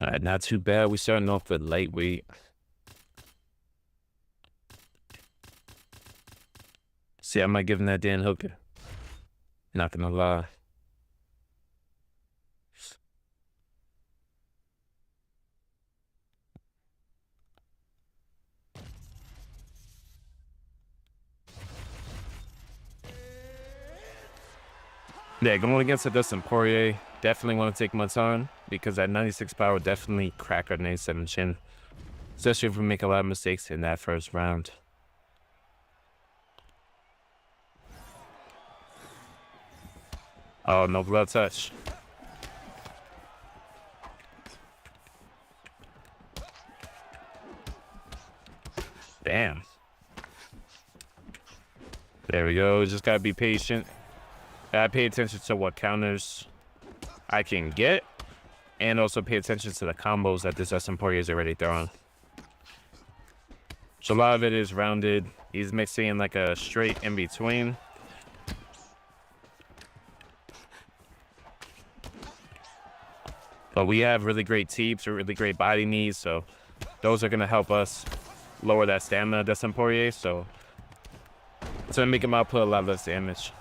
All right, not too bad. We starting off with lightweight. See, I might give him that Dan Hooker. Not gonna lie. Yeah, going against a Dustin Poirier, definitely want to take my time because that 96 power definitely crack our 97 chin, especially if we make a lot of mistakes in that first round. Oh, no blood touch. Damn. There we go. Just gotta be patient. I pay attention to what counters I can get, and also pay attention to the combos that this Dustin Poirier is already throwing. So a lot of it is rounded. He's mixing like a straight in between. But we have really great teeps or really great body knees, so those are going to help us lower that stamina Dustin Poirier. So it's going to make him output a lot less damage.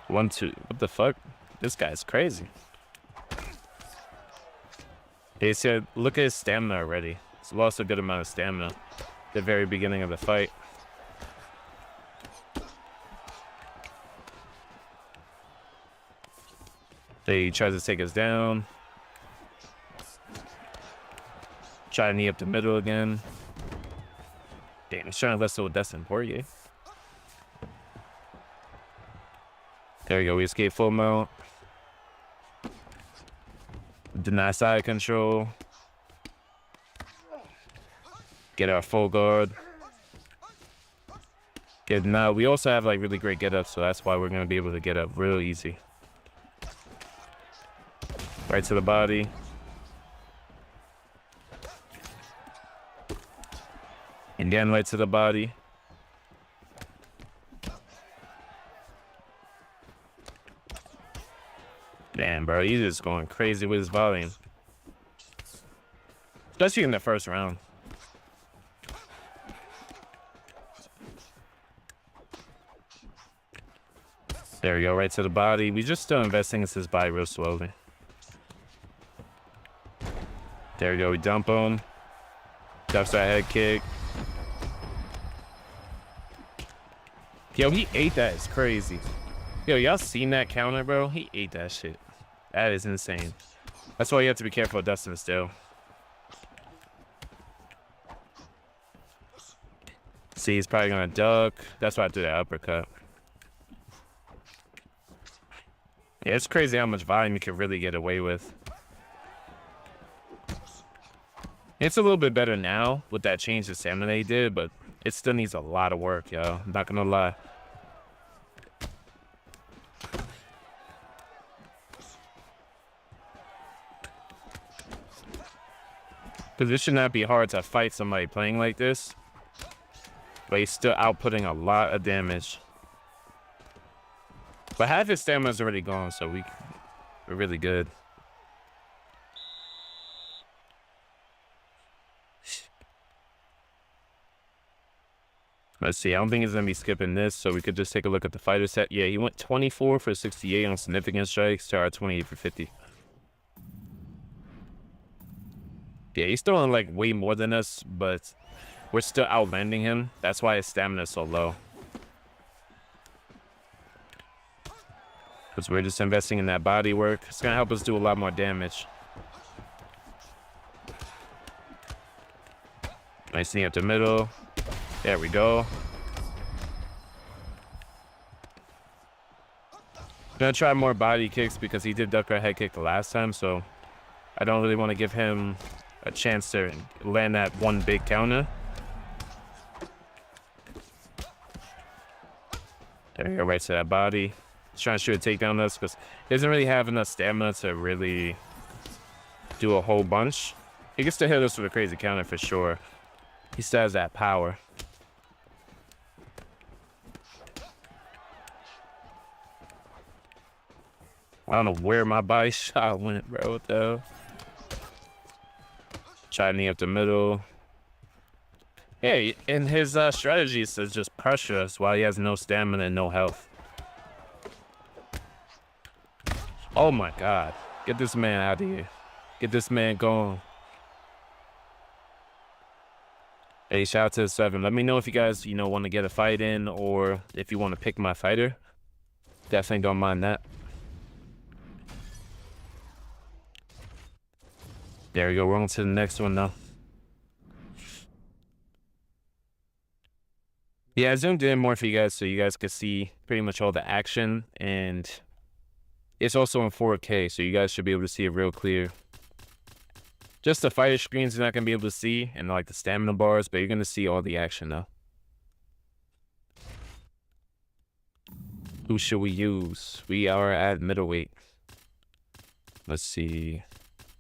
1, 2. What the fuck? This guy's crazy. He said, look at his stamina already. He's lost a good amount of stamina at the very beginning of the fight. He tries to take us down. Try to knee up the middle again. Damn, he's trying to wrestle with Dustin Poirier. There we go, we escape full mount. Deny side control. Get our full guard. Get now. We also have like really great get up, so that's why we're gonna be able to get up real easy. Right to the body. And then right to the body. Damn, bro, he's just going crazy with his volume. Especially in the first round. There we go, right to the body. We just still investing into his body real slowly. There we go, we dump him. Ducks our head kick. Yo, he ate that. It's crazy. Yo, y'all seen that counter, bro? He ate that shit. That is insane. That's why you have to be careful of Dustin still. See, he's probably gonna duck. That's why I threw that uppercut. Yeah, it's crazy how much volume you can really get away with. It's a little bit better now with that change of stamina they did, but it still needs a lot of work, yo. I'm not gonna lie. Because it should not be hard to fight somebody playing like this, but he's still outputting a lot of damage. But half his stamina is already gone, so we're really good. Let's see, I don't think he's going to be skipping this, so we could just take a look at the fighter set. Yeah, he went 24 for 68 on significant strikes to our 28 for 50. Yeah, he's throwing like way more than us, but we're still outlanding him. That's why his stamina is so low. Because we're just investing in that body work. It's going to help us do a lot more damage. Nice knee up the middle. There we go. I'm going to try more body kicks because he did duck our head kick the last time, so I don't really want to give him a chance to land that one big counter. There you go, right to that body. He's trying to shoot a takedown on us because he doesn't really have enough stamina to really do a whole bunch. He gets to hit us with a crazy counter for sure. He still has that power. I don't know where my body shot went, bro. What the hell? Try knee up the middle. Hey, and his strategy is to just pressure us while he has no stamina and no health. Oh my God. Get this man out of here. Get this man going. Hey, shout out to the 7. Let me know if you guys, want to get a fight in or if you want to pick my fighter. Definitely don't mind that. There we go. We're on to the next one now. Yeah, I zoomed in more for you guys so you guys could see pretty much all the action, and it's also in 4K, so you guys should be able to see it real clear. Just the fighter screens you're not going to be able to see, and like the stamina bars, but you're going to see all the action though. Who should we use? We are at middleweight. Let's see.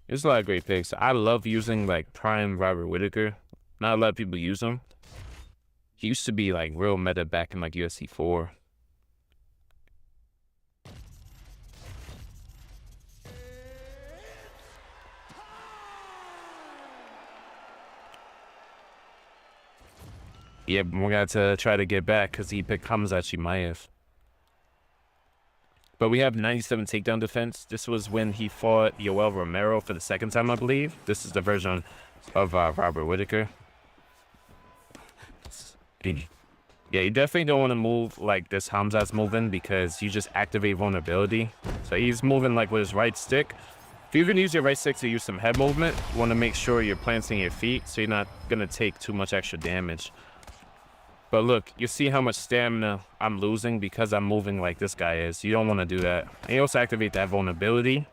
There's a lot of great picks. I love using like prime Robert Whittaker. Not a lot of people use him. He used to be like real meta back in like UFC 4. Yeah, we're gonna have to try to get back because he picked Hamza Chimaev. But we have 97 takedown defense. This was when he fought Yoel Romero for the second time, I believe. This is the version of Robert Whittaker. Yeah, you definitely don't want to move like this Hamza's moving because you just activate vulnerability. So he's moving like with his right stick. If you're going to use your right stick to use some head movement, you want to make sure you're planting your feet so you're not going to take too much extra damage. But look, you see how much stamina I'm losing because I'm moving like this guy is. You don't want to do that. And you also activate that vulnerability.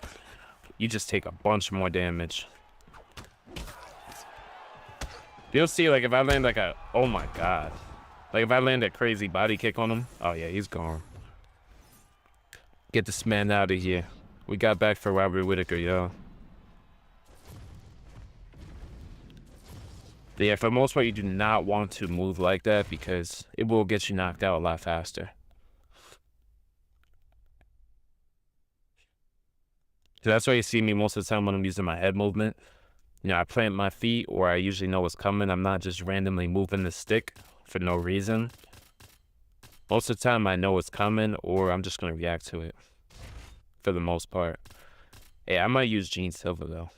You just take a bunch more damage. You'll see, like, if I land like a... Oh, my God. Like, if I land a crazy body kick on him... Oh, yeah, he's gone. Get this man out of here. We got back for Robert Whittaker, yo. But yeah, for the most part, you do not want to move like that because it will get you knocked out a lot faster. So that's why you see me most of the time when I'm using my head movement. I plant my feet or I usually know what's coming. I'm not just randomly moving the stick for no reason. Most of the time I know what's coming or I'm just going to react to it for the most part. Hey, I might use Gene Silva though.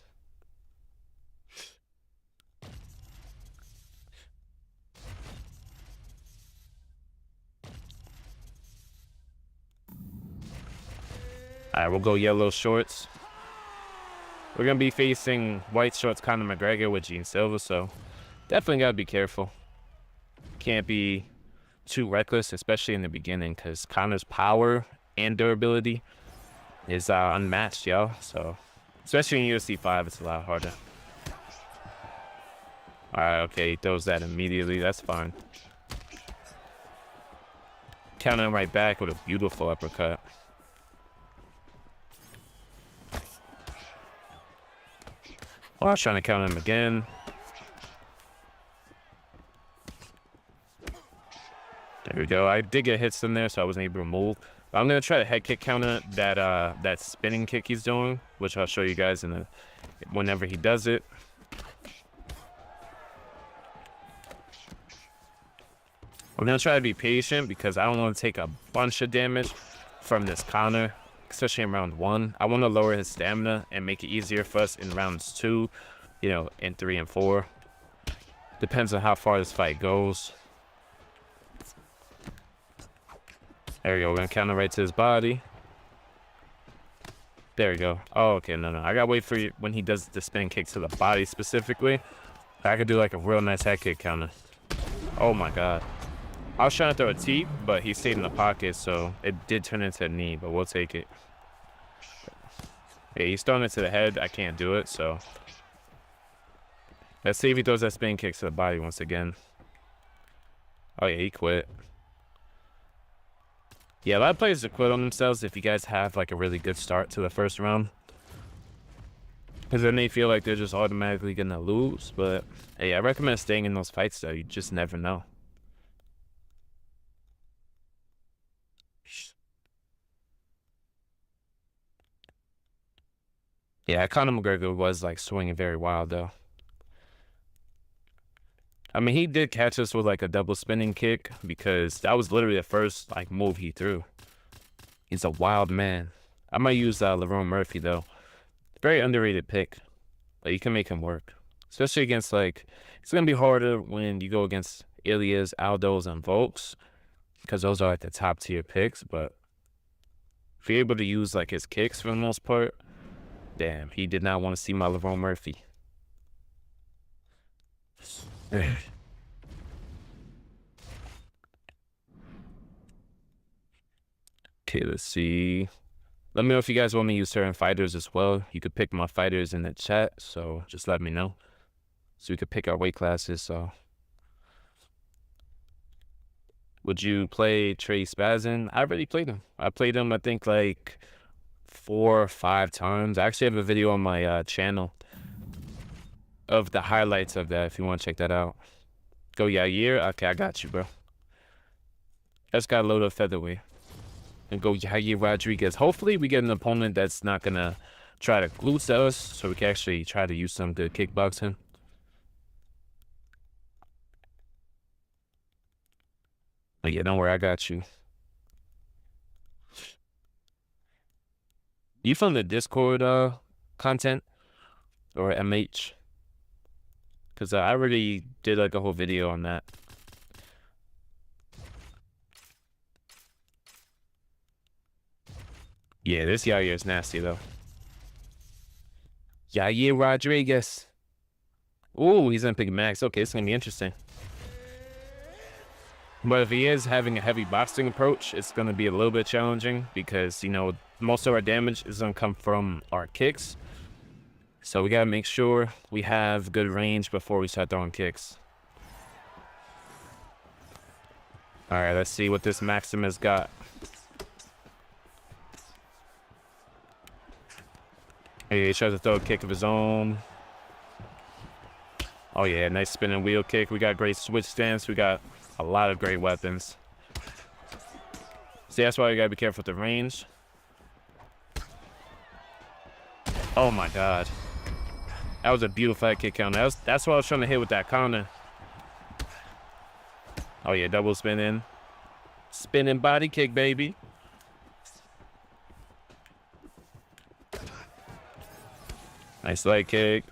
All right, we'll go yellow shorts. We're going to be facing white shorts Conor McGregor with Gene Silva, so definitely got to be careful. Can't be too reckless, especially in the beginning, because Conor's power and durability is unmatched, yo. So, especially in UFC 5, it's a lot harder. All right, okay, he throws that immediately. That's fine. Countering right back with a beautiful uppercut. Oh, I was trying to counter him again. There we go. I did get hits in there, so I wasn't able to move. But I'm gonna try to head kick counter that spinning kick he's doing, which I'll show you guys whenever he does it. I'm gonna try to be patient because I don't want to take a bunch of damage from this counter, especially in round 1. I want to lower his stamina and make it easier for us in rounds 2, in 3 and 4. Depends on how far this fight goes. There we go. We're going to counter right to his body. There we go. Oh, okay. No. I got to wait for when he does the spin kick to the body specifically. I could do like a real nice head kick counter. Oh, my God. I was trying to throw a T, but he stayed in the pocket, so it did turn into a knee, but we'll take it. Yeah, he's throwing it to the head. I can't do it, so. Let's see if he throws that spin kick to the body once again. Oh, yeah, he quit. Yeah, a lot of players quit on themselves if you guys have like a really good start to the first round. Because then they feel like they're just automatically going to lose. But, hey, I recommend staying in those fights, though. You just never know. Yeah, Conor McGregor was like swinging very wild though. I mean, he did catch us with like a double spinning kick because that was literally the first like move he threw. He's a wild man. I might use Lerone Murphy though. Very underrated pick. Like you can make him work, especially against like it's gonna be harder when you go against Ilias, Aldos, and Volks because those are like the top tier picks. But if you're able to use like his kicks for the most part, damn, he did not want to see my Lerone Murphy. Okay, let's see. Let me know if you guys want me to use certain fighters as well. You could pick my fighters in the chat, so just let me know. So we could pick our weight classes, so. Would you play Trey Spazin? I already played him. I played him, I think, like 4 or 5 times. I actually have a video on my channel of the highlights of that if you want to check that out. Go Yair? Okay, I got you, bro. That's got a load of featherweight. And go Yair Rodriguez. Hopefully we get an opponent that's not going to try to glute us, so we can actually try to use some good kickboxing. But yeah, don't worry, I got you. You from the Discord content or MH? Because I already did like a whole video on that. Yeah, this Yair is nasty though. Yair Rodriguez. Ooh, he's gonna pick Max. Okay, it's gonna be interesting. But if he is having a heavy boxing approach, it's gonna be a little bit challenging because, you know, most of our damage is gonna come from our kicks. So we gotta make sure we have good range before we start throwing kicks. All right, let's see what this Maximus got. Hey, he tries to throw a kick of his own. Oh yeah, nice spinning wheel kick. We got great switch stance. We got a lot of great weapons. See, that's why you gotta be careful with the range. Oh my god. That was a beautiful head kick counter. That's what I was trying to hit with that counter. Oh yeah, double spinning. Spinning body kick, baby. Nice leg kick.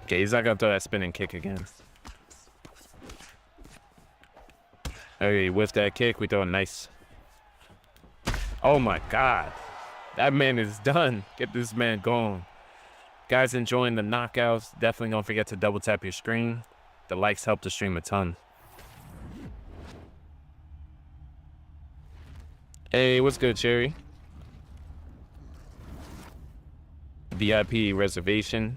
Okay, he's not gonna throw that spinning kick again. Okay, with that kick, we throw a nice. Oh my god. That man is done. Get this man going. Guys enjoying the knockouts, definitely don't forget to double tap your screen. The likes help the stream a ton. Hey, what's good, Cherry? VIP reservation.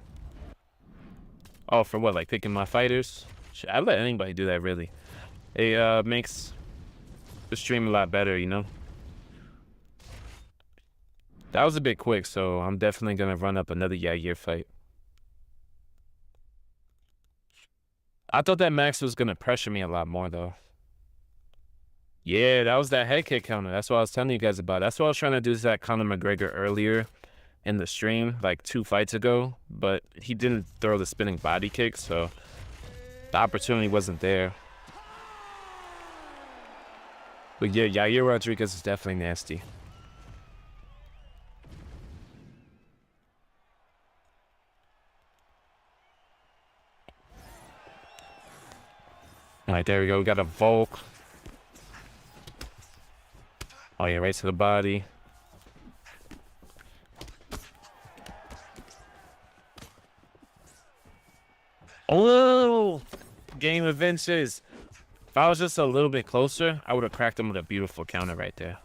Oh, for what? Like picking my fighters? I let anybody do that, really. It makes the stream a lot better, you know? That was a bit quick, so I'm definitely going to run up another Yair fight. I thought that Max was going to pressure me a lot more, though. Yeah, that was that head kick counter. That's what I was telling you guys about. That's what I was trying to do to that Conor McGregor earlier in the stream, like 2 fights ago. But he didn't throw the spinning body kick, so the opportunity wasn't there. But yeah, Yair Rodriguez is definitely nasty. All right, there we go. We got a Volk. Oh yeah, right to the body. Oh, game of inches. If I was just a little bit closer, I would have cracked him with a beautiful counter right there.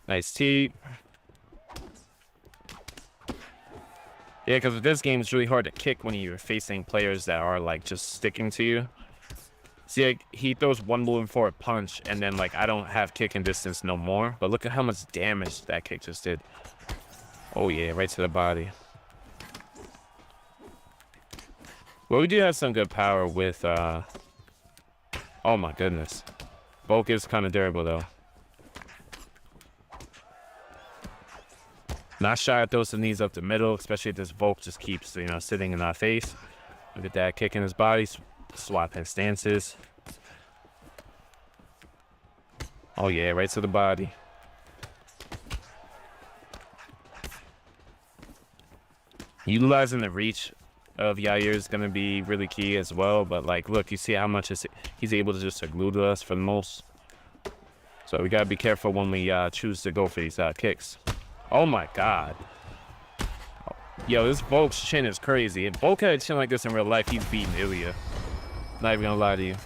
Nice tee. Yeah, because with this game, it's really hard to kick when you're facing players that are like just sticking to you. See, like, he throws one moving forward punch, and then like I don't have kicking distance no more. But look at how much damage that kick just did. Oh yeah, right to the body. Well, we do have some good power with oh my goodness. Bulk is kind of durable though. Not shy at those knees up the middle, especially if this Volk just keeps, you know, sitting in our face. Look at that, kicking his body, swap his stances. Oh yeah, right to the body. Utilizing the reach of Yair is going to be really key as well. But like, look, you see how much he's able to just glue to us for the most. So we got to be careful when we choose to go for these kicks. Oh my God. Yo, this Volk's chin is crazy. If Volk had a chin like this in real life, he's beating Ilya. Not even going to lie to you.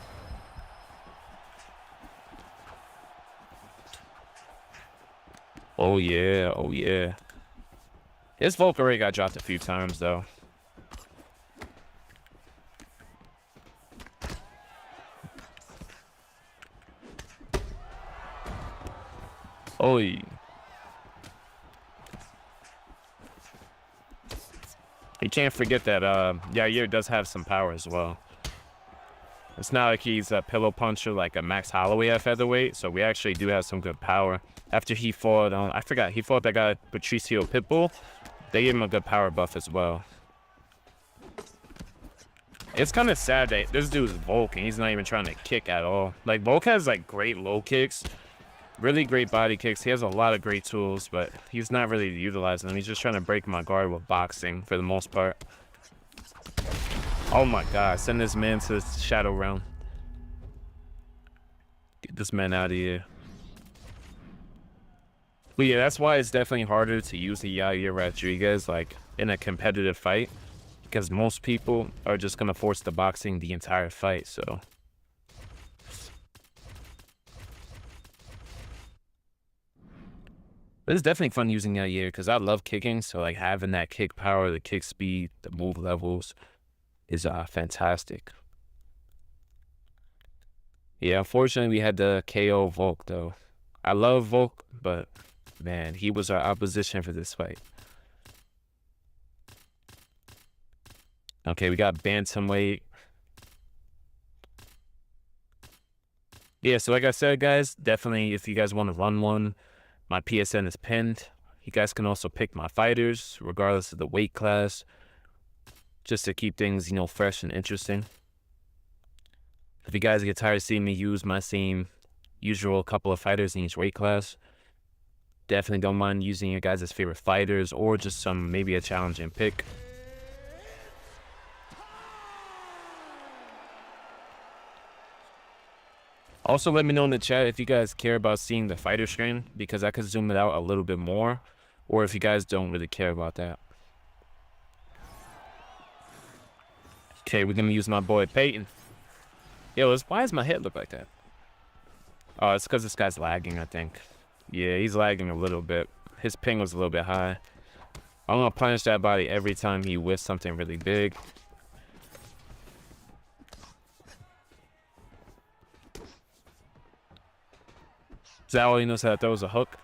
Oh yeah, oh yeah. His Volk already got dropped a few times though. Oh, you can't forget that Yair does have some power as well. It's not like he's a pillow puncher like a Max Holloway at featherweight, so we actually do have some good power. After he fought, I forgot, he fought that guy Patricio Pitbull. They gave him a good power buff as well. It's kind of sad that this dude's Volk and he's not even trying to kick at all. Like, Volk has like great low kicks, really great body kicks. He has a lot of great tools, but he's not really utilizing them. He's just trying to break my guard with boxing for the most part. Oh my God, send this man to the shadow realm. Get this man out of here. But yeah, that's why it's definitely harder to use the Yair Rodriguez like in a competitive fight, because most people are just gonna force the boxing the entire fight. So but it's definitely fun using Yair because I love kicking. So like having that kick power, the kick speed, the move levels is fantastic. Yeah, unfortunately we had to KO Volk though. I love Volk, but man, he was our opposition for this fight. Okay, we got bantamweight. Yeah, so like I said, guys, definitely if you guys want to run one, my PSN is pinned. You guys can also pick my fighters, regardless of the weight class, just to keep things, you know, fresh and interesting. If you guys get tired of seeing me use my same usual couple of fighters in each weight class, definitely don't mind using your guys' favorite fighters or just maybe a challenging pick. Also, let me know in the chat if you guys care about seeing the fighter screen, because I could zoom it out a little bit more, or if you guys don't really care about that. Okay, we're gonna use my boy Peyton. Yo, why does my head look like that? Oh, it's because this guy's lagging, I think. Yeah, he's lagging a little bit. His ping was a little bit high. I'm gonna punish that body every time he whiffs something really big. Is that all he knows how to throw is a hook?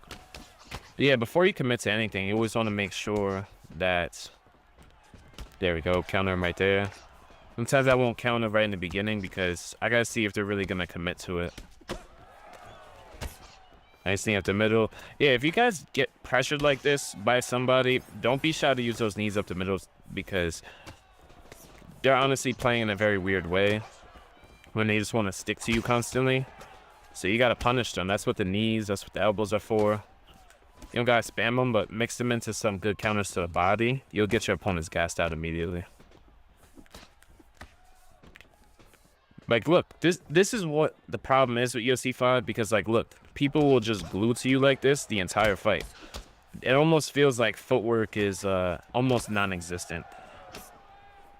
But yeah, before you commit to anything, you always want to make sure that... There we go, counter him right there. Sometimes I won't counter right in the beginning because I gotta see if they're really gonna commit to it. Nice knee up the middle. Yeah, if you guys get pressured like this by somebody, don't be shy to use those knees up the middle because they're honestly playing in a very weird way when they just want to stick to you constantly. So you gotta punish them. That's what the knees, that's what the elbows are for. You don't gotta spam them, but mix them into some good counters to the body. You'll get your opponents gassed out immediately. Like, look, this is what the problem is with UFC 5, because, like, look, people will just glue to you like this the entire fight. It almost feels like footwork is almost non-existent.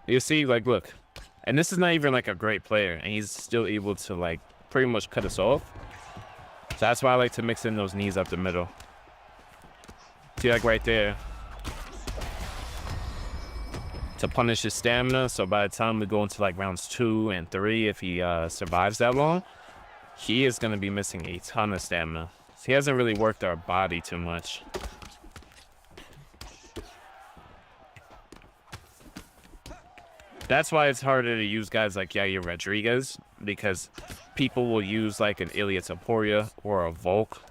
You see, like, look, and this is not even, like, a great player, and he's still able to, like, pretty much cut us off. So that's why I like to mix in those knees up the middle. See, like, right there. To punish his stamina, so by the time we go into like rounds 2 and 3, if he survives that long, he is going to be missing a ton of stamina. So he hasn't really worked our body too much. That's why it's harder to use guys like Yair Rodriguez, because people will use like an Ilya Taporia or a Volk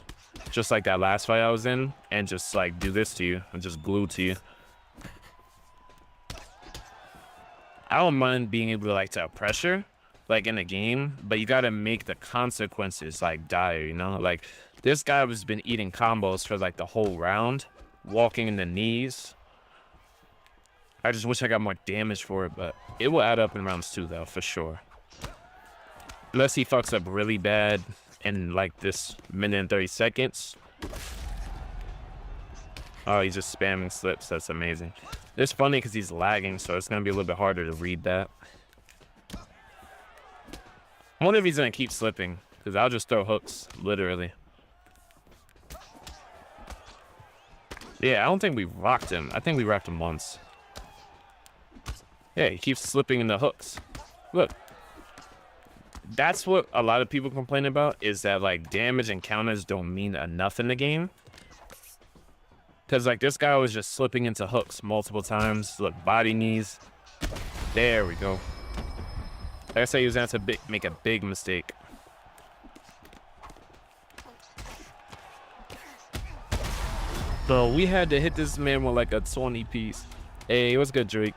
just like that last fight I was in, and just like do this to you and just glue to you. I don't mind being able to like to pressure like in a game, but you got to make the consequences like dire, you know? Like this guy has been eating combos for like the whole round, walking in the knees. I just wish I got more damage for it, but it will add up in rounds 2 though, for sure. Unless he fucks up really bad in like this minute and 30 seconds. Oh, he's just spamming slips. That's amazing. It's funny because he's lagging, so it's going to be a little bit harder to read that. I wonder if he's going to keep slipping, because I'll just throw hooks, literally. Yeah, I don't think we rocked him. I think we rocked him once. Yeah, he keeps slipping in the hooks. Look. That's what a lot of people complain about, is that like damage and counters don't mean enough in the game. Because like this guy was just slipping into hooks multiple times. Look, body knees. There we go. Like I say, he was going to make a big mistake. So we had to hit this man with like a 20 piece. Hey, what's good, Drake?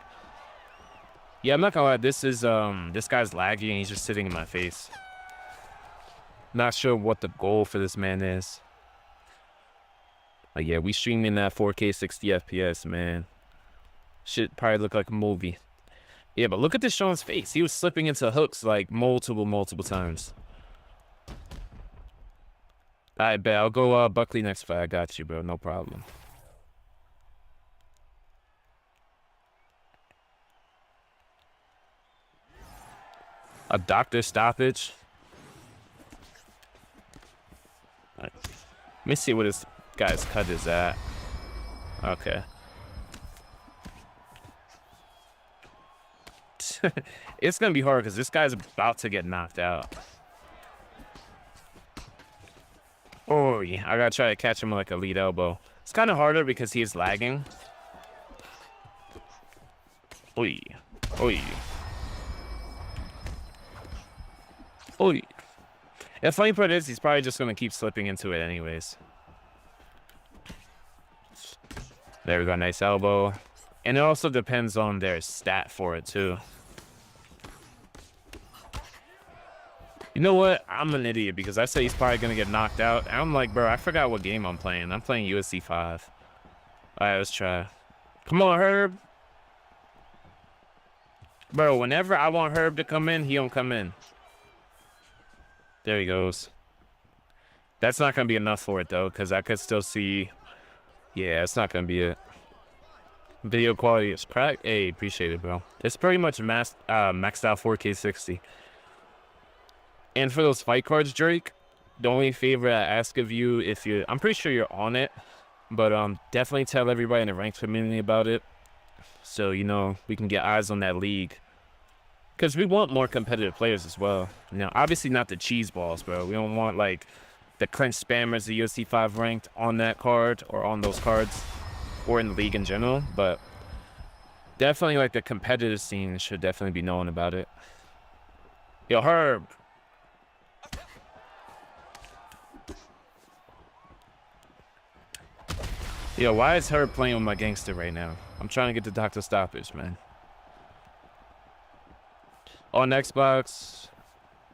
Yeah, I'm not gonna lie, this guy's laggy and he's just sitting in my face. Not sure what the goal for this man is. But yeah, we streaming that 4K 60 FPS, man. Shit probably look like a movie. Yeah, but look at this Sean's face. He was slipping into hooks like multiple times. I bet I'll go Buckley next fight. I got you, bro. No problem. A doctor stoppage. Right. Let me see what this guy's cut is at. Okay. It's gonna be hard because this guy's about to get knocked out. Oh yeah, I gotta try to catch him with like a lead elbow. It's kind of harder because he's lagging. Oi, oi. Oh, the funny part is he's probably just going to keep slipping into it anyways. There we go, nice elbow. And it also depends on their stat for it too. You know what? I'm an idiot because I say he's probably going to get knocked out. And I'm like, bro, I forgot what game I'm playing. I'm playing UFC 5. All right, let's try. Come on, Herb. Bro, whenever I want Herb to come in, he don't come in. There he goes. That's not going to be enough for it, though, because I could still see... Yeah, it's not going to be it. Video quality is cracked. Hey, appreciate it, bro. It's pretty much maxed out 4K 60. And for those fight cards, Drake, the only favor I ask of you, if you... I'm pretty sure you're on it, but definitely tell everybody in the ranked community about it. So, you know, we can get eyes on that league. Because we want more competitive players as well. You know, obviously not the cheese balls, bro. We don't want, like, the clinch spammers, the UFC 5 ranked on that card or on those cards or in the league in general. But definitely, like, the competitive scene should definitely be known about it. Yo, Herb. Yo, why is Herb playing with my gangster right now? I'm trying to get the Dr. Stoppage, man. On Xbox,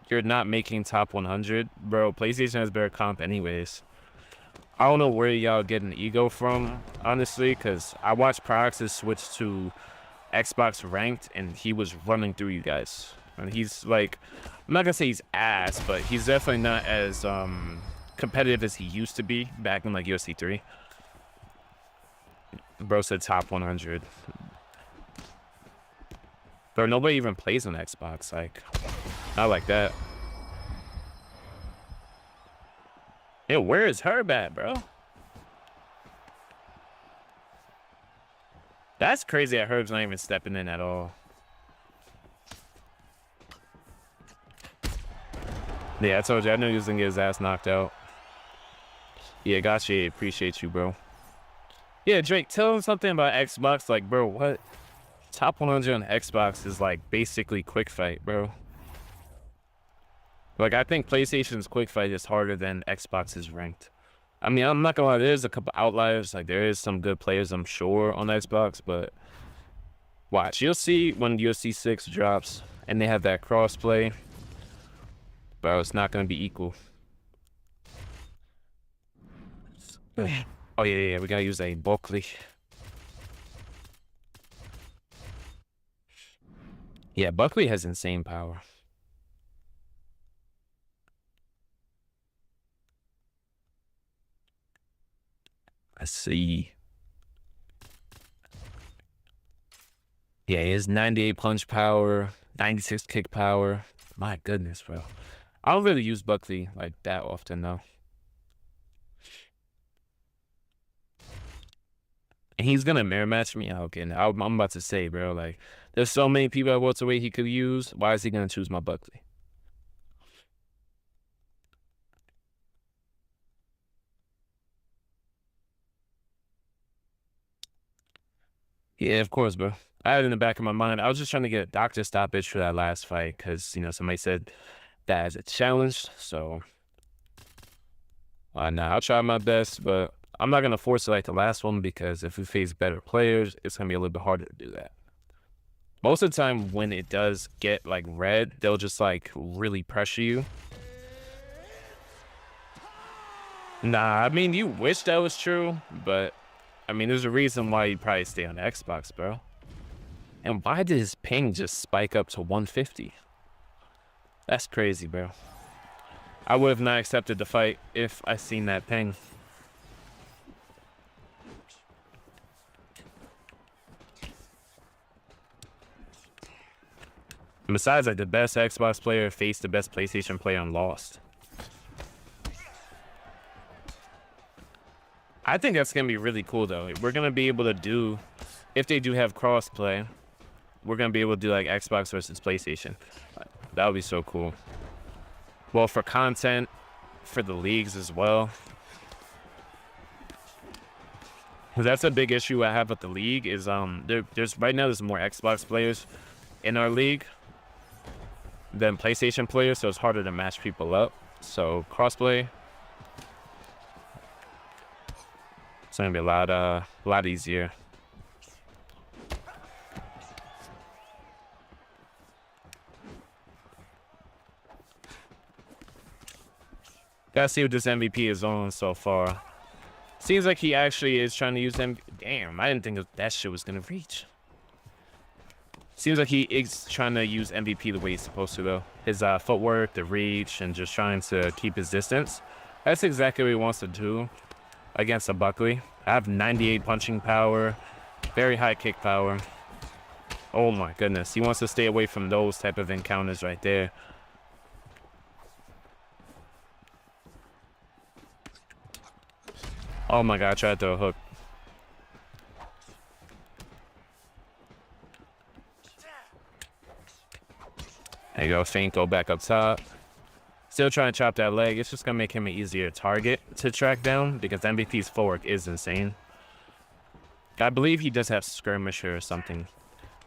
you're not making top 100. Bro, PlayStation has better comp anyways. I don't know where y'all getting ego from, honestly, because I watched Proxys switch to Xbox ranked, and he was running through you guys. And he's like, I'm not going to say he's ass, but he's definitely not as competitive as he used to be back in like UFC 3. Bro said top 100. Bro, nobody even plays on Xbox. Like, not like that. Yo, where is Herb at, bro? That's crazy that Herb's not even stepping in at all. Yeah, I told you, I knew he was gonna get his ass knocked out. Yeah, gotcha. Appreciate you, bro. Yeah, Drake, tell him something about Xbox. Like, bro, what? Top 100 on Xbox is like basically quick fight, bro. Like, I think PlayStation's quick fight is harder than Xbox's ranked. I mean, I'm not gonna lie, there's a couple outliers. Like, there is some good players, I'm sure, on Xbox, but watch. You'll see when UFC 6 drops and they have that crossplay, bro, it's not gonna be equal. Oh, yeah, we gotta use a Buckley. Yeah, Buckley has insane power. Let's see. Yeah, he has 98 punch power, 96 kick power. My goodness, bro. I don't really use Buckley like that often, though. And he's gonna mirror match me. Okay, now I'm about to say, bro, like, there's so many people at welterweight he could use. Why is he gonna choose my Buckley? Yeah, of course, bro. I had it in the back of my mind. I was just trying to get a doctor stoppage for that last fight because, you know, somebody said that as a challenge. So, nah, I'll try my best, but I'm not going to force it like the last one because if we face better players, it's going to be a little bit harder to do that. Most of the time when it does get, like, red, they'll just, like, really pressure you. Nah, I mean, you wish that was true, but, I mean, there's a reason why you'd probably stay on Xbox, bro. And why did his ping just spike up to 150? That's crazy, bro. I would have not accepted the fight if I seen that ping. And besides, like, the best Xbox player faced the best PlayStation player and lost. I think that's going to be really cool, though. We're going to be able to do, if they do have crossplay, we're going to be able to do, like, Xbox versus PlayStation. That would be so cool. Well, for content, for the leagues as well. Because that's a big issue I have with the league is, there's right now there's more Xbox players in our league than PlayStation players, so it's harder to match people up. So crossplay, it's gonna be a lot easier. Gotta see what this MVP is on so far. Seems like he actually is trying to use them. Damn, I didn't think that shit was gonna reach. Seems like he is trying to use MVP the way he's supposed to, though. His footwork, the reach, and just trying to keep his distance. That's exactly what he wants to do against a Buckley. I have 98 punching power, very high kick power. Oh my goodness, he wants to stay away from those type of encounters right there. Oh my god, I tried to throw a hook. There you go, feint, go back up top. Still trying to chop that leg. It's just going to make him an easier target to track down because MVP's footwork is insane. I believe he does have skirmisher or something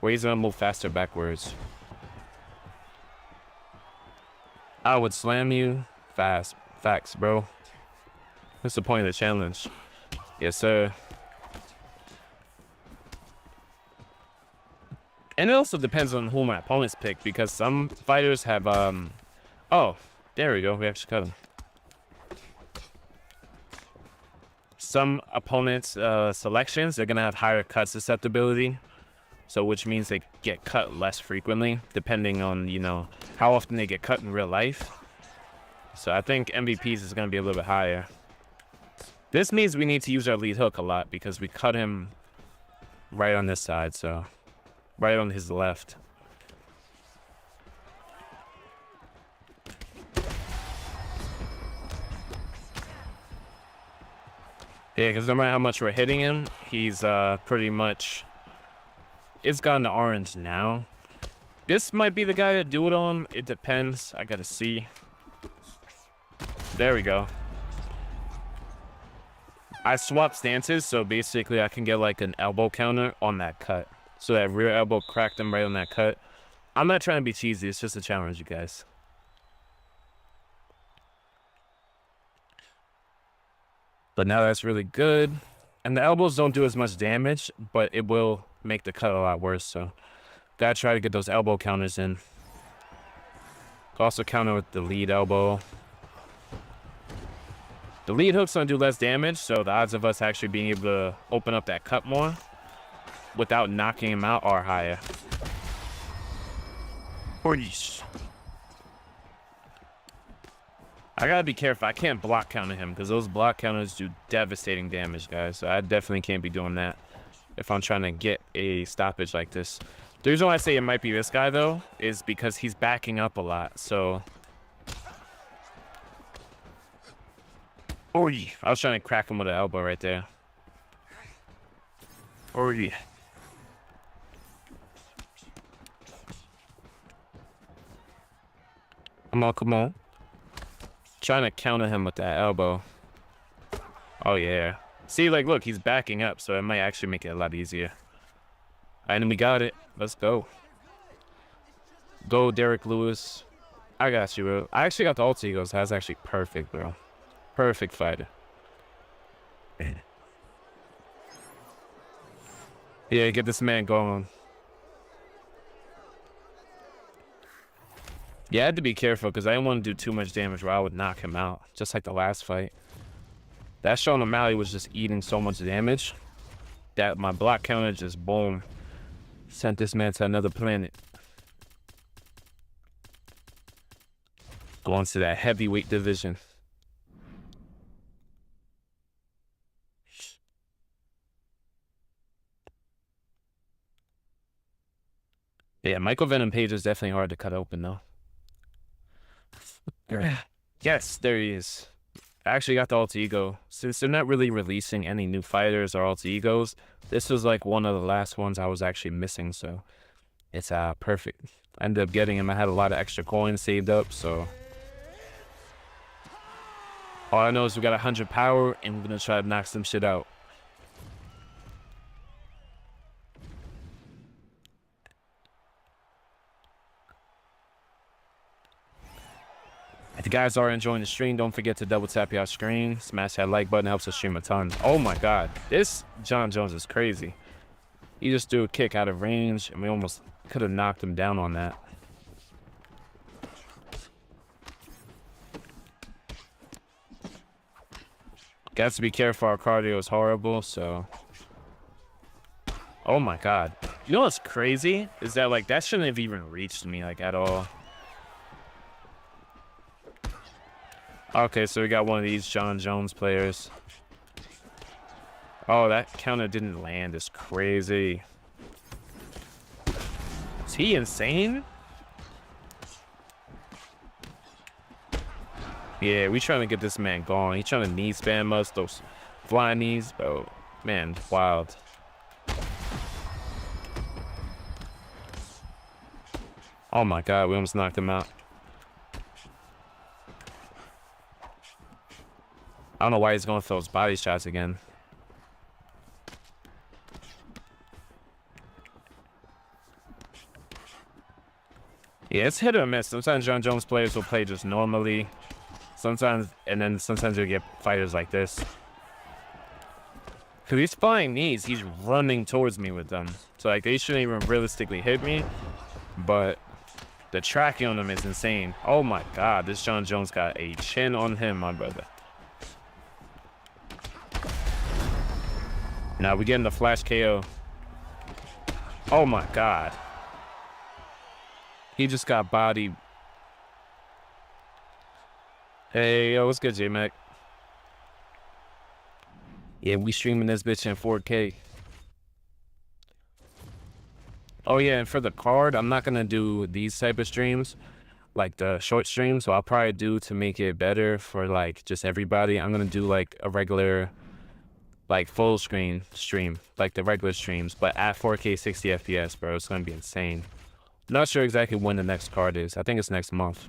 where he's going to move faster backwards. I would slam you fast. Facts, bro. What's the point of the challenge? Yes, sir. And it also depends on who my opponents pick because some fighters have, oh, there we go. We actually cut him. Some opponents' selections, they're going to have higher cut susceptibility. So which means they get cut less frequently, depending on, you know, how often they get cut in real life. So I think MVP's is going to be a little bit higher. This means we need to use our lead hook a lot because we cut him right on this side, so right on his left. Yeah, because no matter how much we're hitting him, he's pretty much... It's gone to orange now. This might be the guy to do it on. It depends. I gotta see. There we go. I swapped stances, so basically I can get like an elbow counter on that cut. So that rear elbow cracked him right on that cut. I'm not trying to be cheesy. It's just a challenge, you guys. But now that's really good. And the elbows don't do as much damage, but it will make the cut a lot worse. So gotta try to get those elbow counters in. Also counter with the lead elbow. The lead hook's gonna do less damage, so the odds of us actually being able to open up that cut more without knocking him out are higher. I gotta be careful. I can't block counter him because those block counters do devastating damage, guys. So I definitely can't be doing that if I'm trying to get a stoppage like this. The reason why I say it might be this guy, though, is because he's backing up a lot. So, I was trying to crack him with an elbow right there. Come on. Trying to counter him with that elbow. Oh, yeah. See, like, look, he's backing up, so it might actually make it a lot easier. And we got it. Let's go. Go, Derek Lewis. I got you, bro. I actually got the ult egos. That's actually perfect, bro. Perfect fighter. Yeah, get this man going. Yeah, I had to be careful because I didn't want to do too much damage where I would knock him out, just like the last fight. That Sean O'Malley was just eating so much damage that my block counter just, boom, sent this man to another planet. Going to that heavyweight division. Yeah, Michael Venom Page is definitely hard to cut open, though. Yes, there he is. I actually got the alter ego. Since they're not really releasing any new fighters or alter egos, this was like one of the last ones I was actually missing, so it's perfect. I ended up getting him. I had a lot of extra coins saved up, so all I know is we got 100 power, and we're gonna try to knock some shit out. If you guys are enjoying the stream, don't forget to double tap your screen. Smash that like button, helps us stream a ton. Oh my god, this John Jones is crazy. He just threw a kick out of range, and we almost could have knocked him down on that. Got to be careful, our cardio is horrible, so... Oh my god. You know what's crazy? Is that, like, that shouldn't have even reached me, like, at all. Okay, so we got one of these John Jones players. Oh, that counter didn't land. It's crazy. Is he insane? Yeah, we trying to get this man going. He trying to knee spam us, those flying knees. Bro, man, wild. Oh my god, we almost knocked him out. I don't know why he's going for those body shots again. Yeah, it's hit or miss. Sometimes John Jones players will play just normally. Sometimes, and then sometimes you'll get fighters like this. Because he's flying knees, he's running towards me with them. So, like, they shouldn't even realistically hit me. But the tracking on them is insane. Oh my god, this John Jones got a chin on him, my brother. Now we getting the flash KO. Oh my god. He just got bodied. Hey, yo, what's good, J-Mac? Yeah, we streaming this bitch in 4K. Oh yeah, and for the card, I'm not gonna do these type of streams, like the short streams. So I'll probably do, to make it better for like just everybody, I'm gonna do like a regular, like full screen stream, like the regular streams, but at 4K 60 FPS, bro. It's gonna be insane. Not sure exactly when the next card is. I think it's next month.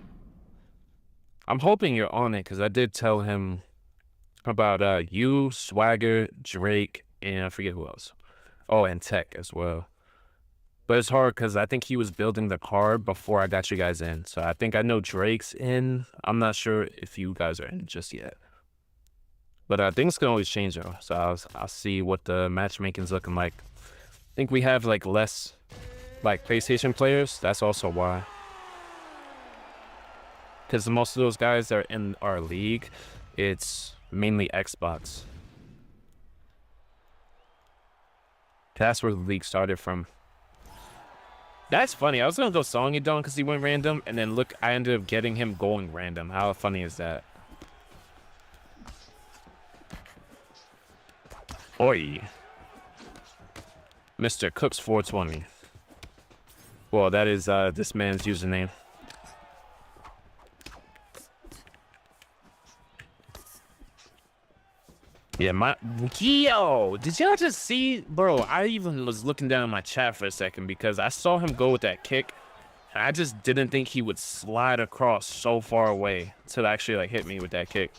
I'm hoping you're on it, because I did tell him about you, Swagger, Drake, and I forget who else. Oh, and Tech as well. But it's hard because I think he was building the card before I got you guys in. So I think I know Drake's in. I'm not sure if you guys are in just yet. But things can always change though. So I'll see what the matchmaking's looking like. I think we have like less like PlayStation players. That's also why. Because most of those guys that are in our league, it's mainly Xbox. That's where the league started from. That's funny. I was gonna go song it down because he went random, and then look, I ended up getting him going random. How funny is that? Oi. Mr. Cooks 420. Well, that is this man's username. Yeah, yo, did y'all just see, bro? I even was looking down my chat for a second because I saw him go with that kick, and I just didn't think he would slide across so far away to actually like hit me with that kick.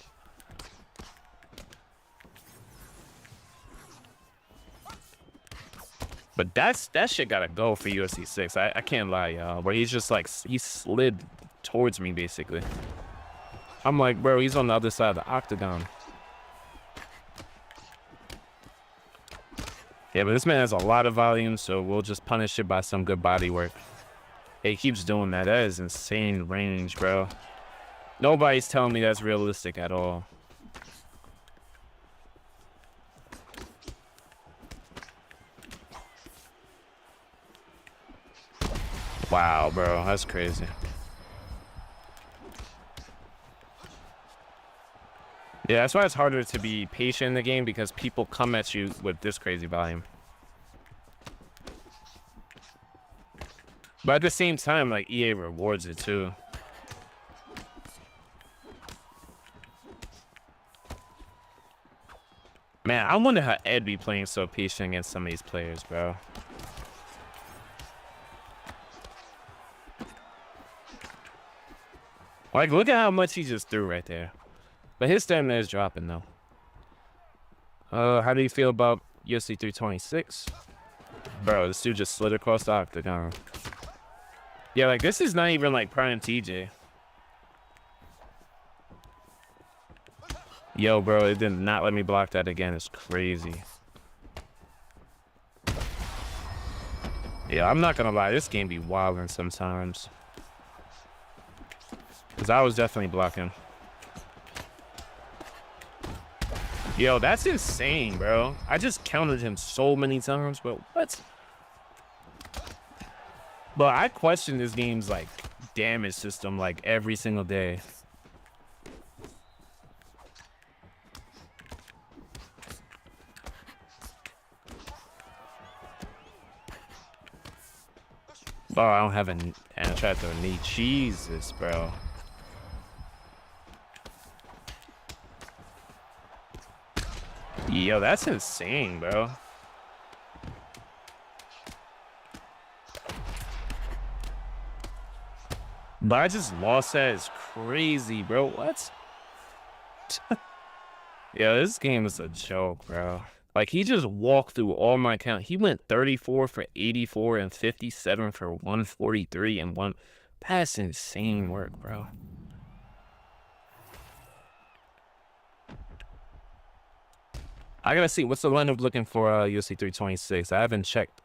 But that shit gotta go for UFC 6. I can't lie, y'all. Where he's just like, he slid towards me basically. I'm like, bro, he's on the other side of the octagon. Yeah, but this man has a lot of volume, so we'll just punish it by some good body work. He keeps doing that. That is insane range, bro. Nobody's telling me that's realistic at all. Wow, bro, that's crazy. Yeah, that's why it's harder to be patient in the game, because people come at you with this crazy volume. But at the same time, like, EA rewards it too. Man, I wonder how Ed be playing so patient against some of these players, bro. Like, look at how much he just threw right there. But his stamina is dropping, though. How do you feel about UFC 326? Bro, this dude just slid across the octagon. Yeah, like, this is not even, like, prime TJ. Yo, bro, it did not let me block that again. It's crazy. Yeah, I'm not gonna lie. This game be wilding sometimes. Because I was definitely blocking. Yo, that's insane, bro. I just counted him so many times, but what? But I question this game's, like, damage system, like, every single day. Oh, I don't have an... And I tried to throw a knee. Jesus, bro. Yo, that's insane, bro. But I just lost that. It's crazy, bro. What? Yeah, this game is a joke, bro. Like, he just walked through all my count. He went 34 for 84 and 57 for 143 and one. That's insane work, bro. I gotta see, what's the lineup looking for UFC 326? I haven't checked.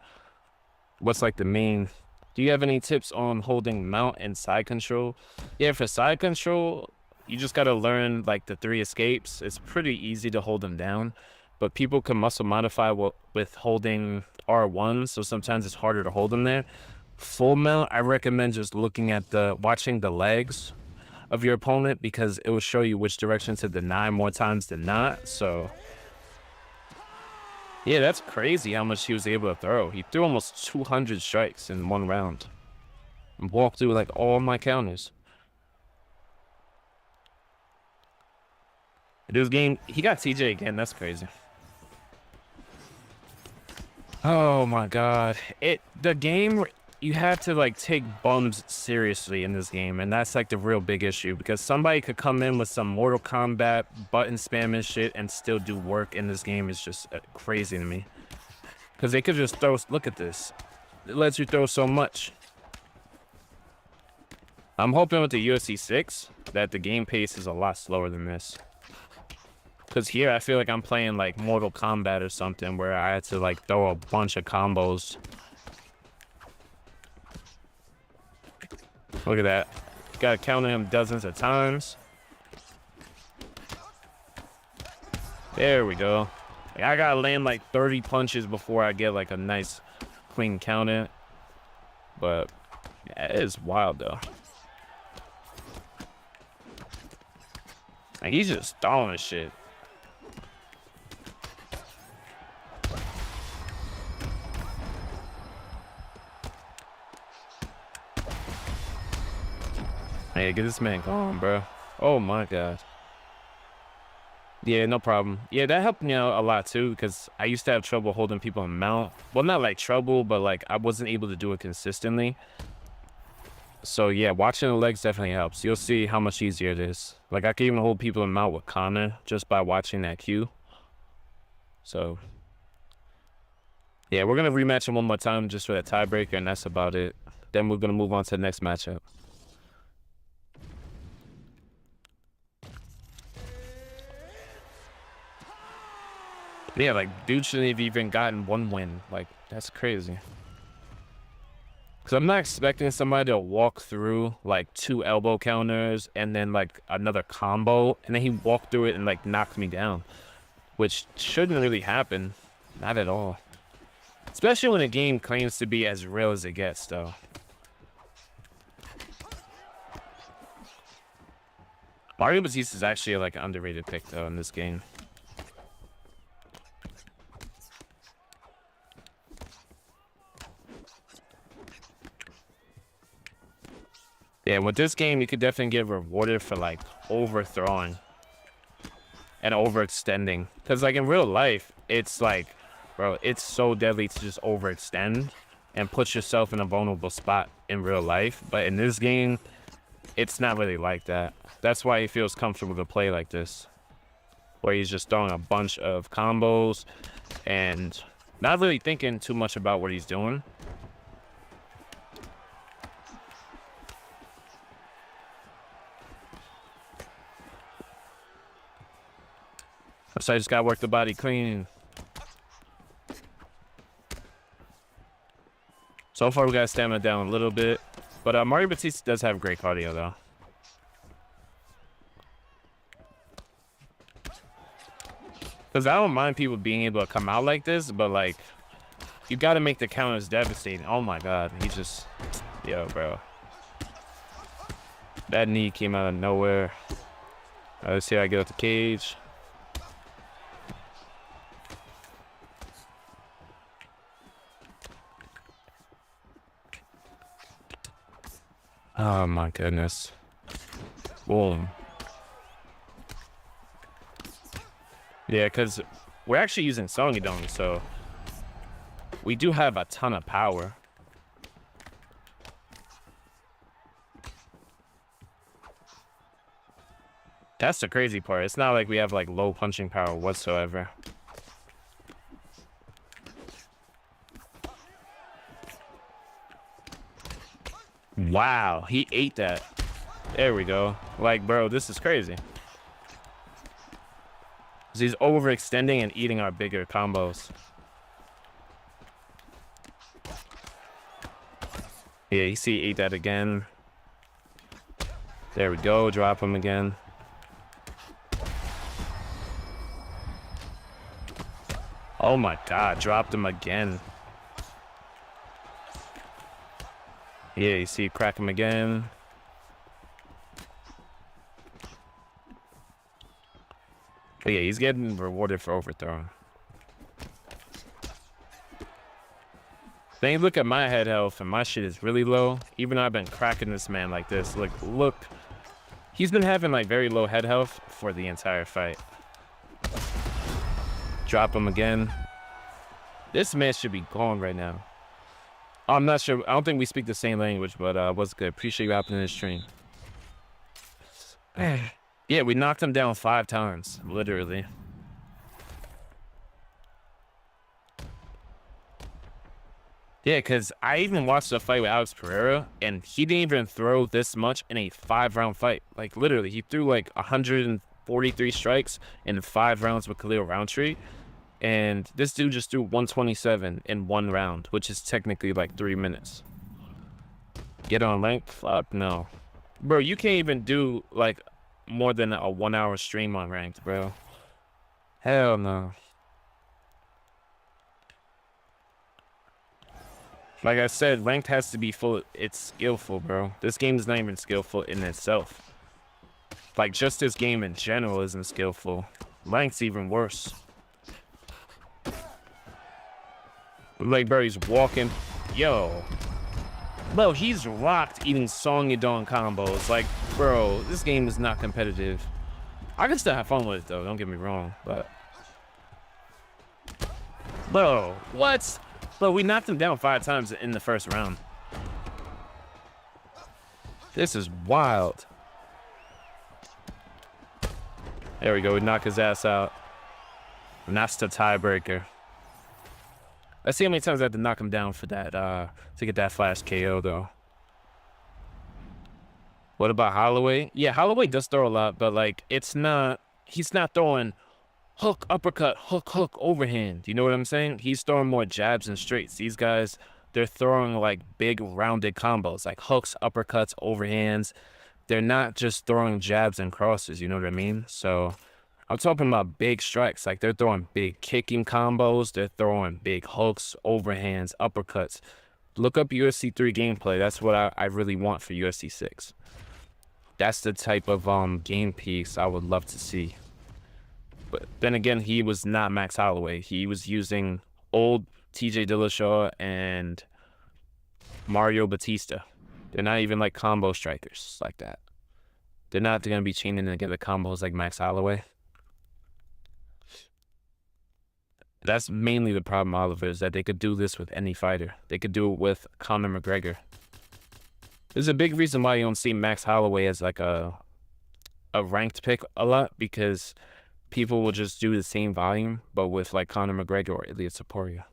What's like the main... Do you have any tips on holding mount and side control? Yeah, for side control, you just gotta learn like the 3 escapes. It's pretty easy to hold them down, but people can muscle modify with holding R1, so sometimes it's harder to hold them there. Full mount, I recommend just looking at watching the legs of your opponent, because it will show you which direction to deny more times than not. So yeah, that's crazy how much he was able to throw. He threw almost 200 strikes in one round and walked through like all my counters. This game, he got TJ again. That's crazy. Oh my god. The game, you have to like take bums seriously in this game, and that's like the real big issue, because somebody could come in with some Mortal Kombat button spamming shit and still do work in this game. Is just crazy to me, because they could just throw... Look at this, it lets you throw so much. I'm hoping with the UFC 6 that the game pace is a lot slower than this. Because here I feel like I'm playing like Mortal Kombat or something where I had to like throw a bunch of combos. Look at that. Gotta count him dozens of times. There we go. Like, I gotta land like 30 punches before I get like a nice clean count in. But yeah, it is wild though. Like he's just throwing shit. Hey, get this man going, bro. Oh my god. Yeah, no problem. Yeah, that helped me out a lot too, because I used to have trouble holding people in mount. Well, not like trouble, but like I wasn't able to do it consistently. So yeah, watching the legs definitely helps. You'll see how much easier it is. Like I can even hold people in mount with Connor just by watching that cue. So yeah, we're gonna rematch him one more time just for that tiebreaker, and that's about it. Then we're gonna move on to the next matchup. Yeah, like dude shouldn't have even gotten one win. Like that's crazy. Cause I'm not expecting somebody to walk through like 2 elbow counters and then like another combo, and then he walked through it and like knocked me down, which shouldn't really happen. Not at all. Especially when a game claims to be as real as it gets, though. Mario Batista is actually like an underrated pick though in this game. Yeah, with this game, you could definitely get rewarded for like overthrowing and overextending. Because like in real life, it's like, bro, it's so deadly to just overextend and put yourself in a vulnerable spot in real life. But in this game, it's not really like that. That's why he feels comfortable to play like this, where he's just throwing a bunch of combos and not really thinking too much about what he's doing. So I just gotta work the body clean. So far we got stamina down a little bit, but Mario Batista does have great cardio though. Because I don't mind people being able to come out like this, but like, you gotta make the counters devastating. Oh my god, he just, yo bro. That knee came out of nowhere. Let's see how I get out the cage. Oh my goodness. Boom. Yeah, because we're actually using Songidong, so we do have a ton of power. That's the crazy part. It's not like we have like low punching power whatsoever. Wow, he ate that. There we go. Like, bro, this is crazy. He's overextending and eating our bigger combos. Yeah, you see, he ate that again. There we go. Drop him again. Oh my god, dropped him again. Yeah, you see, crack him again. But yeah, he's getting rewarded for overthrowing. Then you look at my head health, and my shit is really low. Even though I've been cracking this man like this. Look. He's been having like very low head health for the entire fight. Drop him again. This man should be gone right now. I'm not sure. I don't think we speak the same language, but what's good? Appreciate you hopping in the stream. Yeah, we knocked him down 5 times, literally. Yeah, because I even watched the fight with Alex Pereira, and he didn't even throw this much in a 5-round fight. Like, literally, he threw like 100 43 strikes in 5 rounds with Khalil Roundtree. And this dude just threw 127 in 1 round, which is technically like 3 minutes. Get on length? Fuck no. Bro, you can't even do like more than a 1-hour stream on ranked, bro. Hell no. Like I said, ranked has to be full. It's skillful, bro. This game is not even skillful in itself. Like, just this game in general isn't skillful. Ranked's even worse. Like, bro, he's walking. Yo. Bro, he's rocked eating Song Yadong combos. Like, bro, this game is not competitive. I can still have fun with it, though. Don't get me wrong, but... Bro, what? Bro, we knocked him down 5 times in the first round. This is wild. There we go. We knock his ass out. And that's the tiebreaker. Let's see how many times I have to knock him down for that, to get that flash KO, though. What about Holloway? Yeah, Holloway does throw a lot, but, like, it's not... He's not throwing hook, uppercut, hook, hook, overhand. You know what I'm saying? He's throwing more jabs and straights. These guys, they're throwing, like, big, rounded combos, like hooks, uppercuts, overhands. They're not just throwing jabs and crosses, you know what I mean? So... I'm talking about big strikes. Like, they're throwing big kicking combos. They're throwing big hooks, overhands, uppercuts. Look up UFC 3 gameplay. That's what I really want for UFC 6. That's the type of game piece I would love to see. But then again, he was not Max Holloway. He was using old TJ Dillashaw and Mario Batista. They're not even like combo strikers like that. They're not going to be chaining together combos like Max Holloway. That's mainly the problem, Oliver, is that they could do this with any fighter. They could do it with Conor McGregor. There's a big reason why you don't see Max Holloway as like a ranked pick a lot, because people will just do the same volume, but with like Conor McGregor or Ilia Topuria.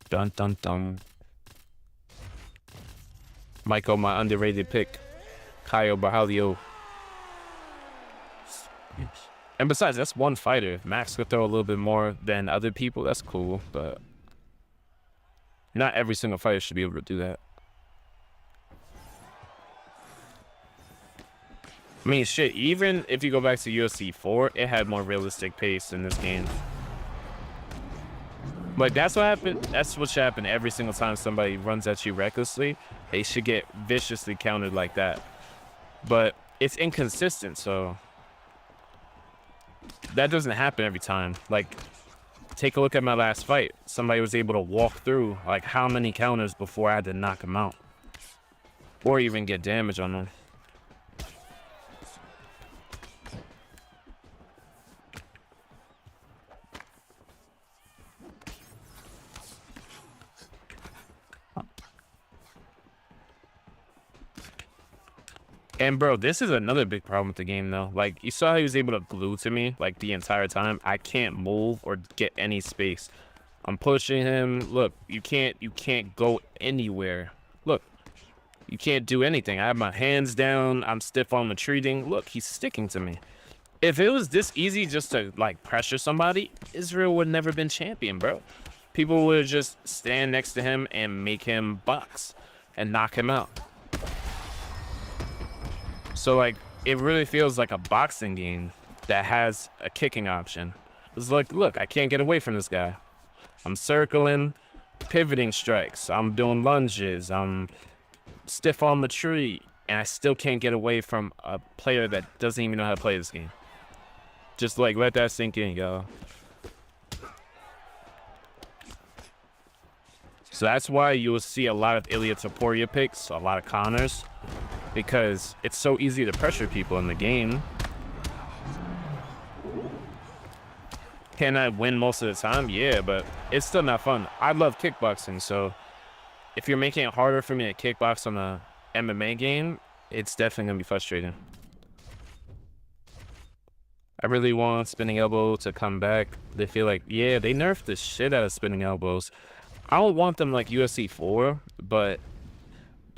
Dun dun dun. Michael, my underrated pick. Caio Borralho. And besides, that's one fighter. If Max could throw a little bit more than other people, that's cool, but not every single fighter should be able to do that. I mean, shit, even if you go back to UFC 4, it had more realistic pace in this game. Like, that's what happened. That's what should happen every single time somebody runs at you recklessly. They should get viciously countered like that. But it's inconsistent, so that doesn't happen every time. Like, take a look at my last fight. Somebody was able to walk through, like, how many counters before I had to knock him out. Or even get damage on them. And, bro, this is another big problem with the game, though. Like, you saw how he was able to glue to me, like, the entire time. I can't move or get any space. I'm pushing him. Look, you can't go anywhere. Look, you can't do anything. I have my hands down. I'm stiff on retreating. Look, he's sticking to me. If it was this easy just to, like, pressure somebody, Israel would never been champion, bro. People would just stand next to him and make him box and knock him out. So, like, it really feels like a boxing game that has a kicking option. It's like, look, I can't get away from this guy. I'm circling, pivoting strikes. I'm doing lunges. I'm stiff on the tree. And I still can't get away from a player that doesn't even know how to play this game. Just, like, let that sink in, y'all. So that's why you will see a lot of Ilia Topuria picks, a lot of Conors. Because it's so easy to pressure people in the game. Can I win most of the time? Yeah, but it's still not fun. I love kickboxing, so if you're making it harder for me to kickbox on a MMA game, it's definitely going to be frustrating. I really want spinning elbow to come back. They feel like, yeah, they nerfed the shit out of spinning elbows. I don't want them like UFC 4, but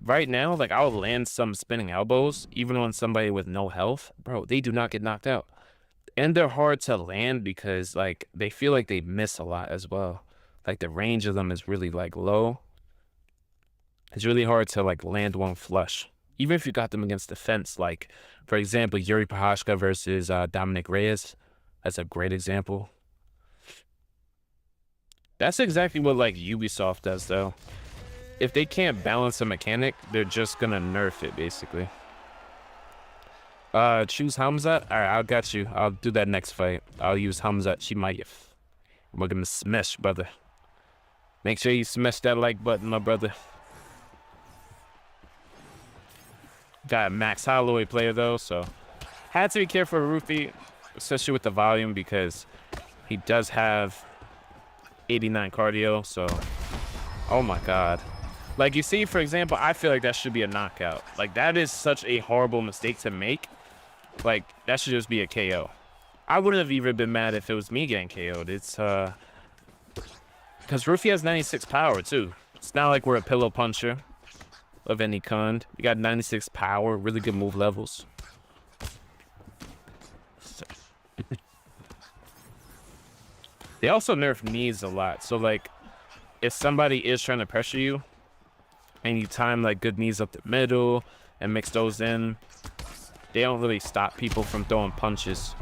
right now, like I'll land some spinning elbows, even on somebody with no health. Bro, they do not get knocked out. And they're hard to land because like they feel like they miss a lot as well. Like the range of them is really like low. It's really hard to like land one flush. Even if you got them against the fence, like for example, Yuri Prochazka versus Dominic Reyes. That's a great example. That's exactly what like Ubisoft does though. If they can't balance a mechanic, they're just gonna nerf it basically. Choose Hamzat. All right, I got you. I'll do that next fight. I'll use Hamzat Chimaev. We're gonna smash, brother. Make sure you smash that like button, my brother. Got a Max Holloway player though, so had to be careful with Ruthie, especially with the volume because he does have 89 cardio. So, oh my god. Like you see, for example, I feel like that should be a knockout. Like that is such a horrible mistake to make. Like that should just be a KO. I wouldn't have even been mad if it was me getting KO'd. It's because Ruthie has 96 power too. It's not like we're a pillow puncher of any kind. We got 96 power, really good move levels. They also nerf knees a lot. So like if somebody is trying to pressure you and you time like good knees up the middle and mix those in, they don't really stop people from throwing punches.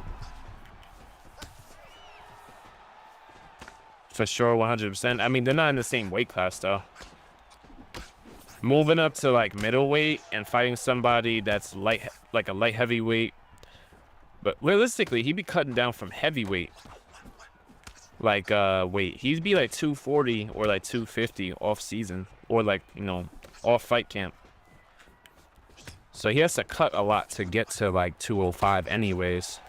For sure, 100%. I mean, they're not in the same weight class though. Moving up to like middleweight and fighting somebody that's light, like a light heavyweight. But realistically, he'd be cutting down from heavyweight. Like, wait, he'd be like 240 or like 250 off season or like, you know, off fight camp. So he has to cut a lot to get to like 205 anyways.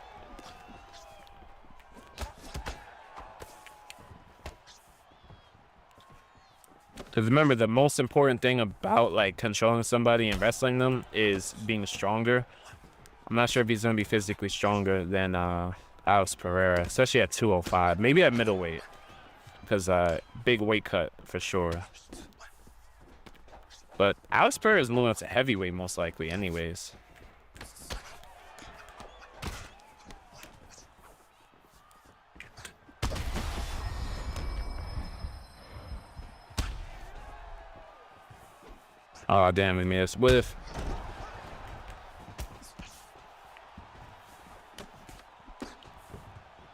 Because remember, the most important thing about like controlling somebody and wrestling them is being stronger. I'm not sure if he's going to be physically stronger than Alex Pereira, especially at 205. Maybe at middleweight. Because big weight cut for sure. But Alex Pereira is moving up to heavyweight most likely anyways. Oh, damn, we missed. Whiff.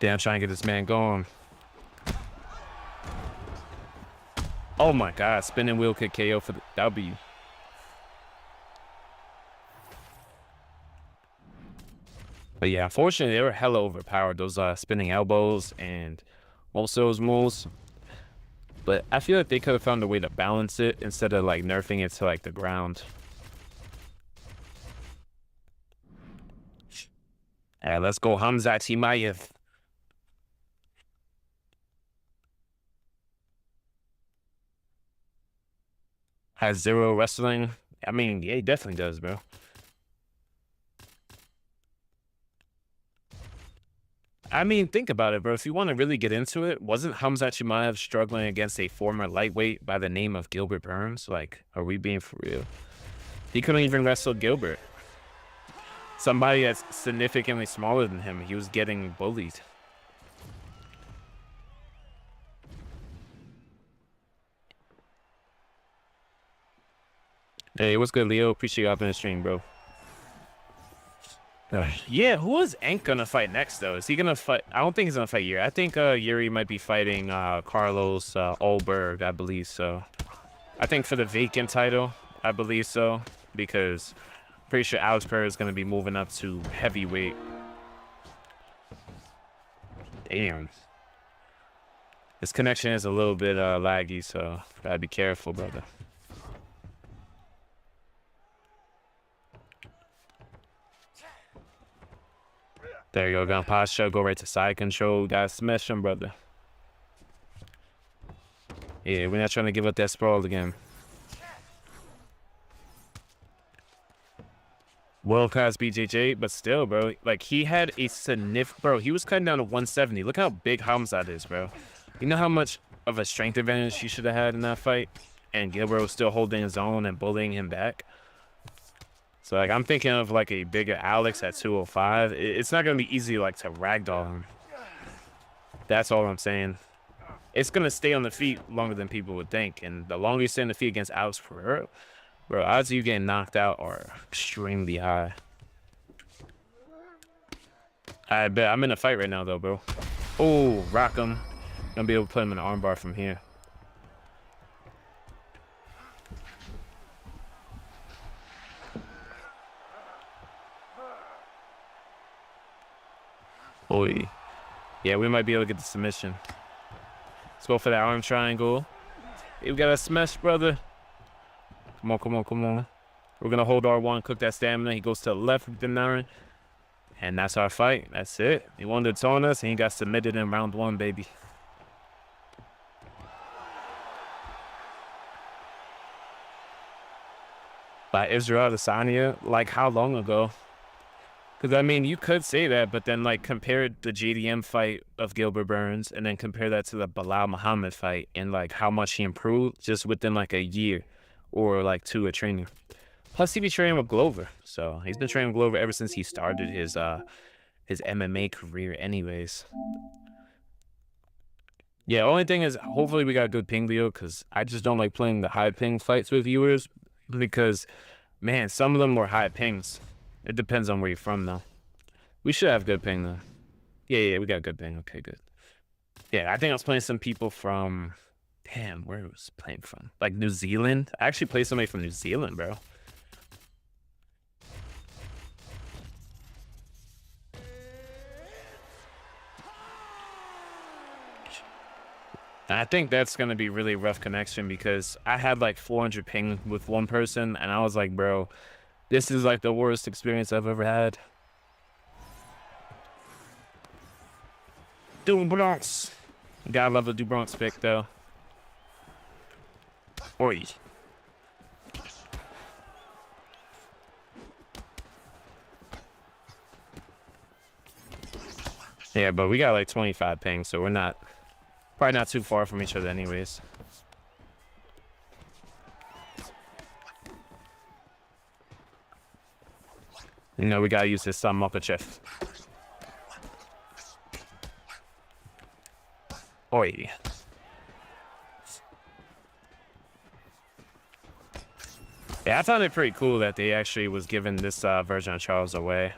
Damn, trying to get this man going. Oh my god, spinning wheel kick KO for the W. But yeah, unfortunately, they were hella overpowered, those spinning elbows and most of those moves. But I feel like they could have found a way to balance it instead of like nerfing it to like the ground. All right, let's go Hamzat Chimaev. Has 0 wrestling. I mean, yeah, he definitely does, bro. I mean, think about it, bro. If you want to really get into it, wasn't Hamzat Chimaev struggling against a former lightweight by the name of Gilbert Burns? Like, are we being for real? He couldn't even wrestle Gilbert. Somebody that's significantly smaller than him. He was getting bullied. Hey, what's good, Leo? Appreciate you hopping in the stream, bro. Yeah, who is Ank gonna fight next, though? Is he gonna fight? I don't think he's gonna fight Yuri. I think Yuri might be fighting Carlos Ulberg, I believe so. I think for the vacant title, I believe so. Because I'm pretty sure Alex Pereira is gonna be moving up to heavyweight. Damn. This connection is a little bit laggy, so gotta be careful, brother. There you go, gun posture, go right to side control. Gotta smash him, brother. Yeah, we're not trying to give up that sprawl again. World class BJJ, but still, bro. Like, he had a significant... Bro, he was cutting down to 170. Look how big Hamzat is, bro. You know how much of a strength advantage he should have had in that fight, and Gilbert was still holding his own and bullying him back. So like I'm thinking of like a bigger Alex at 205. It's not gonna be easy like to ragdoll him. That's all I'm saying. It's gonna stay on the feet longer than people would think, and the longer you stay on the feet against Alex Pereira, bro, odds of you getting knocked out are extremely high. I bet I'm in a fight right now though, bro. Oh, rock him. Gonna be able to put him in an armbar from here. Oi. Yeah, we might be able to get the submission. Let's go for that arm triangle. Hey, we got a smash, brother. Come on, come on, come on. We're gonna hold R1, cook that stamina. He goes to the left with the Naren. And that's our fight. That's it. He wanted to taunt us, and he got submitted in round 1, baby. By Israel Adesanya, like how long ago? Because, I mean, you could say that, but then, like, compare the JDM fight of Gilbert Burns and then compare that to the Bilal Muhammad fight and, like, how much he improved just within, like, a year or, like, 2 of training. Plus, he be training with Glover. So, he's been training with Glover ever since he started his MMA career anyways. Yeah, only thing is, hopefully we got a good ping deal because I just don't like playing the high ping fights with viewers because, man, some of them were high pings. It depends on where you're from, though. We should have good ping, though. Yeah, we got good ping. Okay, good. Yeah, I think I was playing some people from... Damn, where was I playing from? Like New Zealand? I actually played somebody from New Zealand, bro. I think that's going to be really rough connection because I had like 400 ping with one person, and I was like, bro... This is like the worst experience I've ever had. Doom Bronx. Gotta love the Do Bronx pick though. Oi. Yeah, but we got like 25 ping, so we're probably not too far from each other anyways. You know, we gotta use this Makachev. Oi. Yeah, I found it pretty cool that they actually was giving this version of Charles away.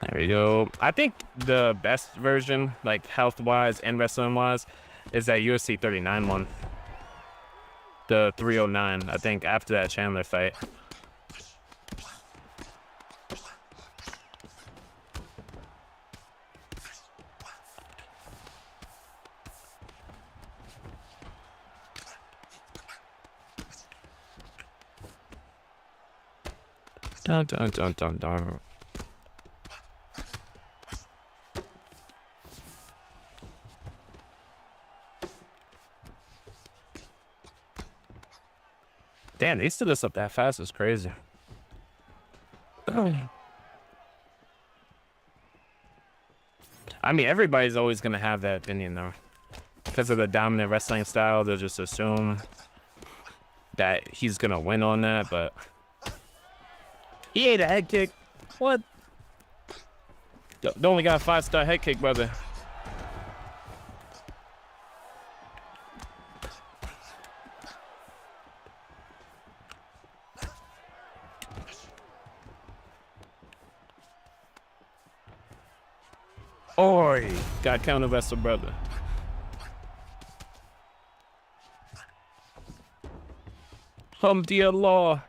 There we go. I think the best version, like health-wise and wrestling-wise, is that UFC 39 one. The 309, I think, after that Chandler fight. Dun dun dun dun dun. Damn, they stood us up that fast. It's crazy. I mean, everybody's always going to have that opinion, though. Because of the dominant wrestling style, they'll just assume that he's going to win on that, but... He ate a head kick. What? They only got a 5-star head kick, brother. Oi! Got counter wrestle, brother. Dear Allah.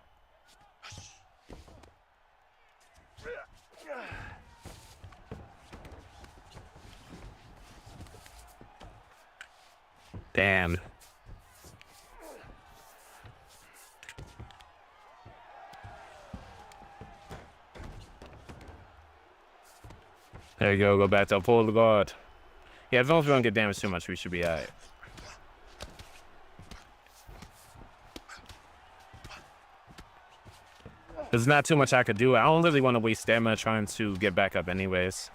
Damn. There you go. Go back to pull the guard. Yeah, as long as we don't get damaged too much, we should be alright. There's not too much I could do. I don't really want to waste stamina trying to get back up anyways.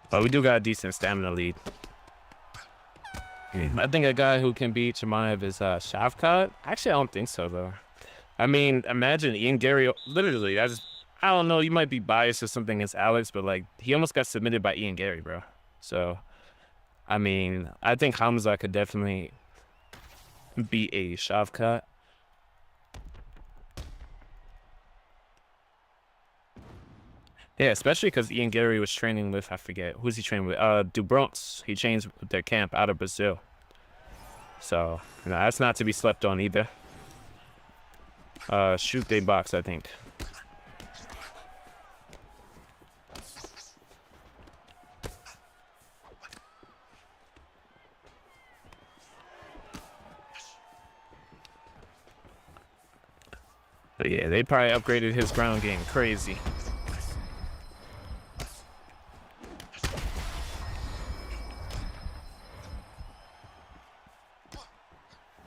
But we do got a decent stamina lead. I think a guy who can beat Chimaev is Shavkat. Actually, I don't think so, though. I mean, imagine Ian Gary. Literally, I don't know. You might be biased or something against Alex, but like he almost got submitted by Ian Gary, bro. So, I mean, I think Hamza could definitely beat a Shavkat. Yeah, especially because Ian Gary was training with, I forget, who's he training with? Dubronx. He trains with their camp out of Brazil. So, you know, that's not to be slept on either. Shoot they box, I think. But yeah, they probably upgraded his ground game crazy.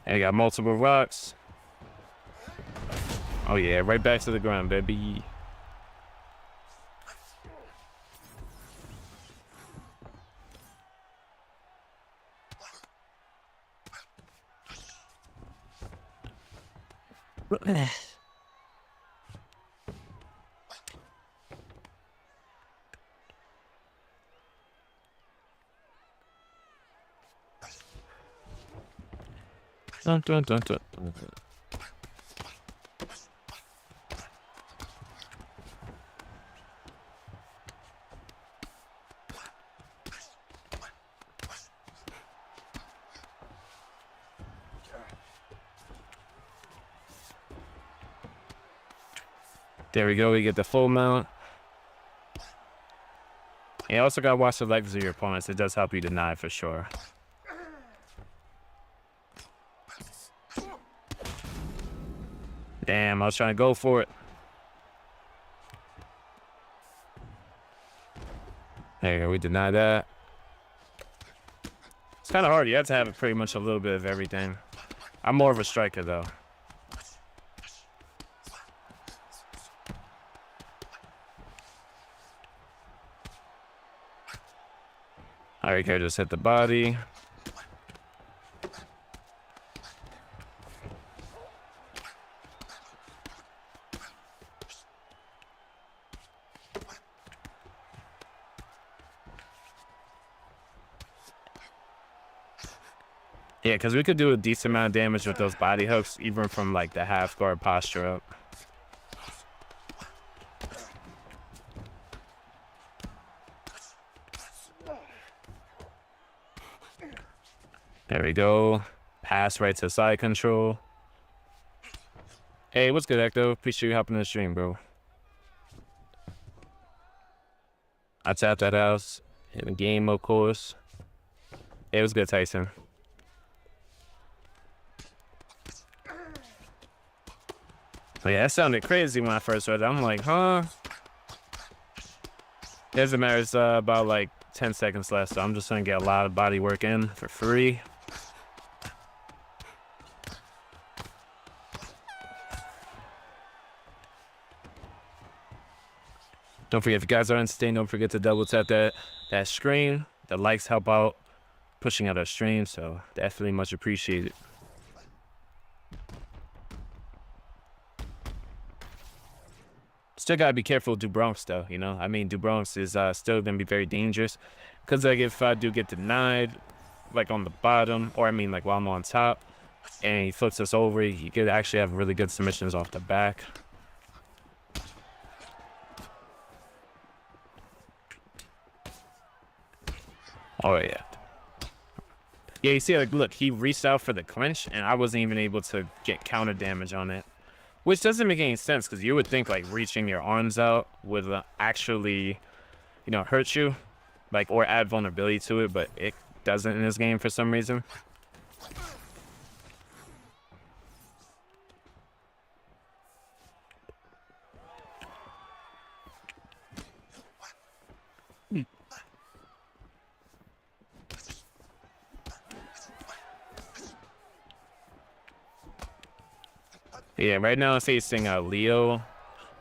And got multiple rocks. Oh yeah, right back to the ground, baby. Dun, dun, dun, dun, dun. There we go. We get the full mount. You also gotta watch the legs of your opponents. It does help you deny for sure. Damn, I was trying to go for it. There you go. We deny that. It's kind of hard. You have to have pretty much a little bit of everything. I'm more of a striker though. All right, just hit the body. Yeah, because we could do a decent amount of damage with those body hooks, even from like the half guard posture up. There we go. Pass right to side control. Hey, what's good, Ecto? Appreciate you helping the stream, bro. I tapped that house in the game, of course. It was good, Tyson. So yeah, that sounded crazy when I first read it. I'm like, huh? Doesn't matter. It's about like 10 seconds left, so I'm just gonna get a lot of body work in for free. Don't forget, if you guys are entertained, don't forget to double tap that screen. The likes help out pushing out our stream, so definitely much appreciated. Still gotta be careful with Dubronx though, you know? I mean, Dubronx is still gonna be very dangerous. Because like if I do get denied, like on the bottom, or I mean like while I'm on top, and he flips us over, he could actually have really good submissions off the back. Oh yeah. Yeah, you see, like, look, he reached out for the clinch, and I wasn't even able to get counter damage on it. Which doesn't make any sense, because you would think, like, reaching your arms out would actually, you know, hurt you, like, or add vulnerability to it, but it doesn't in this game for some reason. Yeah, right now I'm facing Leo.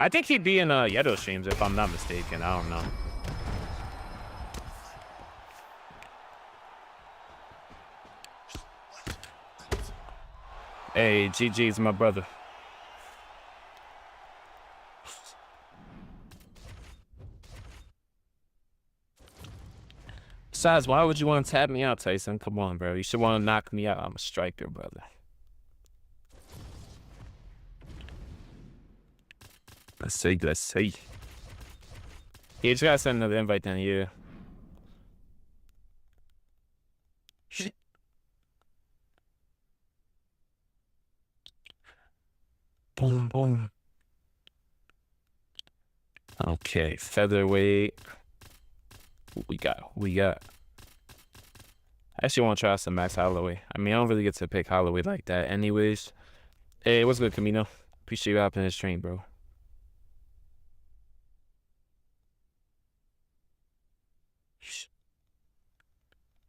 I think he'd be in Yedo streams if I'm not mistaken. I don't know. Hey, GG's my brother. Besides, why would you want to tap me out, Tyson? Come on, bro. You should want to knock me out. I'm a striker, brother. Let's see. Let's see. Yeah, just gotta send another invite down here. Boom, boom. Okay, featherweight. What we got? We got. I actually want to try some Max Holloway. I mean, I don't really get to pick Holloway like that anyways. Hey, what's good, Camino? Appreciate you hopping in the stream, bro.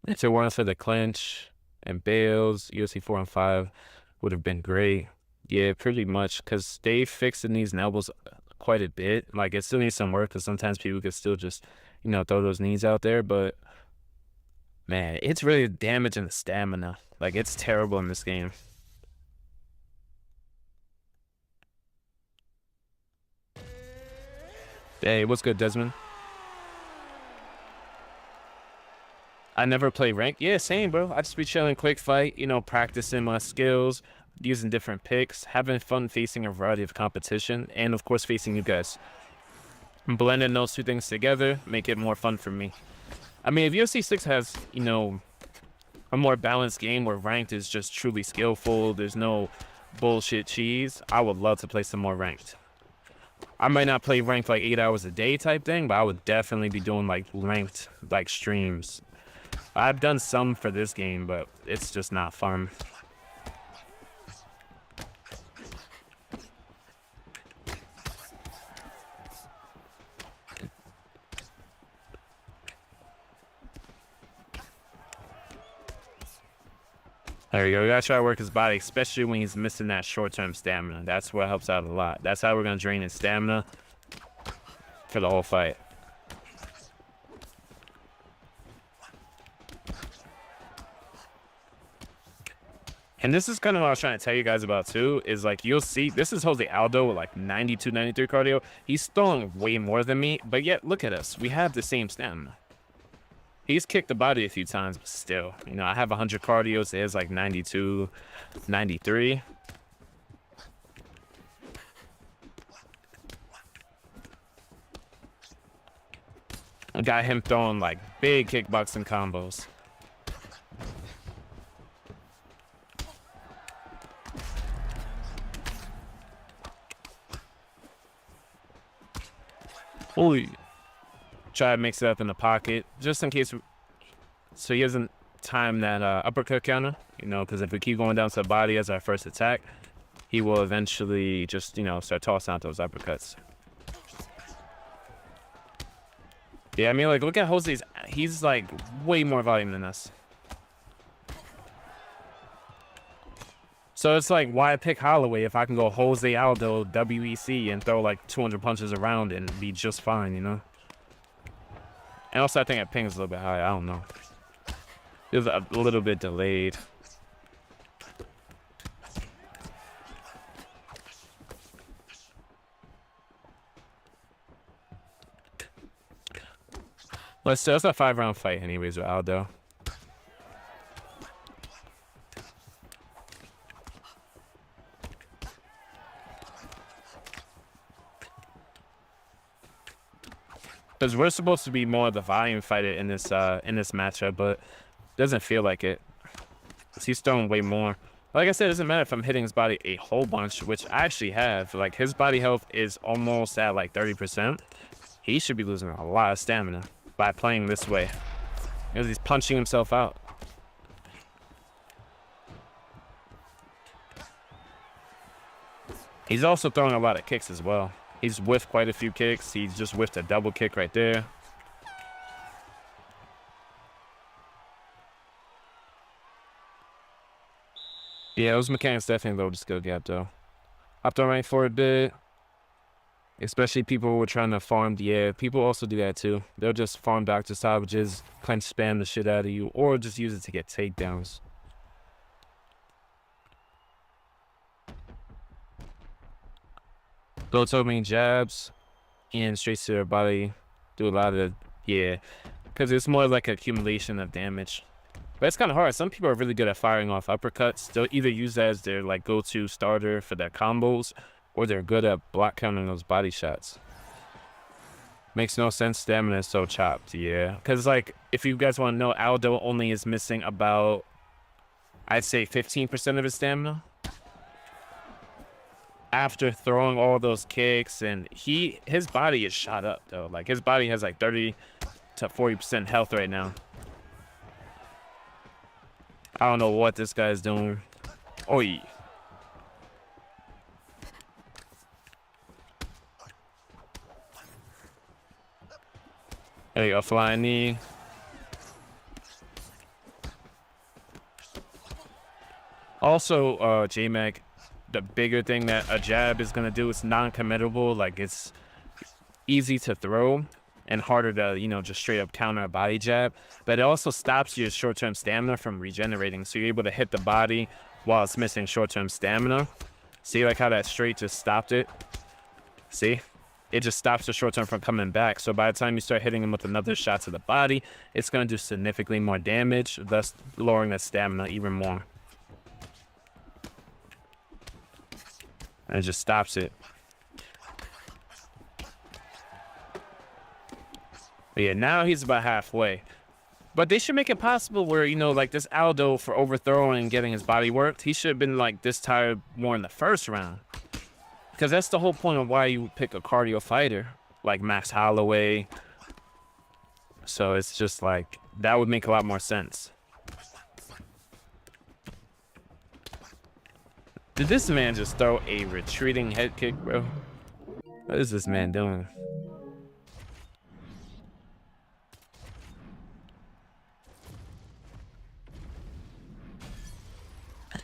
If it weren't for the clinch and Bales, UFC 4 and 5 would have been great. Yeah, pretty much, because they fixed the knees and elbows quite a bit. Like, it still needs some work, because sometimes people could still just, throw those knees out there. But, man, it's really damaging the stamina. Like, it's terrible in this game. Hey, what's good, Desmond? I never play rank. Yeah, same, bro. I just be chilling, quick fight, practicing my skills, using different picks, having fun facing a variety of competition, and of course facing you guys. Blending those two things together, make it more fun for me. I mean, if UFC 6 has, a more balanced game where ranked is just truly skillful, there's no bullshit cheese, I would love to play some more ranked. I might not play ranked like 8 hours a day type thing, but I would definitely be doing like ranked like streams. I've done some for this game, but it's just not fun. There you go. We gotta try to work his body, especially when he's missing that short-term stamina. That's what helps out a lot. That's how we're gonna drain his stamina for the whole fight. And this is kind of what I was trying to tell you guys about too, is like, you'll see, this is Jose Aldo with like 92, 93 cardio. He's throwing way more than me, but yet look at us. We have the same stamina. He's kicked the body a few times, but still, I have 100 cardio, so it's like 92, 93. I got him throwing like big kickboxing combos. Holy. Try to mix it up in the pocket, just in case, so he doesn't time that uppercut counter, because if we keep going down to the body as our first attack, he will eventually just, start tossing out those uppercuts. Yeah, I mean, like, look at Jose's, he's like way more volume than us. So it's like, why pick Holloway if I can go Jose Aldo, WEC, and throw like 200 punches around and be just fine, And also, I think our ping is a little bit high. I don't know. It was a little bit delayed. Let's do a 5-round fight anyways with Aldo. Because we're supposed to be more of the volume fighter in this matchup, but it doesn't feel like it. He's throwing way more. Like I said, it doesn't matter if I'm hitting his body a whole bunch, which I actually have. Like, his body health is almost at like 30%. He should be losing a lot of stamina by playing this way, because he's punching himself out. He's also throwing a lot of kicks as well. He's whiffed quite a few kicks. He just whiffed a double kick right there. Yeah, those mechanics definitely load the skill gap, though. Hopped on rank for a bit. Especially people who were trying to farm the air. People also do that too. They'll just farm Dr. Savages, clench spam the shit out of you, or just use it to get takedowns. Go to opening jabs and straight to their body. Do a lot of, yeah, because it's more like accumulation of damage. But it's kind of hard. Some people are really good at firing off uppercuts. They'll either use that as their like go-to starter for their combos, or they're good at block countering those body shots. Makes no sense. Stamina is so chopped, yeah. Because, like, if you guys want to know, Aldo only is missing about, I'd say 15% of his stamina. After throwing all those kicks, and his body is shot up, though. Like, his body has, like, 30 to 40% health right now. I don't know what this guy's doing. Oi. There you go, flying knee. Also, J-Mac, the bigger thing that a jab is going to do is non-committable. Like, it's easy to throw and harder to, you know, just straight up counter a body jab. But it also stops your short-term stamina from regenerating. So you're able to hit the body while it's missing short-term stamina. See, like, how that straight just stopped it? See? It just stops the short term from coming back. So by the time you start hitting him with another shot to the body, it's going to do significantly more damage, thus lowering the stamina even more. And it just stops it. But yeah, now he's about halfway. But they should make it possible where, you know, like this Aldo for overthrowing and getting his body worked, he should have been like this tired more in the first round. Because that's the whole point of why you would pick a cardio fighter like Max Holloway. So it's just like, that would make a lot more sense. Did this man just throw a retreating head kick, bro? What is this man doing?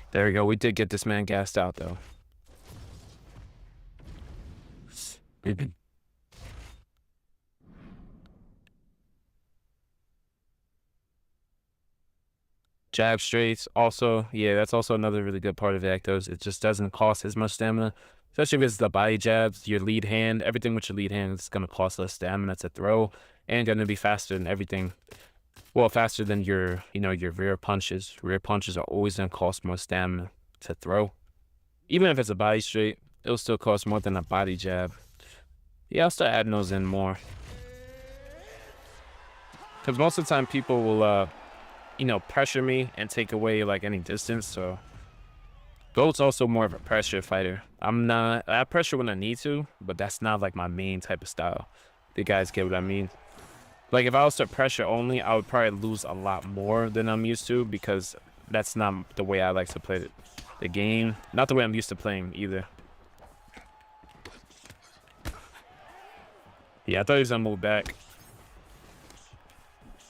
There we go. We did get this man gassed out, though. Jab straights also, yeah, that's also another really good part of Actos. It just doesn't cost as much stamina, especially if it's the body jabs, your lead hand. Everything with your lead hand is going to cost less stamina to throw and going to be faster than everything. Well, faster than your, you know, your rear punches. Rear punches are always going to cost more stamina to throw. Even if it's a body straight, it'll still cost more than a body jab. Yeah, I'll start adding those in more. Because most of the time people will, you know, pressure me and take away like any distance. So Goat's also more of a pressure fighter. I pressure when I need to, but that's not like my main type of style. You guys get what I mean? Like if I was to pressure only, I would probably lose a lot more than I'm used to, because that's not the way I like to play the game. Not the way I'm used to playing either. Yeah, I thought he was gonna move back.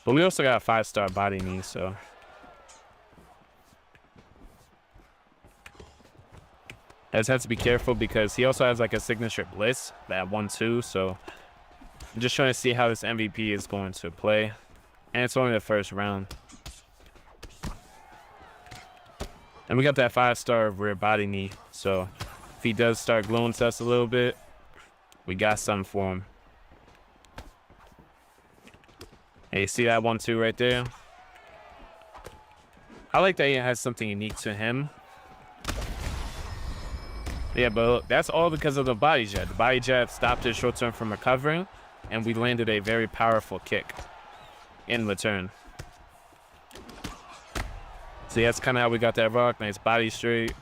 But we also got a 5-star body knee, so. I just have to be careful because he also has like a signature bliss, that 1-2, so. I'm just trying to see how this MVP is going to play. And it's only the first round. And we got that 5-star rear body knee, so if he does start gluing to us a little bit, we got something for him. Hey, see that 1-2 right there? I like that he has something unique to him. Yeah, but look, that's all because of the body jab. The body jab stopped his short term from recovering, and we landed a very powerful kick in return. See, that's kind of how we got that rock. Nice body straight.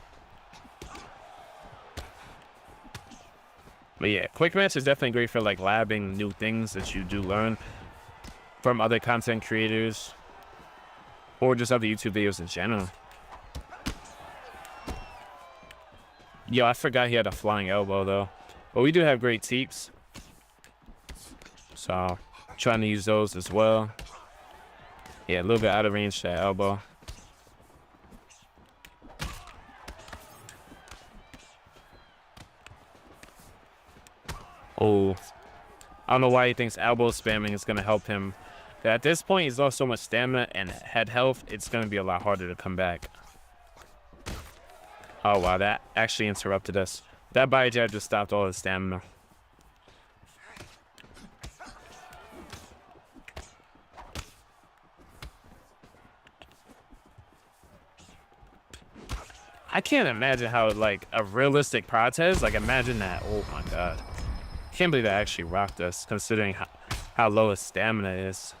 But yeah, quick match is definitely great for like labbing new things that you do learn from other content creators or just other YouTube videos in general. Yo, I forgot he had a flying elbow though. But we do have great teeps, so trying to use those as well. Yeah, a little bit out of range, that elbow. Oh, I don't know why he thinks elbow spamming is going to help him. At this point, he's lost so much stamina and head health, it's going to be a lot harder to come back. Oh, wow, that actually interrupted us. That body jab just stopped all his stamina. I can't imagine how, like, a realistic protest, like, imagine that. Oh, my God. Can't believe that actually rocked us, considering how low his stamina is.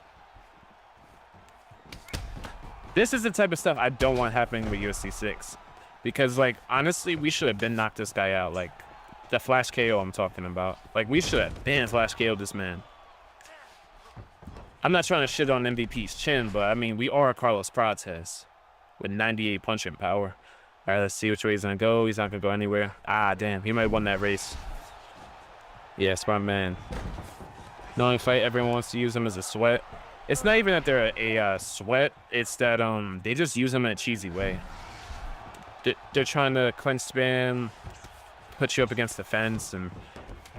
This is the type of stuff I don't want happening with UFC 6. Because, like, honestly, we should have been knocked this guy out. Like, the flash KO I'm talking about. Like, we should have been flash KO'd this man. I'm not trying to shit on MVP's chin, but, I mean, we are Carlos Prates with 98 punching power. All right, let's see which way he's going to go. He's not going to go anywhere. Ah, damn. He might have won that race. Yeah, smart man. Knowing fight, everyone wants to use him as a sweat. It's not even that they're a sweat. It's that they just use him in a cheesy way. They're trying to clinch spam, put you up against the fence, and,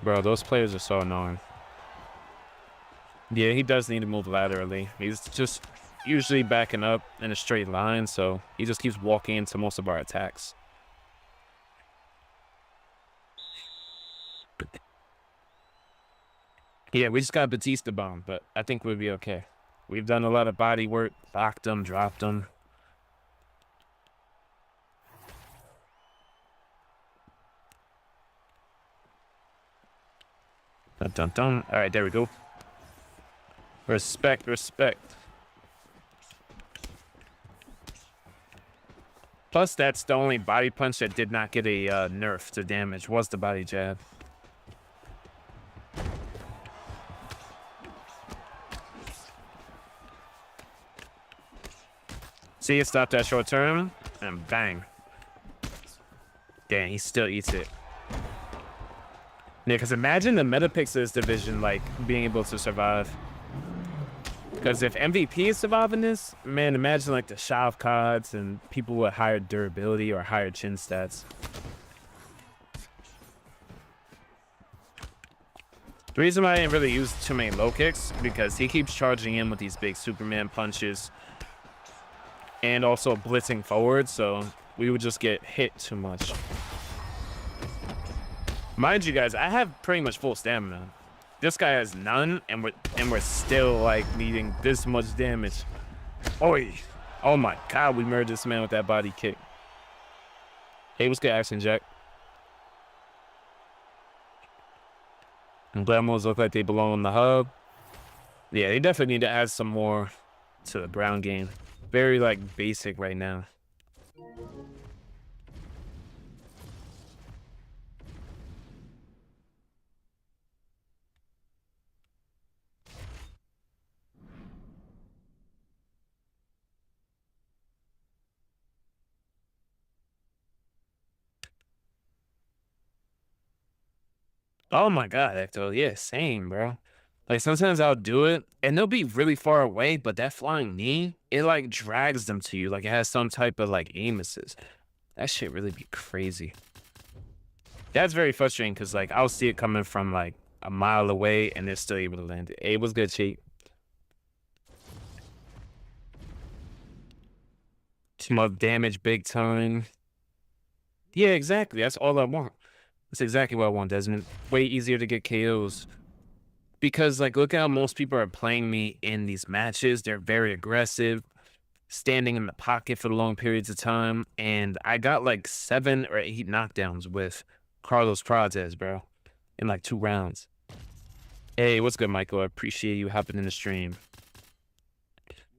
bro, those players are so annoying. Yeah, he does need to move laterally. He's just usually backing up in a straight line, so he just keeps walking into most of our attacks. Yeah, we just got Batista bomb, but I think we'll be okay. We've done a lot of body work, blocked him, dropped him. Dun, dun, dun. All right, there we go. Respect, respect. Plus, that's the only body punch that did not get a nerf to damage, was the body jab. See, it stopped that short term, and bang. Dang, he still eats it. Yeah, because imagine the meta picks of this division, like, being able to survive. Because if MVP is surviving this, man, imagine, like, the Shavkads and people with higher durability or higher chin stats. The reason why I didn't really use too many low kicks, because he keeps charging in with these big Superman punches and also blitzing forward, so we would just get hit too much. Mind you guys, I have pretty much full stamina. This guy has none, and we're still, like, needing this much damage. Oi! Oh my God, we murdered this man with that body kick. Hey, what's good, Action Jack? And Blamos look like they belong on the hub. Yeah, they definitely need to add some more to the ground game. Very, like, basic right now. Oh my God, Ecto. Yeah, same, bro. Like, sometimes I'll do it, and they'll be really far away, but that flying knee, it, like, drags them to you. Like, it has some type of, like, aim assist. That shit really be crazy. That's very frustrating, because, like, I'll see it coming from, like, a mile away, and they're still able to land it. Hey, what's good, Cheat? Team up damage big time. Yeah, exactly. That's all I want. That's exactly what I want, Desmond. Way easier to get KOs. Because, like, look how most people are playing me in these matches. They're very aggressive, standing in the pocket for long periods of time. And I got, like, 7 or 8 knockdowns with Carlos Prates, bro, in, like, 2 rounds. Hey, what's good, Michael? I appreciate you hopping in the stream.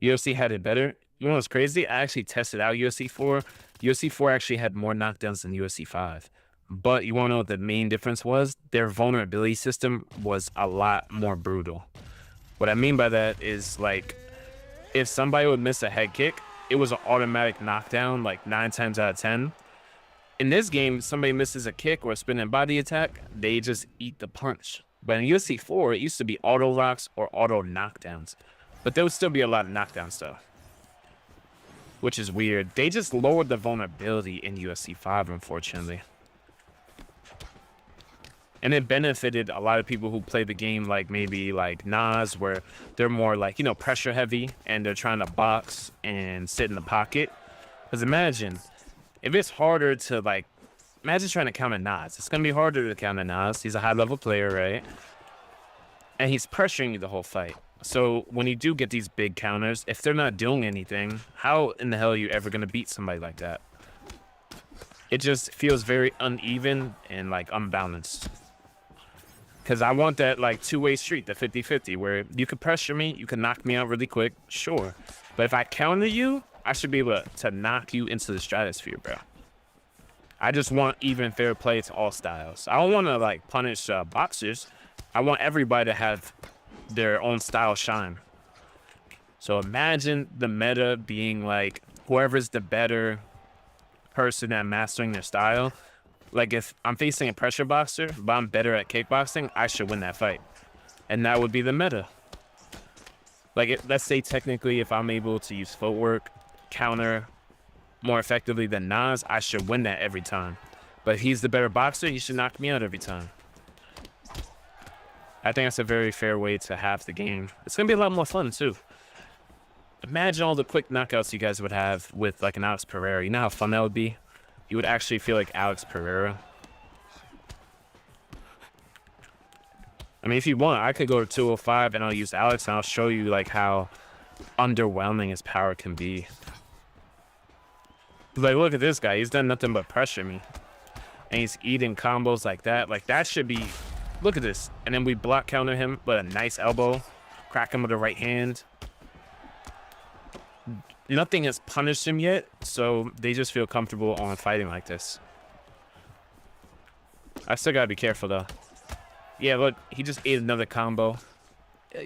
UFC had it better. You know what's crazy? I actually tested out UFC 4. UFC 4 actually had more knockdowns than UFC 5. But you want to know what the main difference was? Their vulnerability system was a lot more brutal. What I mean by that is, like, if somebody would miss a head kick, it was an automatic knockdown, like 9 times out of 10. In this game, somebody misses a kick or a spinning body attack, they just eat the punch. But in UFC 4, it used to be auto locks or auto knockdowns. But there would still be a lot of knockdown stuff, which is weird. They just lowered the vulnerability in UFC 5, unfortunately. And it benefited a lot of people who play the game like maybe like Nas, where they're more like, you know, pressure heavy and they're trying to box and sit in the pocket. Because imagine if it's harder to like, imagine trying to counter Nas. It's going to be harder to counter Nas. He's a high level player, right? And he's pressuring you the whole fight. So when you do get these big counters, if they're not doing anything, how in the hell are you ever going to beat somebody like that? It just feels very uneven and like unbalanced. Because I want that like two-way street, the 50-50, where you could pressure me, you can knock me out really quick, sure. But if I counter you, I should be able to knock you into the stratosphere, bro. I just want even fair play to all styles. I don't want to like punish boxers. I want everybody to have their own style shine. So imagine the meta being like whoever's the better person at mastering their style. Like if I'm facing a pressure boxer, but I'm better at kickboxing, I should win that fight. And that would be the meta. Like let's say technically if I'm able to use footwork, counter more effectively than Nas, I should win that every time. But if he's the better boxer, he should knock me out every time. I think that's a very fair way to have the game. It's going to be a lot more fun too. Imagine all the quick knockouts you guys would have with like an Alex Pereira. You know how fun that would be? You would actually feel like Alex Pereira. I mean, if you want, I could go to 205 and I'll use Alex and I'll show you like how underwhelming his power can be. Like, look at this guy. He's done nothing but pressure me. And he's eating combos like that. Like, that should be... Look at this. And then we block counter him with a nice elbow. Crack him with the right hand. Nothing has punished him yet, so they just feel comfortable on fighting like this. I still gotta be careful, though. Yeah, look. He just ate another combo.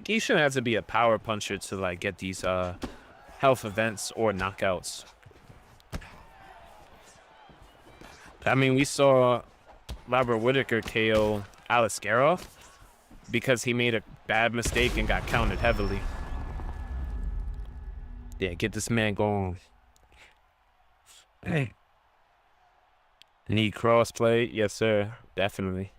He shouldn't have to be a power puncher to, like, get these health events or knockouts. I mean, we saw Robert Whittaker KO Aliskerov because he made a bad mistake and got countered heavily. Yeah, get this man going. Hey. Need crossplay? Yes, sir. Definitely.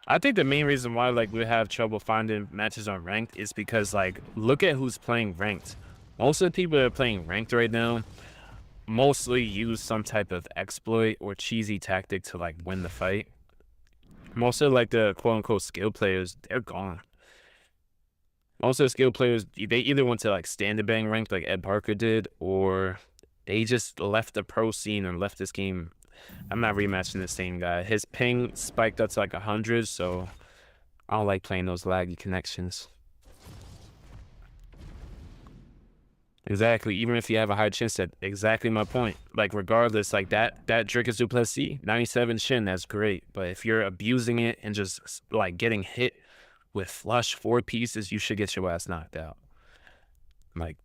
I think the main reason why like we have trouble finding matches on ranked is because like look at who's playing ranked. Most of the people that are playing ranked right now mostly use some type of exploit or cheesy tactic to like win the fight. Most of like the quote unquote skill players, they're gone. Most of the skill players, they either went to like stand and bang ranked like Ed Parker did, or they just left the pro scene and left this game. I'm not rematching the same guy. His ping spiked up to like 100, so I don't like playing those laggy connections. Exactly. Even if you have a high chin set, exactly my point. Like regardless, like that Dricus Duplessis 97 chin, that's great. But if you're abusing it and just like getting hit with flush 4 pieces, you should get your ass knocked out. Like,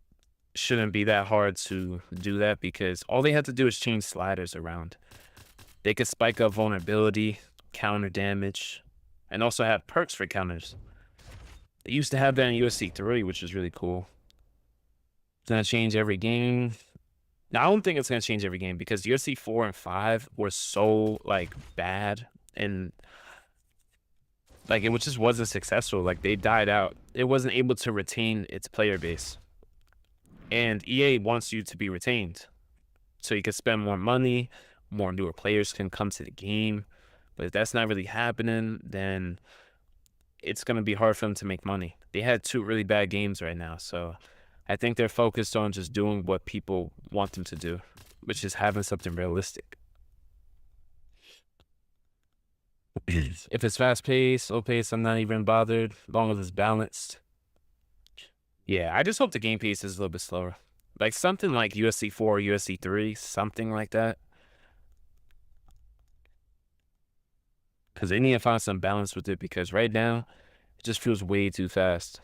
shouldn't be that hard to do that because all they have to do is change sliders around. They could spike up vulnerability, counter damage, and also have perks for counters. They used to have that in UFC 3, which is really cool. It's gonna change every game. Now, I don't think it's gonna change every game because UFC 4 and 5 were so like bad and like it just wasn't successful. Like they died out. It wasn't able to retain its player base. And EA wants you to be retained, so you can spend more money, more newer players can come to the game. But if that's not really happening, then it's gonna be hard for them to make money. They had 2 really bad games right now, so I think they're focused on just doing what people want them to do, which is having something realistic. If it's fast-paced, slow-paced, I'm not even bothered, as long as it's balanced. Yeah, I just hope the game pace is a little bit slower. Like something like UFC 4 or UFC 3, something like that. Because they need to find some balance with it because right now, it just feels way too fast.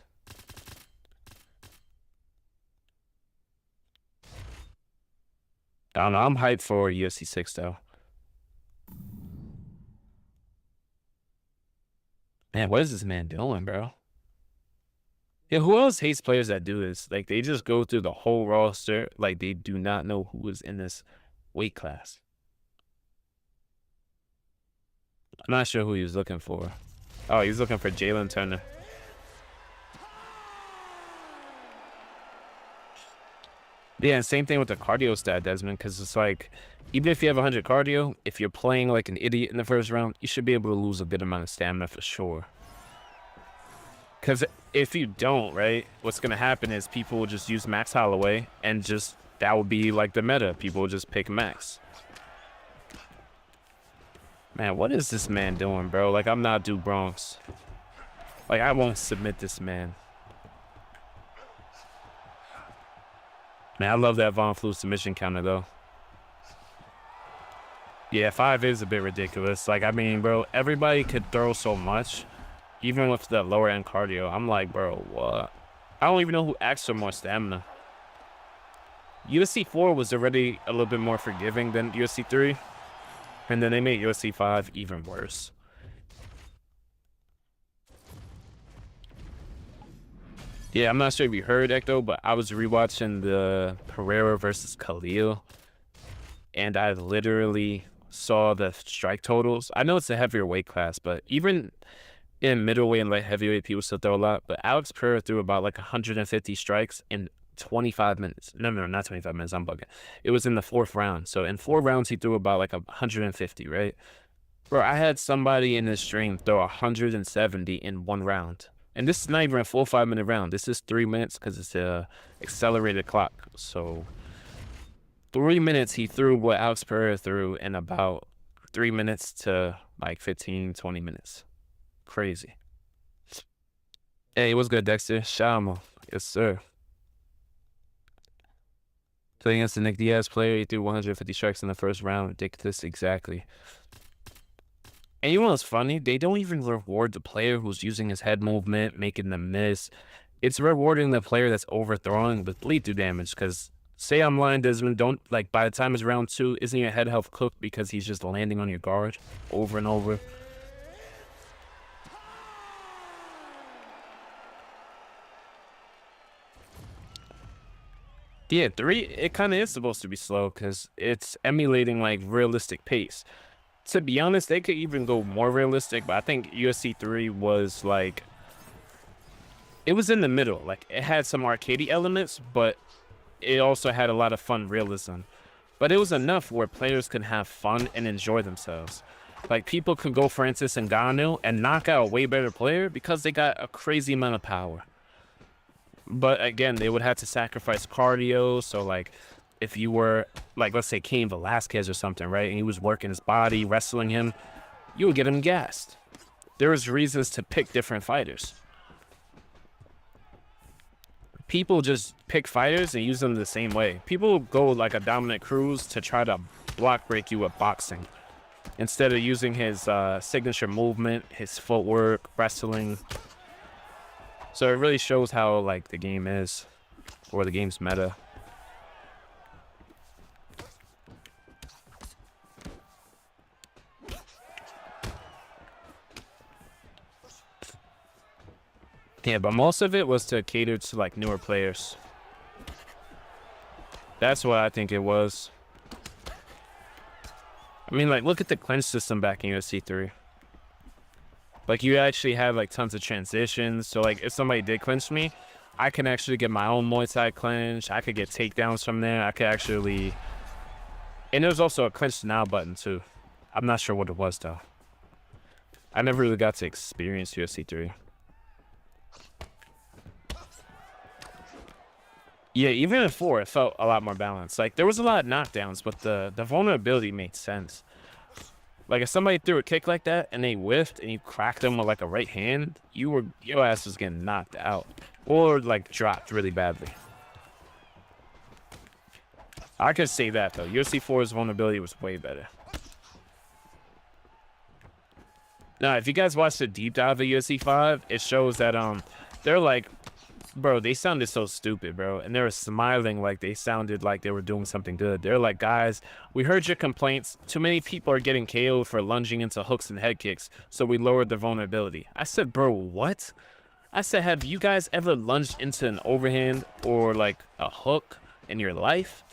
I don't know, I'm hyped for UFC 6 though. Man, what is this man doing, bro? Yeah, who else hates players that do this? Like, they just go through the whole roster. Like, they do not know who is in this weight class. I'm not sure who he was looking for. Oh, he was looking for Jalen Turner. Yeah, and same thing with the cardio stat, Desmond, because it's like, even if you have 100 cardio, if you're playing like an idiot in the first round, you should be able to lose a good amount of stamina for sure. Because if you don't, right, what's going to happen is people will just use Max Holloway, and just, that will be like the meta. People will just pick Max. Man, what is this man doing, bro? Like, I'm not Duke Bronx. Like, I won't submit this man. Man, I love that Von Flue submission counter, though. Yeah, 5 is a bit ridiculous. Like, I mean, bro, everybody could throw so much, even with the lower end cardio. I'm like, bro, what? I don't even know who asked for more stamina. UFC 4 was already a little bit more forgiving than UFC 3, and then they made UFC 5 even worse. Yeah, I'm not sure if you heard, Ecto, but I was rewatching the Pereira versus Khalil, and I literally saw the strike totals. I know it's a heavier weight class, but even in middleweight and light heavyweight, people still throw a lot. But Alex Pereira threw about like 150 strikes in 25 minutes. No, not 25 minutes. I'm bugging. It was in the 4th round. So in 4 rounds, he threw about like 150, right? Bro, I had somebody in this stream throw 170 in 1 round. And this is not even a full 5-minute round. This is 3 minutes because it's a accelerated clock. So 3 minutes, he threw what Alex Pereira threw in about 3 minutes to like 15, 20 minutes. Crazy. Hey, what's good, Dexter? Shama. Yes, sir. Playing against the Nick Diaz player, he threw 150 strikes in the first round. Ridiculous, exactly. And you know what's funny? They don't even reward the player who's using his head movement, making them miss. It's rewarding the player that's overthrowing with bleed-through damage. Because, say I'm lying, Desmond, don't, like, by the time it's round 2, isn't your head health cooked because he's just landing on your guard over and over? Yeah, 3, it kind of is supposed to be slow because it's emulating, like, realistic pace. To be honest, they could even go more realistic, but I think UFC 3 was like, it was in the middle. Like, it had some arcadey elements, but it also had a lot of fun realism. But it was enough where players could have fun and enjoy themselves. Like, people could go, for instance, Ngannou and knock out a way better player because they got a crazy amount of power. But again, they would have to sacrifice cardio, so like, if you were, like, let's say Cain Velasquez or something, right? And he was working his body, wrestling him, you would get him gassed. There was reasons to pick different fighters. People just pick fighters and use them the same way. People go like a Dominic Cruz to try to block break you with boxing, instead of using his signature movement, his footwork, wrestling. So it really shows how, like, the game is, or the game's meta. Yeah, but most of it was to cater to, like, newer players. That's what I think it was. I mean, like, look at the clinch system back in UFC 3. Like, you actually had, like, tons of transitions. So, like, if somebody did clinch me, I can actually get my own Muay Thai clinch. I could get takedowns from there. I could actually... And there's also a clinch now button, too. I'm not sure what it was, though. I never really got to experience UFC 3. Yeah, even in 4, it felt a lot more balanced. Like, there was a lot of knockdowns, but the vulnerability made sense. Like, if somebody threw a kick like that and they whiffed and you cracked them with, like, a right hand, your ass was getting knocked out. Or, like, dropped really badly. I could say that, though. UFC 4's vulnerability was way better. Now, if you guys watch the deep dive of UFC 5, it shows that, they're like... Bro, they sounded so stupid, bro. And they were smiling like they sounded like they were doing something good. They're like, guys, we heard your complaints. Too many people are getting KO'd for lunging into hooks and head kicks, so we lowered the vulnerability. I said, bro, what? I said, have you guys ever lunged into an overhand or like a hook in your life?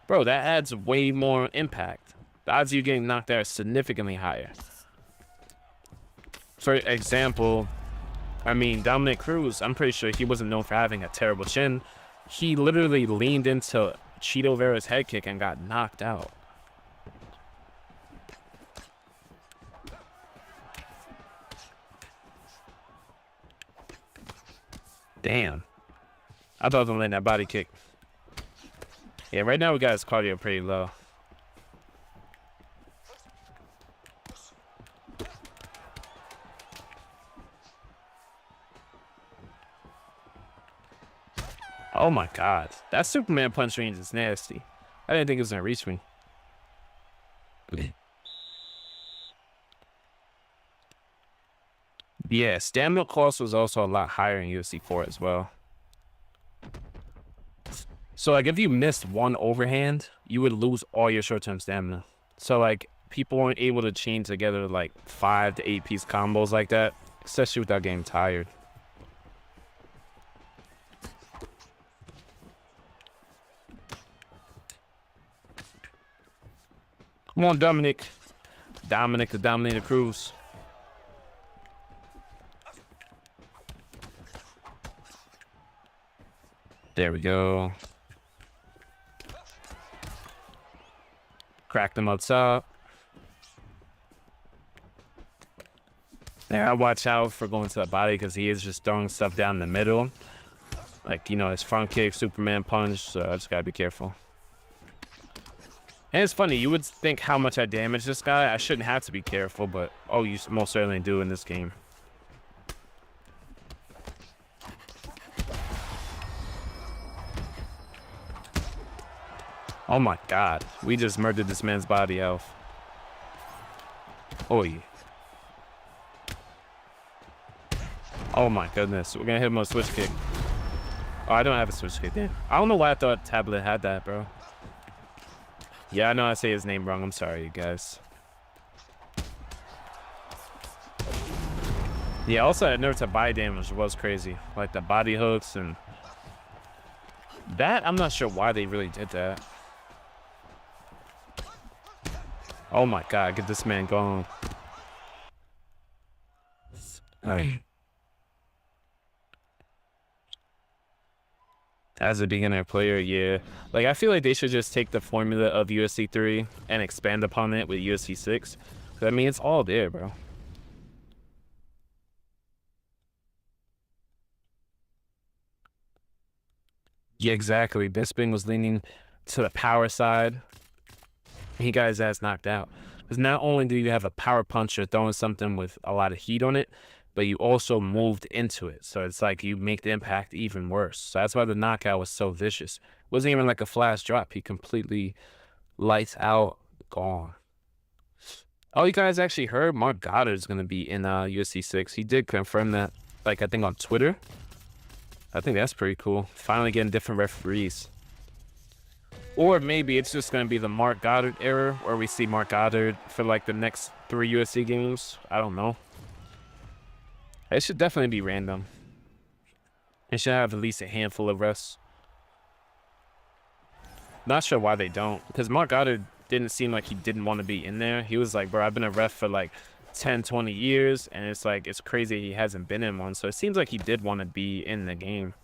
Bro, that adds way more impact. The odds of you getting knocked out are significantly higher. For example, I mean, Dominic Cruz, I'm pretty sure he wasn't known for having a terrible chin. He literally leaned into Cheeto Vera's head kick and got knocked out. Damn. I thought I was gonna land that body kick. Yeah, right now we got his cardio pretty low. Oh my god. That Superman punch range is nasty. I didn't think it was gonna reach me. Yeah, stamina cost was also a lot higher in UFC 4 as well. So like if you missed one overhand, you would lose all your short-term stamina. So like people weren't able to chain together like 5 to 8 piece combos like that, especially without getting tired. Come on, Dominic. Dominic the Dominator Cruz. There we go. Crack them up top. There, I watch out for going to the body because he is just throwing stuff down the middle. Like, you know, his front kick, Superman punch, so I just gotta be careful. And it's funny, you would think how much I damage this guy. I shouldn't have to be careful, but oh, you most certainly do in this game. Oh my god, we just murdered this man's body, Elf. Oh yeah. Oh my goodness, we're gonna hit him with a switch kick. Oh, I don't have a switch kick, damn. I don't know why I thought Tablet had that, bro. Yeah, I know I say his name wrong. I'm sorry, you guys. Yeah, also that nerve to body damage was crazy. Like the body hooks and that, I'm not sure why they really did that. Oh my god, get this man going. Alright. As a beginner player, yeah. Like, I feel like they should just take the formula of UFC 3 and expand upon it with UFC 6. I mean, it's all there, bro. Yeah, exactly. Bisping was leaning to the power side. He got his ass knocked out. Because not only do you have a power puncher throwing something with a lot of heat on it, but you also moved into it. So it's like you make the impact even worse. So that's why the knockout was so vicious. It wasn't even like a flash drop. He completely lights out, gone. Oh, you guys actually heard Mark Goddard is going to be in UFC 6. He did confirm that, like, I think on Twitter. I think that's pretty cool. Finally getting different referees. Or maybe it's just going to be the Mark Goddard era, where we see Mark Goddard for like the next 3 UFC games. I don't know. It should definitely be random. It should have at least a handful of refs. Not sure why they don't, because Mark Goddard didn't seem like he didn't want to be in there. He was like, bro, I've been a ref for like 10, 20 years, and it's like, it's crazy he hasn't been in one. So it seems like he did want to be in the game.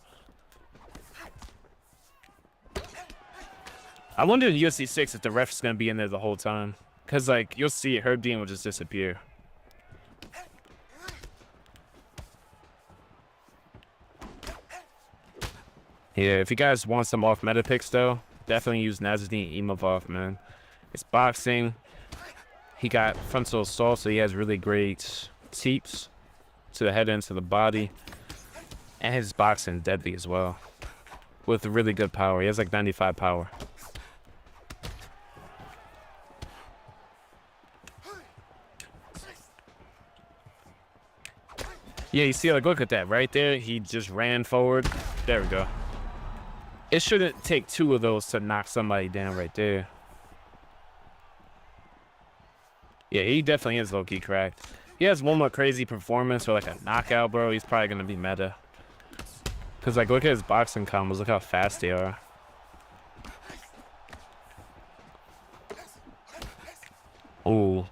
I wonder in UFC 6 if the ref's going to be in there the whole time. Because, like, you'll see Herb Dean will just disappear. Yeah, if you guys want some off-meta picks, though, definitely use Nazardine Imavov, man. It's boxing. He got frontal assault, so he has really great teeps to the head and to the body. And his boxing deadly as well. With really good power. He has like 95 power. Yeah, you see, like, look at that right there. He just ran forward. There we go. It shouldn't take 2 of those to knock somebody down right there. Yeah, he definitely is low-key cracked. He has one more crazy performance or like a knockout, bro. He's probably gonna be meta. Cause like, look at his boxing combos. Look how fast they are. Oh,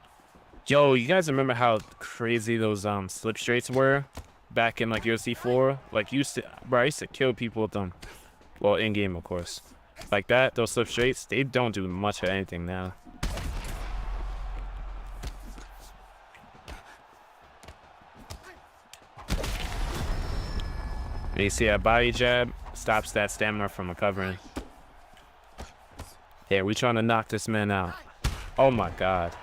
yo, you guys remember how crazy those slip straights were back in like UFC 4. Like bro, I used to kill people with them. Well, in game, of course. Like that, those slip straights, they don't do much of anything now. And you see that body jab stops that stamina from recovering. Yeah, we trying to knock this man out. Oh my god.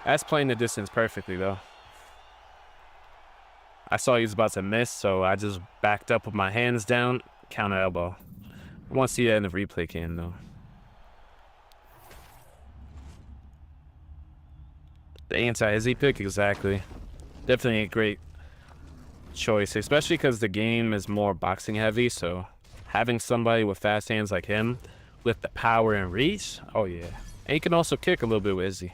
That's playing the distance perfectly though. I saw he was about to miss, so I just backed up with my hands down, counter elbow. I want to see that in the replay cam though. The anti-Izzy pick, exactly. Definitely a great choice, especially because the game is more boxing heavy, so having somebody with fast hands like him with the power and reach, oh yeah. And he can also kick a little bit with Izzy.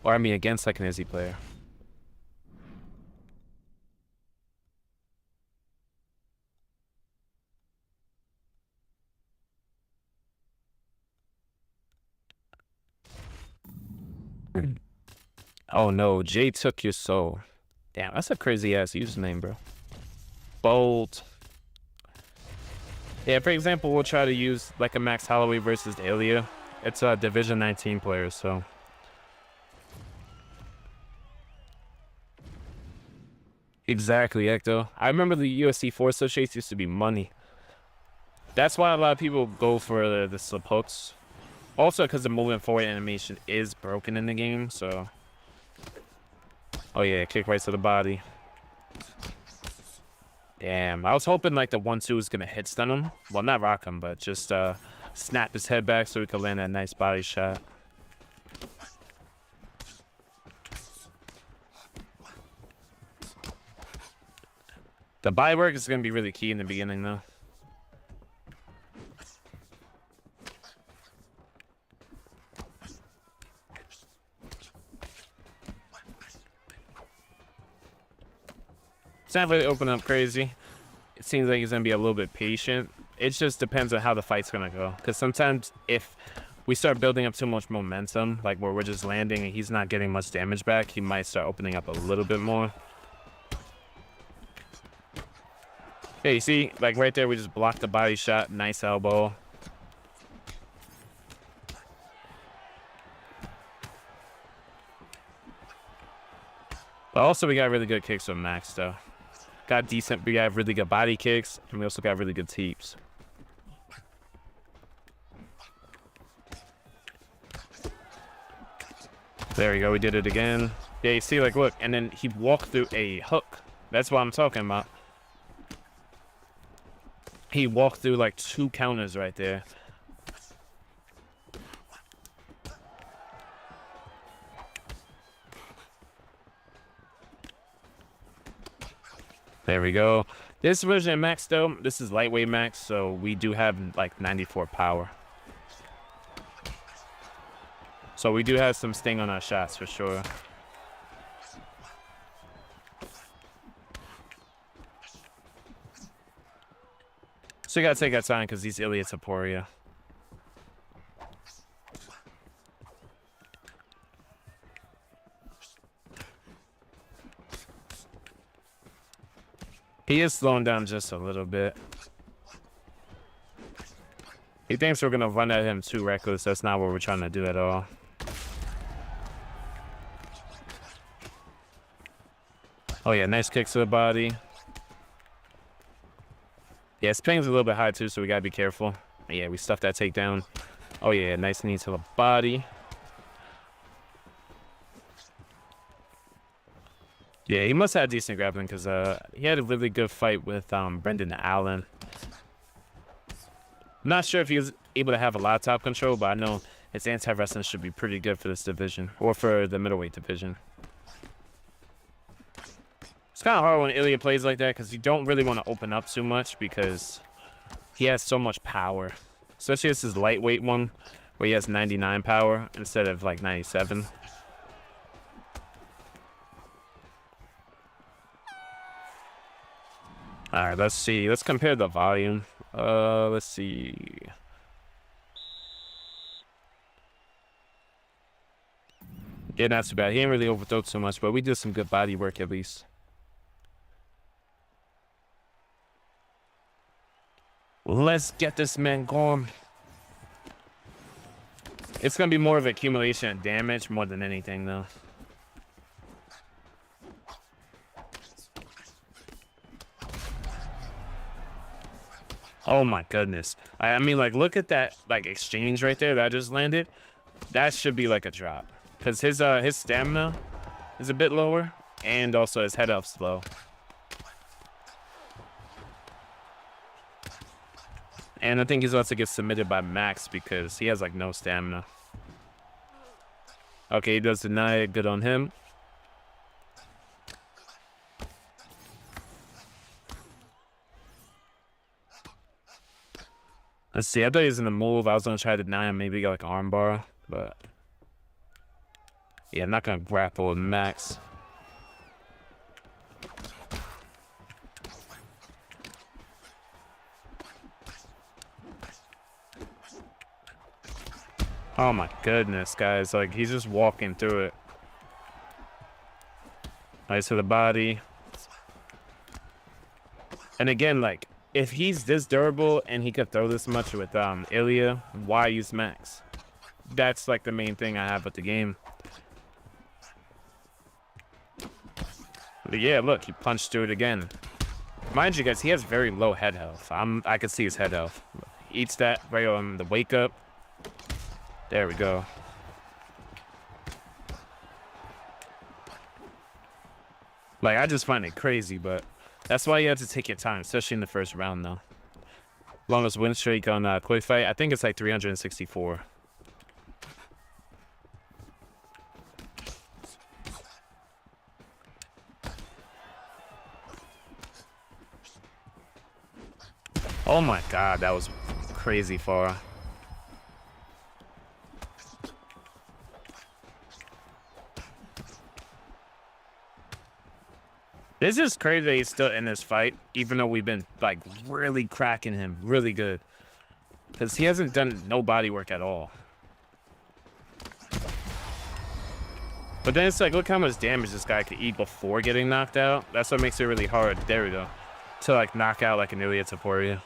Or I mean against like an Izzy player. Oh no, Jay took your soul. Damn, that's a crazy ass username, bro. Bold. Yeah, for example, we'll try to use like a Max Holloway versus Ilya. It's a Division 19 player, so. Exactly, Ecto. I remember the UFC 4 associates used to be money. That's why a lot of people go for the slip hooks. Also, because the movement forward animation is broken in the game, so. Oh yeah, kick right to the body. Damn, I was hoping like the 1-2 was gonna hit stun him. Well, not rock him, but just snap his head back so he could land that nice body shot. The body work is gonna be really key in the beginning though. It's not really opening up crazy. It seems like he's gonna be a little bit patient. It just depends on how the fight's gonna go. Because sometimes if we start building up too much momentum, like where we're just landing and he's not getting much damage back, he might start opening up a little bit more. Yeah, you see, like right there, we just blocked the body shot. Nice elbow. But also, we got really good kicks from Max, though. We got really good body kicks, and we also got really good teeps. There we go, we did it again. Yeah, you see, like, look, and then he walked through a hook. That's what I'm talking about. He walked through, like, 2 counters right there. There we go. This version of Max, though, this is lightweight Max, so we do have, like, 94 power. So we do have some sting on our shots, for sure. So you gotta take that time, because these Ilya's Aporia. He is slowing down just a little bit. He thinks we're gonna run at him too reckless. That's not what we're trying to do at all. Oh yeah, nice kicks to the body. Yeah, his ping's a little bit high too, so we gotta be careful. Yeah, we stuffed that takedown. Oh yeah, nice knee to the body. Yeah, he must have decent grappling because he had a really good fight with Brendan Allen. I'm not sure if he was able to have a lot of top control, but I know his anti-wrestling should be pretty good for this division, or for the middleweight division. It's kind of hard when Ilya plays like that because you don't really want to open up too much because he has so much power. Especially this is lightweight one where he has 99 power instead of like 97. All right, let's see. Let's compare the volume. Let's see. Yeah, not too bad. He didn't really overthrow too much, but we did some good body work at least. Let's get this man going. It's going to be more of accumulation of damage more than anything, though. Oh, my goodness. I mean, like, look at that, like, exchange right there that I just landed. That should be, like, a drop. Because his stamina is a bit lower, and also his head health's low. And I think he's about to get submitted by Max because he has, like, no stamina. Okay, he does deny it. Good on him. Let's see. I thought he was in the move. I was going to try to deny him. Maybe like armbar. But yeah, I'm not going to grapple with Max. Oh my goodness, guys. Like, he's just walking through it. Nice to the body. And again, like, if he's this durable and he could throw this much with Ilya, why use Max? That's like the main thing I have with the game. But yeah, look, he punched through it again. Mind you guys, he has very low head health. I can see his head health. Eats that right on the wake up. There we go. Like, I just find it crazy, but that's why you have to take your time, especially in the first round, though. Longest win streak on Quick Fight, I think it's like 364. Oh my god, that was crazy far. This is crazy that he's still in this fight, even though we've been, like, really cracking him really good. Because he hasn't done no body work at all. But then it's like, look how much damage this guy could eat before getting knocked out. That's what makes it really hard. There we go. To, like, knock out, like, an Ilya Taporia.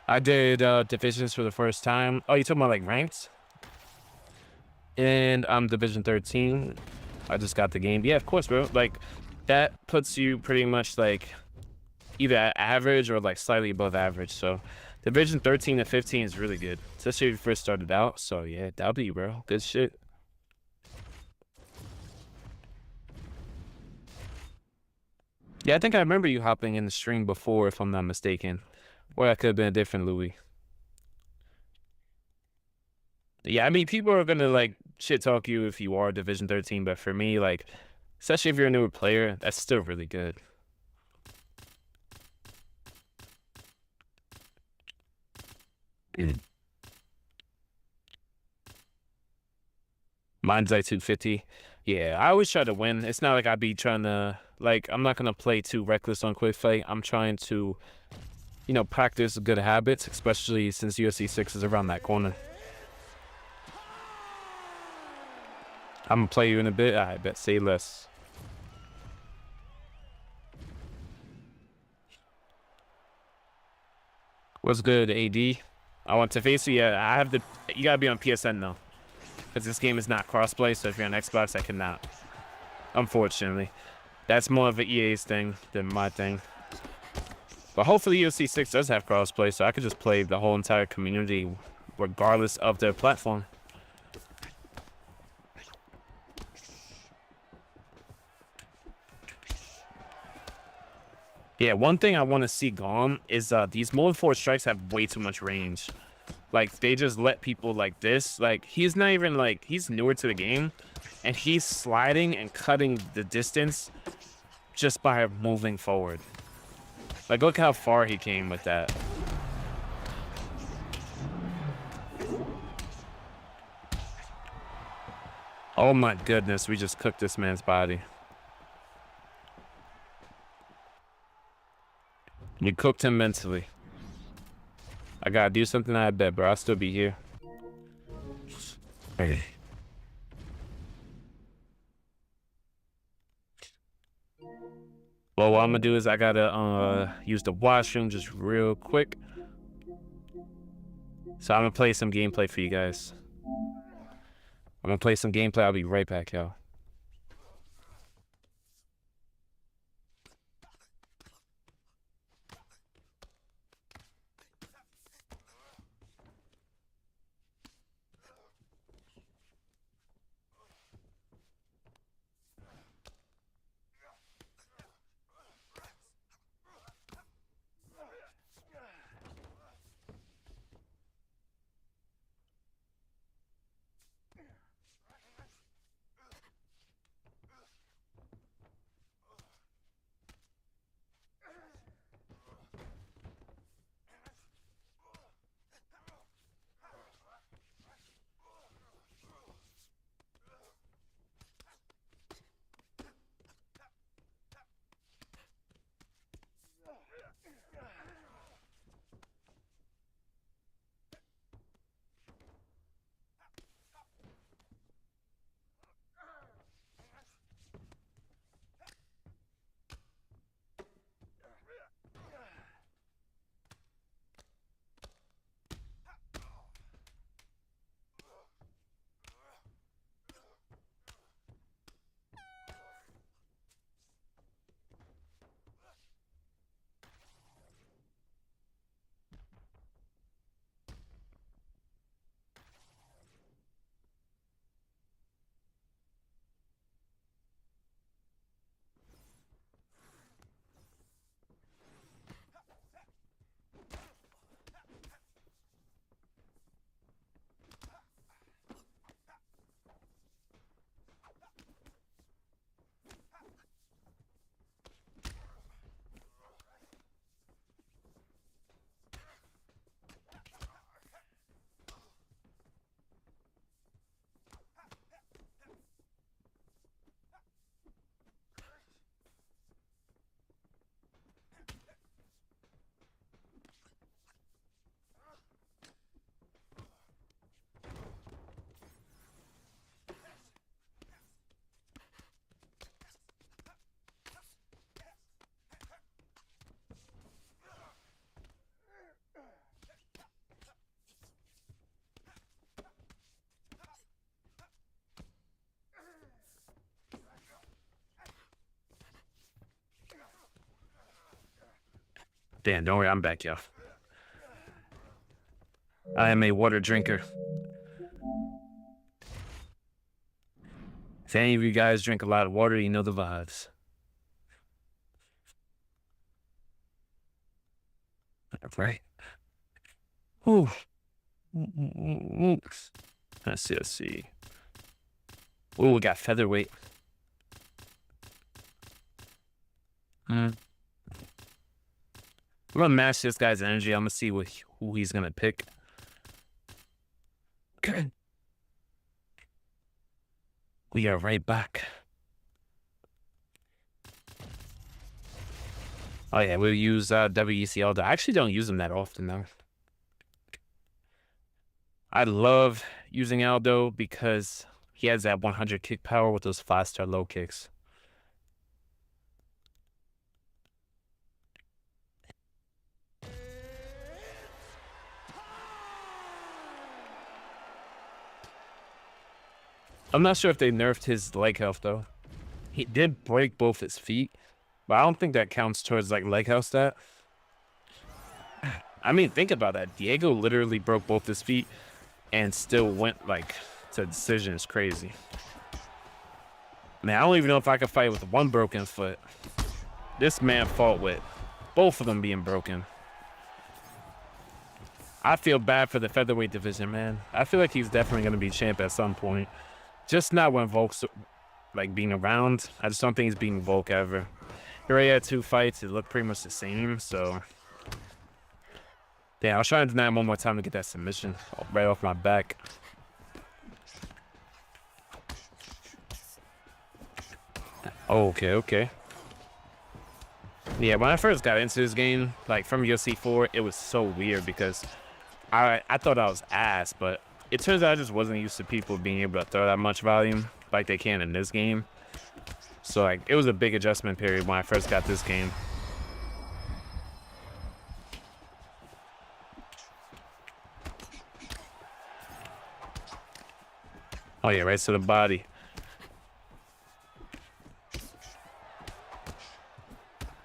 I did divisions for the first time. Oh, you talking about, like, ranked? And I'm Division 13. I just got the game. Yeah, of course, bro. Like, that puts you pretty much, like, either at average or, like, slightly above average. So, Division 13 to 15 is really good, especially if you first started out. So, yeah, W, bro. Good shit. Yeah, I think I remember you hopping in the stream before, if I'm not mistaken. Or that could have been a different Louis. Yeah, I mean, people are gonna, like, shit talk you if you are Division 13, but for me, like, especially if you're a newer player, that's still really good. Mine's like 250. Yeah, I always try to win. It's not like I'd be trying to, like, I'm not gonna play too reckless on Quick Fight. I'm trying to, you know, practice good habits, especially since UFC 6 is around that corner. I'm gonna play you in a bit. I bet. Say less. What's good, AD? I want to face you. Yeah, I have the. You gotta be on PSN though, because this game is not crossplay. So if you're on Xbox, I cannot. Unfortunately, that's more of an EA's thing than my thing. But hopefully UFC 6 does have crossplay, so I could just play the whole entire community, regardless of their platform. Yeah, one thing I want to see gone is these multi forward strikes have way too much range. Like, they just let people like this. Like, he's not even, like, he's newer to the game, and he's sliding and cutting the distance just by moving forward. Like, look how far he came with that. Oh my goodness, we just cooked this man's body. You cooked him mentally. I gotta do something, I bet, bro. I'll still be here. Okay. Well, what I'm gonna do is I gotta use the washroom just real quick. So I'm gonna play some gameplay for you guys. I'm gonna play some gameplay. I'll be right back, y'all. Damn, don't worry, I'm back, y'all. I am a water drinker. If any of you guys drink a lot of water, you know the vibes. All right. Ooh. Let's see. Ooh, we got featherweight. I'm gonna match this guy's energy. I'm gonna see who he's gonna pick. Okay. We are right back. Oh yeah, we'll use WEC all day. I actually don't use them that often though. I love using Aldo because he has that 100 kick power with those 5-star low kicks. I'm not sure if they nerfed his leg health though. He did break both his feet, but I don't think that counts towards like leg health stat. I mean, think about that. Diego literally broke both his feet and still went like to decision. Is crazy. Man, I don't even know if I could fight with one broken foot. This man fought with both of them being broken. I feel bad for the featherweight division, man. I feel like he's definitely going to be champ at some point. Just not when Volk's like being around. I just don't think he's beating Volk ever. He already had 2 fights. It looked pretty much the same, so. Yeah, I'll try and deny him one more time to get that submission right off my back. Okay. Yeah, when I first got into this game, like from UFC 4, it was so weird because I thought I was ass, but it turns out I just wasn't used to people being able to throw that much volume like they can in this game. So like it was a big adjustment period when I first got this game. Oh yeah, right to the body.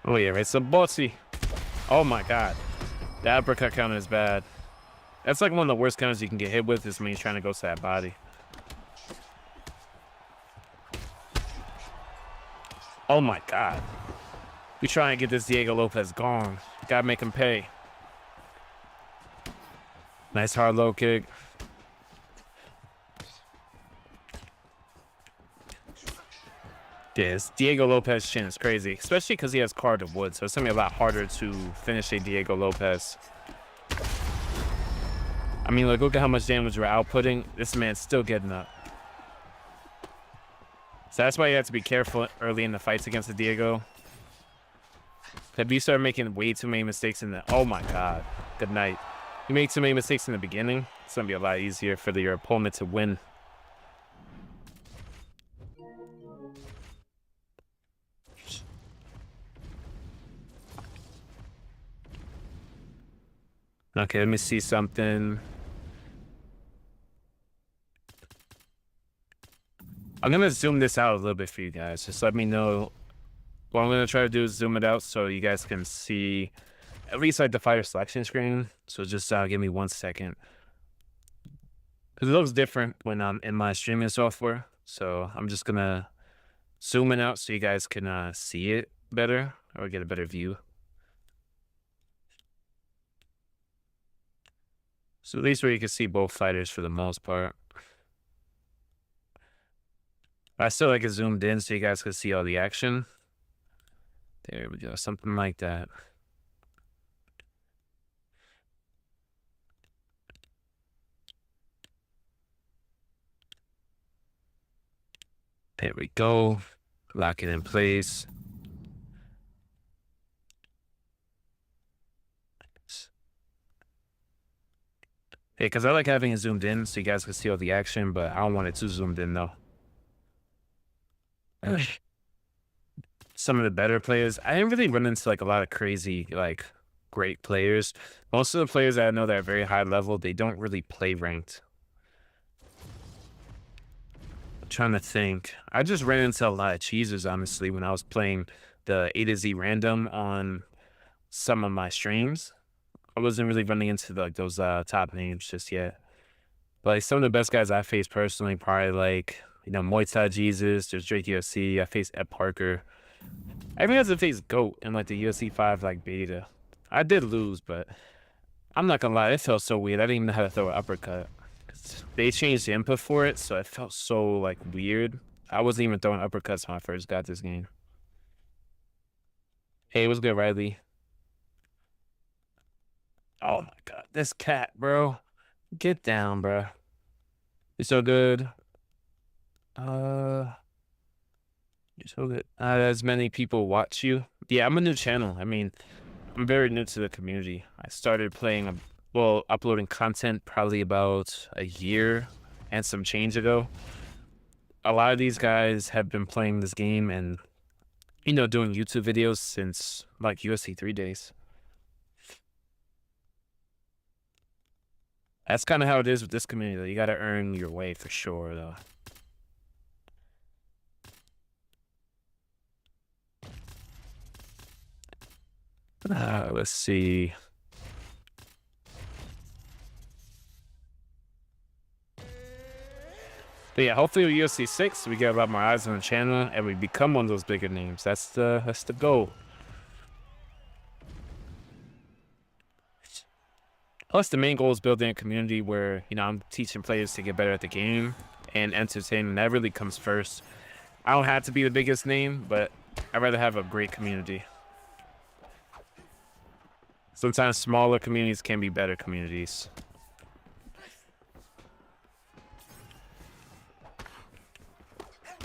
Oh yeah, right to the bossy. Oh my god. The uppercut counter is bad. That's like one of the worst counters you can get hit with is when you're trying to go to that body. Oh my god. We try and get this Diego Lopez gone. Gotta make him pay. Nice hard low kick. Yes, Diego Lopez chin is crazy, especially because he has card of wood, so it's gonna be a lot harder to finish a Diego Lopez. I mean, like, look at how much damage we're outputting. This man's still getting up. So that's why you have to be careful early in the fights against the Diego. If you start making way too many mistakes in the... Oh my god. Good night. You make too many mistakes in the beginning, it's gonna be a lot easier for your opponent to win. Okay, let me see something. I'm gonna zoom this out a little bit for you guys. Just let me know. What I'm gonna try to do is zoom it out so you guys can see at least like the fighter selection screen. So just give me 1 second. Because it looks different when I'm in my streaming software. So I'm just gonna zoom it out so you guys can see it better or get a better view. So at least where you can see both fighters for the most part. I still like it zoomed in so you guys can see all the action. There we go, something like that. There we go. Lock it in place. Hey, because I like having it zoomed in so you guys can see all the action, but I don't want it too zoomed in though. Some of the better players, I didn't really run into like a lot of crazy, like great players. Most of the players that I know that are very high level, they don't really play ranked. I'm trying to think. I just ran into a lot of cheesers, honestly, when I was playing the A to Z random on some of my streams. I wasn't really running into like those top names just yet. But like, some of the best guys I faced personally, probably like, you know, Muay Thai Jesus, there's Drake UFC, I faced Ed Parker. I even had to face GOAT in like the UFC 5 like beta. I did lose, but I'm not gonna lie, it felt so weird. I didn't even know how to throw an uppercut. They changed the input for it, so it felt so like weird. I wasn't even throwing uppercuts when I first got this game. Hey, what's good, Riley? Oh my god, this cat, bro. Get down, bro. You're so good. You're so good. As many people watch you. Yeah, I'm a new channel. I mean, I'm very new to the community. I started playing, well, uploading content probably about a year and some change ago. A lot of these guys have been playing this game and, you know, doing YouTube videos since like UFC 3 days. That's kind of how it is with this community, though. You got to earn your way for sure, though. Let's see. But yeah, hopefully with UFC 6, we get a lot more eyes on the channel and we become one of those bigger names. That's the goal. Plus, the main goal is building a community where, you know, I'm teaching players to get better at the game and entertaining. That really comes first. I don't have to be the biggest name, but I'd rather have a great community. Sometimes smaller communities can be better communities.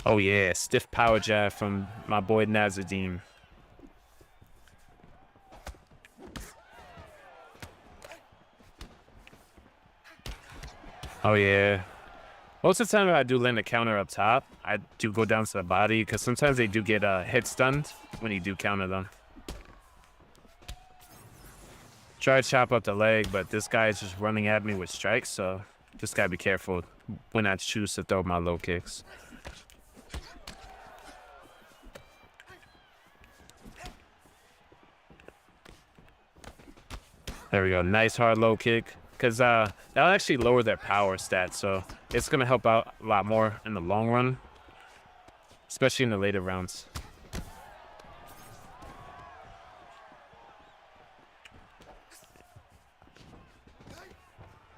Oh yeah, stiff power jab from my boy Nazadim. Oh, yeah. Most of the time, if I do land a counter up top, I do go down to the body because sometimes they do get hit stunned when you do counter them. Try to chop up the leg, but this guy is just running at me with strikes, so just gotta be careful when I choose to throw my low kicks. There we go. Nice hard low kick. Because that'll actually lower their power stats, so it's going to help out a lot more in the long run, especially in the later rounds.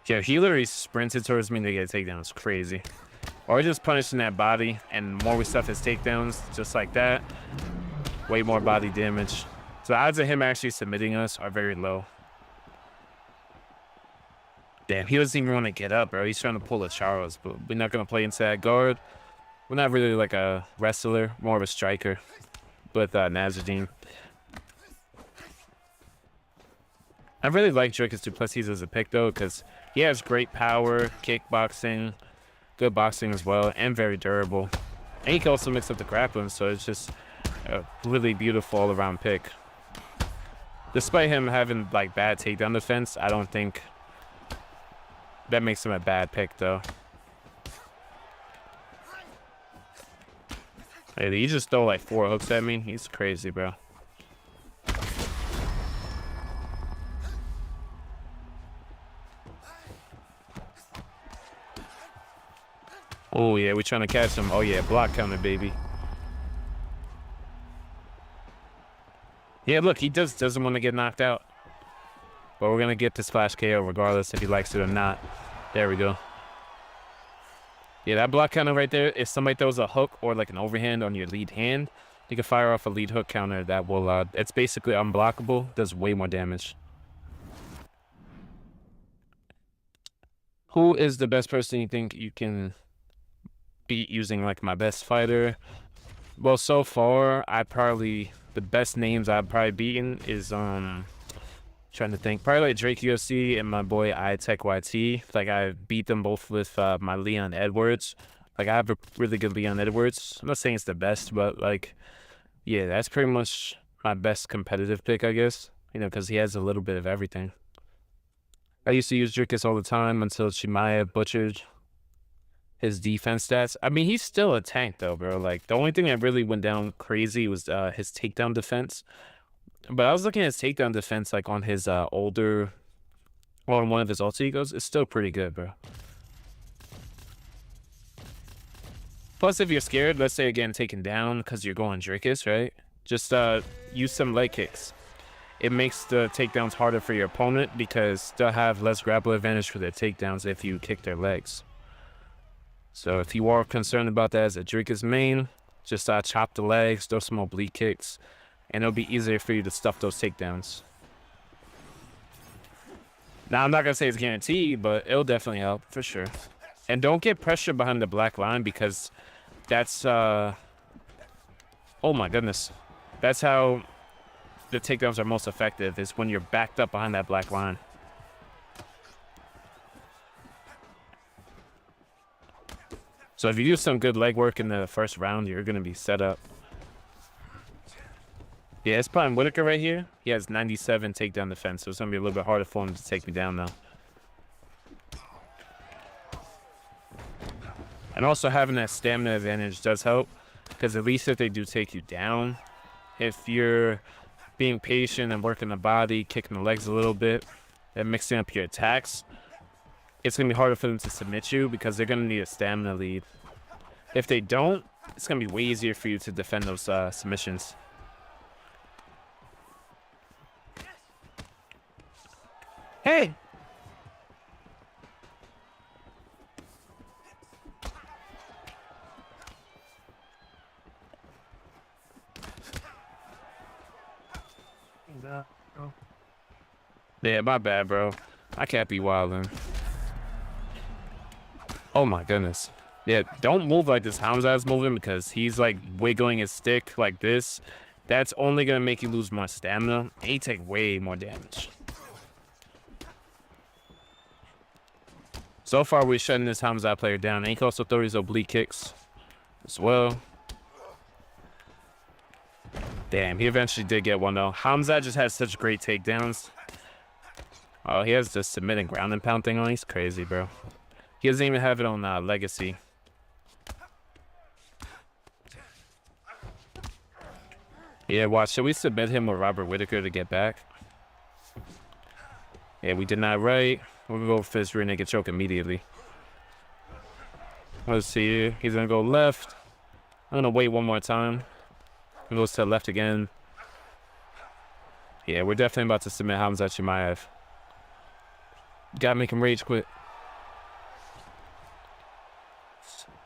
Yeah, healer, he sprinted towards me to get a takedown. It's crazy. Or just punishing that body, and the more we stuff his takedowns, just like that, way more body damage. So the odds of him actually submitting us are very low. Damn, he doesn't even want to get up, bro. He's trying to pull a Charles, but we're not going to play into that guard. We're not really like a wrestler, more of a striker with Nazardine. I really like Dricus Duplessis as a pick, though, because he has great power, kickboxing, good boxing as well, and very durable. And he can also mix up the grappling, so it's just a really beautiful all-around pick. Despite him having like bad takedown defense, I don't think that makes him a bad pick, though. Hey, he just throw like 4 hooks at me. He's crazy, bro. Oh, yeah, we're trying to catch him. Oh, yeah, block counter, baby. Yeah, look, he doesn't want to get knocked out. But we're going to get this flash KO regardless if he likes it or not. There we go. Yeah, that block counter right there, if somebody throws a hook or like an overhand on your lead hand, you can fire off a lead hook counter that will, it's basically unblockable, does way more damage. Who is the best person you think you can beat using like my best fighter? Well, so far, the best names I've probably beaten is, trying to think, probably like Drake UFC and my boy iTech YT. Like I beat them both with my Leon Edwards. Like I have a really good Leon Edwards. I'm not saying it's the best, but like, yeah, that's pretty much my best competitive pick, I guess. You know, because he has a little bit of everything. I used to use Dricus all the time until Chimaev butchered his defense stats. I mean, he's still a tank though, bro. Like the only thing that really went down crazy was his takedown defense. But I was looking at his takedown defense, like on his on one of his alter egos. It's still pretty good, bro. Plus, if you're scared, let's say again taken down because you're going Dricus, right? Just use some leg kicks. It makes the takedowns harder for your opponent because they'll have less grapple advantage for their takedowns if you kick their legs. So if you are concerned about that as a Dricus main, just chop the legs, throw some oblique kicks, and it'll be easier for you to stuff those takedowns. Now, I'm not going to say it's guaranteed, but it'll definitely help, for sure. And don't get pressure behind the black line because that's, oh my goodness. That's how the takedowns are most effective, is when you're backed up behind that black line. So if you do some good leg work in the first round, you're going to be set up. Yeah, it's Prime Whitaker right here. He has 97 takedown defense, so it's going to be a little bit harder for him to take me down now. And also having that stamina advantage does help, because at least if they do take you down, if you're being patient and working the body, kicking the legs a little bit, and mixing up your attacks, it's going to be harder for them to submit you because they're going to need a stamina lead. If they don't, it's going to be way easier for you to defend those submissions. Hey! Yeah, my bad, bro. I can't be wilding. Oh my goodness. Yeah, don't move like this Hamza's moving because he's like wiggling his stick like this. That's only going to make you lose more stamina. And he take way more damage. So far, we're shutting this Hamza player down. And he can also throw his oblique kicks as well. Damn, he eventually did get one, though. Hamza just has such great takedowns. Oh, he has the submitting ground and pound thing on. He's crazy, bro. He doesn't even have it on Legacy. Yeah, watch. Should we submit him with Robert Whittaker to get back? Yeah, we did not right. We're going to go for this rear naked choke immediately. Let's see. He's going to go left. I'm going to wait one more time. He goes to the left again. Yeah, we're definitely about to submit Hamza Chimaev. Gotta make him rage quit.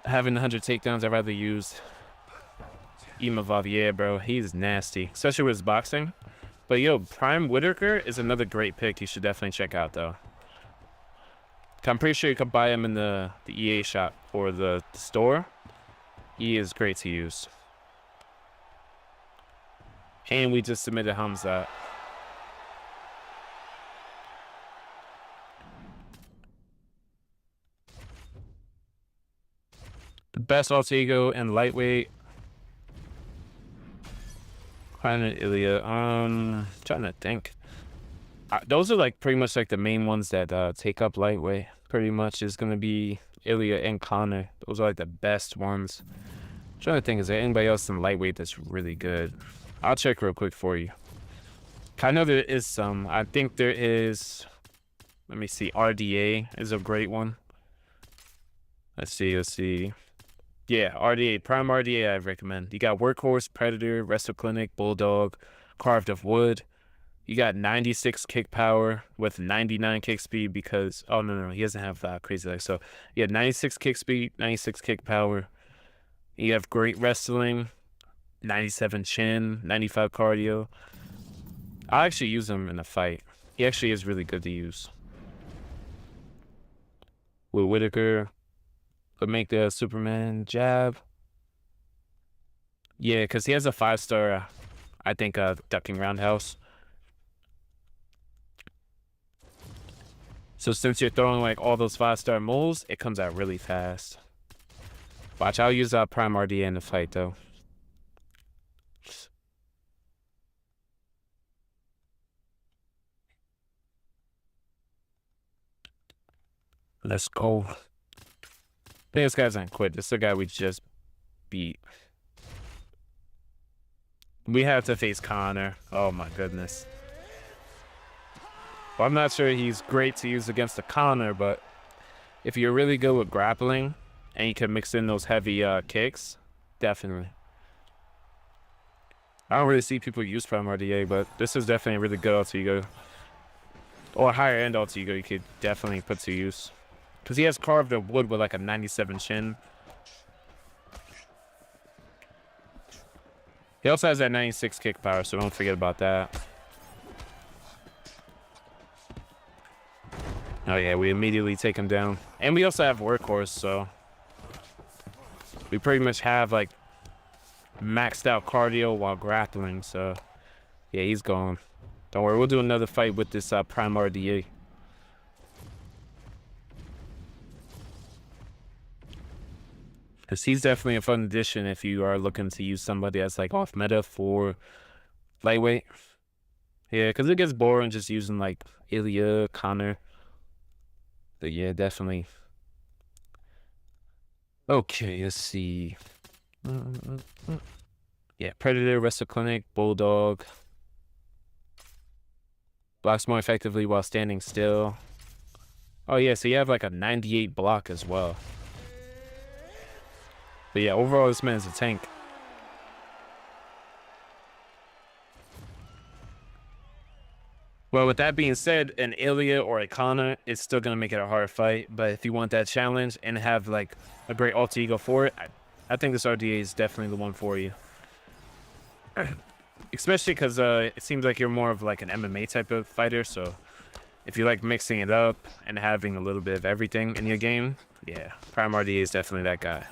Having 100 takedowns, I'd rather use Imavov. Yeah, bro. He's nasty, especially with his boxing. But, yo, Prime Whittaker is another great pick you should definitely check out, though. I'm pretty sure you can buy him in the EA shop or the store. He is great to use. And we just submitted Hamza. The best alter ego and lightweight. Ilya. Trying to think. Those are like pretty much like the main ones that take up lightweight. Pretty much is gonna be Ilya and Connor. Those are like the best ones. I'm trying to think, is there anybody else in lightweight that's really good? I'll check real quick for you. I know there is some. I think there is. Let me see. RDA is a great one. Let's see. Yeah, RDA, Prime RDA I recommend. You got Workhorse, Predator, Wrestle Clinic, Bulldog, Carved of Wood. You got 96 kick power with 99 kick speed because, oh, no, he doesn't have crazy legs. So, you have 96 kick speed, 96 kick power. You have great wrestling, 97 chin, 95 cardio. I actually use him in a fight. He actually is really good to use. With Whittaker. But make the Superman jab. Yeah, because he has a 5-star, I think, ducking roundhouse. So since you're throwing like all those 5-star moves, it comes out really fast. Watch, I'll use Prime RDA in the fight, though. Let's go. I think this guy's not quit. This is the guy we just beat. We have to face Connor. Oh my goodness. Well, I'm not sure he's great to use against the Connor, but if you're really good with grappling and you can mix in those heavy kicks, definitely. I don't really see people use Prime RDA, but this is definitely a really good alter ego. Or a higher end alter ego you could definitely put to use. Because he has Carved of Wood with like a 97 chin. He also has that 96 kick power, so don't forget about that. Oh yeah, we immediately take him down. And we also have Workhorse, so we pretty much have like maxed out cardio while grappling, so yeah, he's gone. Don't worry, we'll do another fight with this Prime RDA. Because he's definitely a fun addition if you are looking to use somebody that's like off meta for lightweight. Yeah, because it gets boring just using like Ilya, Connor. But yeah, definitely. Okay, let's see. Yeah, Predator, Wrestle Clinic, Bulldog. Blocks more effectively while standing still. Oh yeah, so you have like a 98 block as well. But yeah, overall, this man's a tank. Well, with that being said, an Ilya or a Connor is still going to make it a hard fight. But if you want that challenge and have like a great alter ego for it, I think this RDA is definitely the one for you. Especially because it seems like you're more of like an MMA type of fighter. So if you like mixing it up and having a little bit of everything in your game, yeah, Prime RDA is definitely that guy.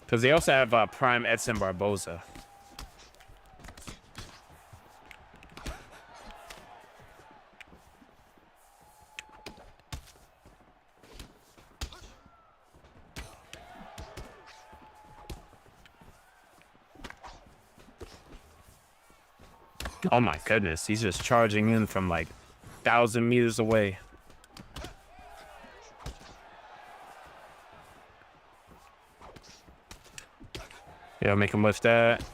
Because they also have Prime Edson Barboza. Oh my goodness, he's just charging in from like 1,000 meters away. Yeah, make him lift that.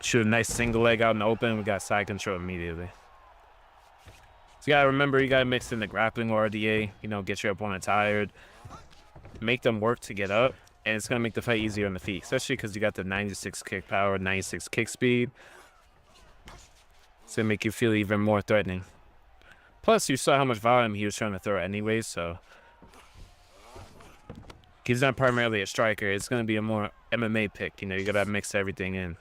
Shoot a nice single leg out in the open. We got side control immediately. So you gotta remember, you gotta mix in the grappling or RDA. You know, get your opponent tired. Make them work to get up. And it's gonna make the fight easier on the feet. Especially because you got the 96 kick power, 96 kick speed. It's gonna make you feel even more threatening. Plus, you saw how much volume he was trying to throw anyways, so... He's not primarily a striker. It's gonna be a more MMA pick. You know, you gotta mix everything in.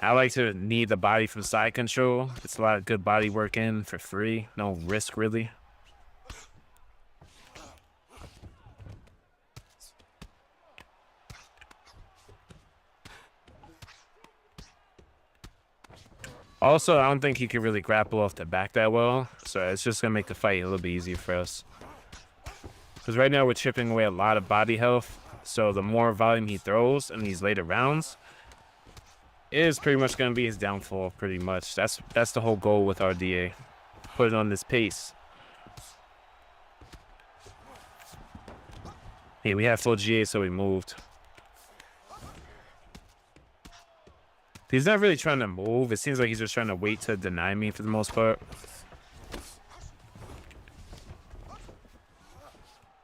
I like to knee the body from side control. It's a lot of good body work in for free. No risk, really. Also, I don't think he can really grapple off the back that well. So it's just going to make the fight a little bit easier for us. Because right now we're chipping away a lot of body health. So the more volume he throws in these later rounds, is pretty much going to be his downfall, pretty much. That's the whole goal with RDA. Put it on this pace. Hey, we have full GA, so we moved. He's not really trying to move. It seems like he's just trying to wait to deny me for the most part.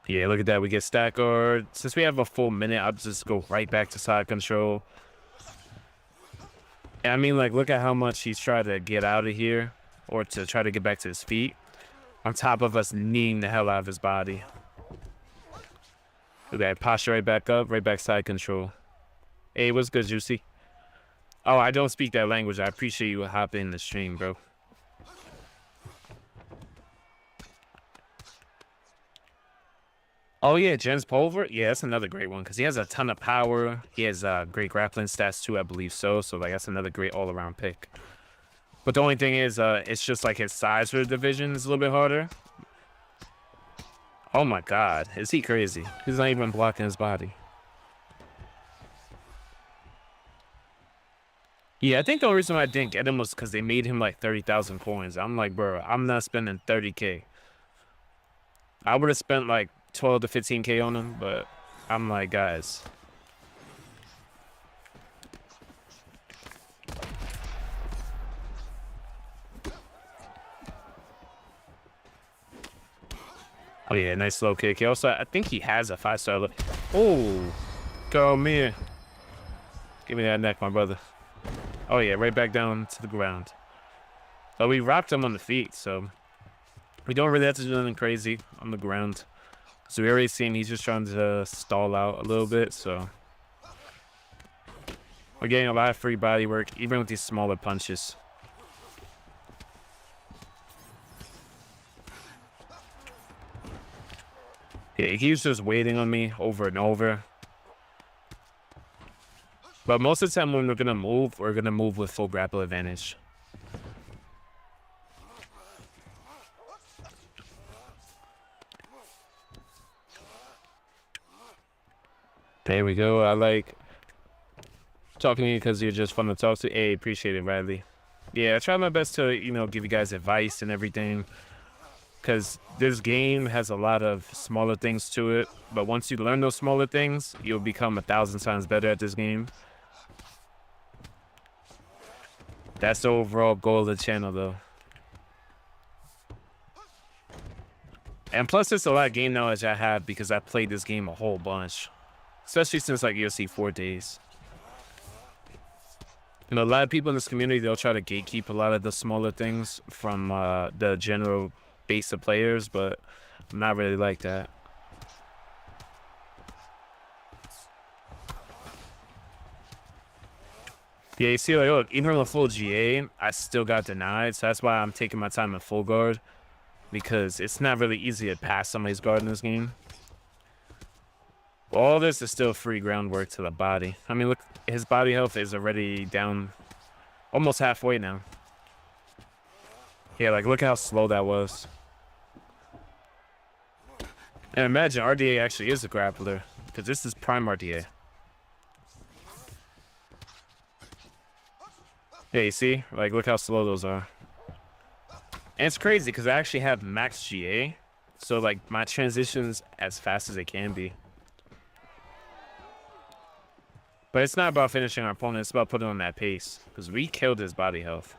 Yeah, look at that. We get stack guard. Since we have a full minute, I'll just go right back to side control. I mean, like, look at how much he's trying to get out of here or to try to get back to his feet on top of us kneeing the hell out of his body. Look at that. Posture right back up, right back side control. Hey, what's good, Juicy? Oh, I don't speak that language. I appreciate you hopping in the stream, bro. Oh, yeah, Jens Pulver. Yeah, that's another great one because he has a ton of power. He has great grappling stats, too, I believe so. So, like, that's another great all-around pick. But the only thing is, it's just, like, his size for the division is a little bit harder. Oh, my God. Is he crazy? He's not even blocking his body. Yeah, I think the only reason why I didn't get him was because they made him, like, 30,000 coins. I'm like, bro, I'm not spending 30K. I would have spent, like, 12 to 15K on him, but I'm like, guys. Oh, yeah, nice low kick. He also, I think he has a 5-star look. Oh, go me. Give me that neck, my brother. Oh, yeah, right back down to the ground. But we rocked him on the feet, so we don't really have to do anything crazy on the ground. So we already seen he's just trying to stall out a little bit, so we're getting a lot of free body work, even with these smaller punches. Yeah, he's just waiting on me over and over. But most of the time when we're going to move with full grapple advantage. There we go. I like talking to you because you're just fun to talk to. Hey, appreciate it, Riley. Yeah, I try my best to, you know, give you guys advice and everything. Because this game has a lot of smaller things to it. But once you learn those smaller things, you'll become 1,000 times better at this game. That's the overall goal of the channel, though. And plus, it's a lot of game knowledge I have because I played this game a whole bunch. Especially since, like, UFC 4 days. You know, a lot of people in this community, they'll try to gatekeep a lot of the smaller things from the general base of players, but I'm not really like that. Yeah, you see, like, look, even with a full GA, I still got denied, so that's why I'm taking my time in full guard, because it's not really easy to pass somebody's guard in this game. All this is still free groundwork to the body. I mean, look, his body health is already down almost halfway now. Yeah, like, look how slow that was. And imagine RDA actually is a grappler, because this is prime RDA. Yeah, you see? Like, look how slow those are. And it's crazy because I actually have max GA. So, like, my transition's as fast as they can be. But it's not about finishing our opponent. It's about putting on that pace. Because we killed his body health.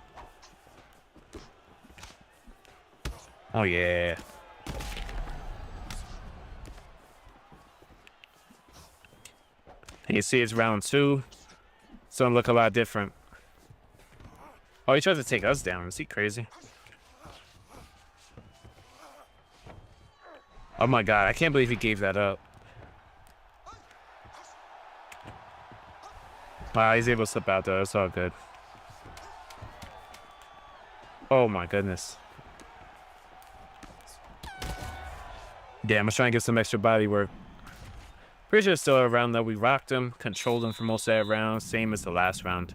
Oh, yeah. And you see it's round 2. It's going to look a lot different. Oh, he tries to take us down. Is he crazy? Oh, my God. I can't believe he gave that up. Wow, he's able to slip out, though. It's all good. Oh, my goodness. Damn, I was trying to get some extra body work. Pretty sure it's still a round that we rocked him, controlled him for most of that round, same as the last round.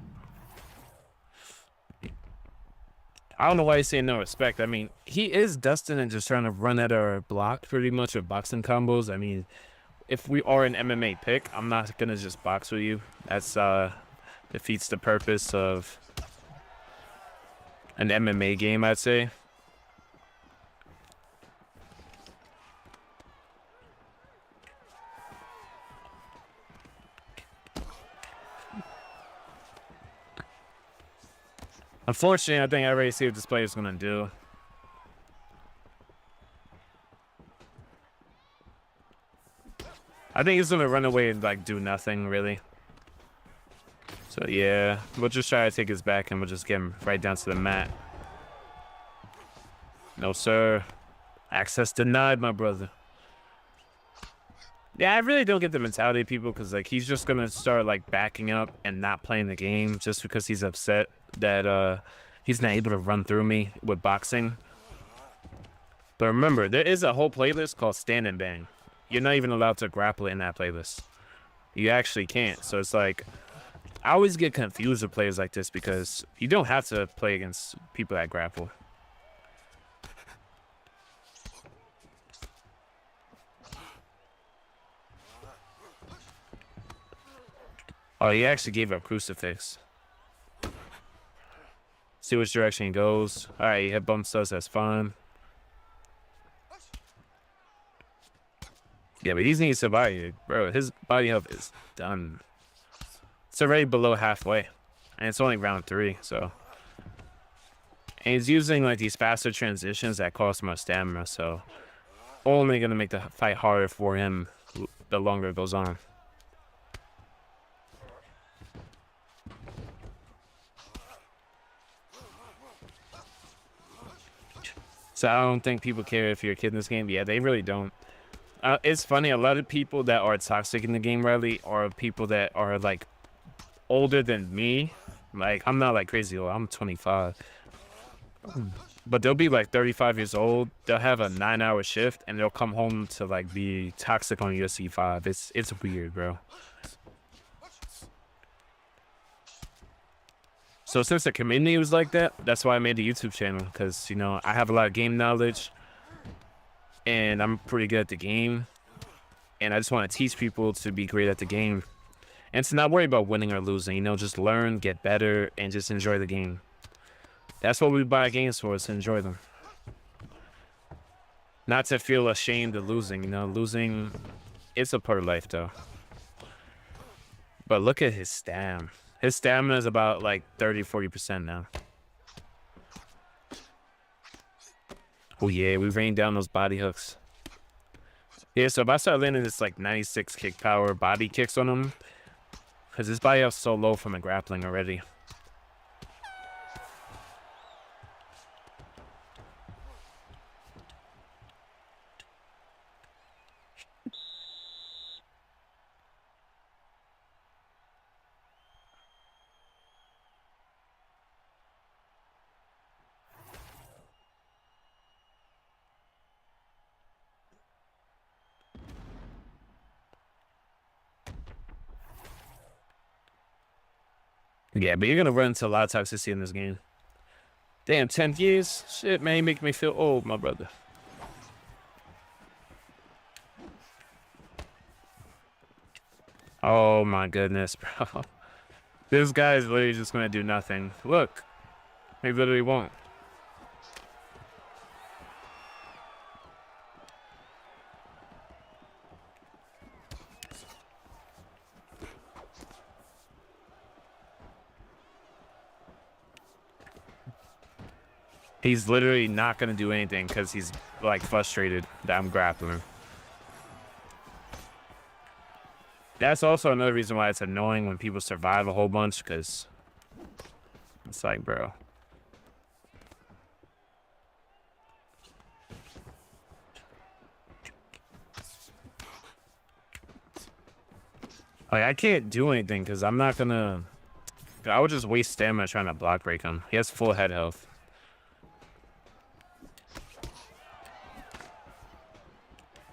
I don't know why he's saying no respect. I mean, he is Dustin and just trying to run at our block pretty much with boxing combos. I mean, if we are an MMA pick, I'm not going to just box with you. That's defeats the purpose of an MMA game, I'd say. Unfortunately, I think I already see what this player is going to do. I think he's going to run away and, like, do nothing, really. So, yeah, we'll just try to take his back and we'll just get him right down to the mat. No, sir. Access denied, my brother. Yeah, I really don't get the mentality of people because, like, he's just going to start, like, backing up and not playing the game just because he's upset that he's not able to run through me with boxing. But remember, there is a whole playlist called Stand and Bang. You're not even allowed to grapple in that playlist. You actually can't. So it's like, I always get confused with players like this because you don't have to play against people that grapple. Oh, he actually gave up crucifix. See which direction he goes. All right, he hit bumps us. That's fine. Yeah, but he's need to survive, bro. His body health is done. It's already below halfway, and it's only round 3. So, and he's using like these faster transitions that cost more stamina. So, only gonna make the fight harder for him the longer it goes on. So I don't think people care if you're a kid in this game. Yeah, they really don't. It's funny. A lot of people that are toxic in the game, Riley, are people that are like older than me. Like, I'm not like crazy old. I'm 25. But they'll be like 35 years old. They'll have a 9-hour shift and they'll come home to like be toxic on UFC 5. It's weird, bro. So since the community was like that, that's why I made the YouTube channel. Because, you know, I have a lot of game knowledge. And I'm pretty good at the game. And I just want to teach people to be great at the game. And to not worry about winning or losing. You know, just learn, get better, and just enjoy the game. That's what we buy games for, is to enjoy them. Not to feel ashamed of losing, you know. Losing, it's a part of life, though. But look at his stam. His stamina is about like 30-40% now. Oh yeah, we rained down those body hooks. Yeah, so if I start landing this like 96 kick power body kicks on him, because his body health's so low from the grappling already. Yeah, but you're going to run into a lot of toxicity in this game. Damn, 10 years? Shit, man, you make me feel old, my brother. Oh, my goodness, bro. This guy is literally just gonna do nothing. Look, he literally won't. He's literally not gonna do anything because he's like frustrated that I'm grappling him. That's also another reason why it's annoying when people survive a whole bunch, because it's like, bro. Like, I can't do anything because I'm not gonna. I would just waste stamina trying to block break him. He has full head health.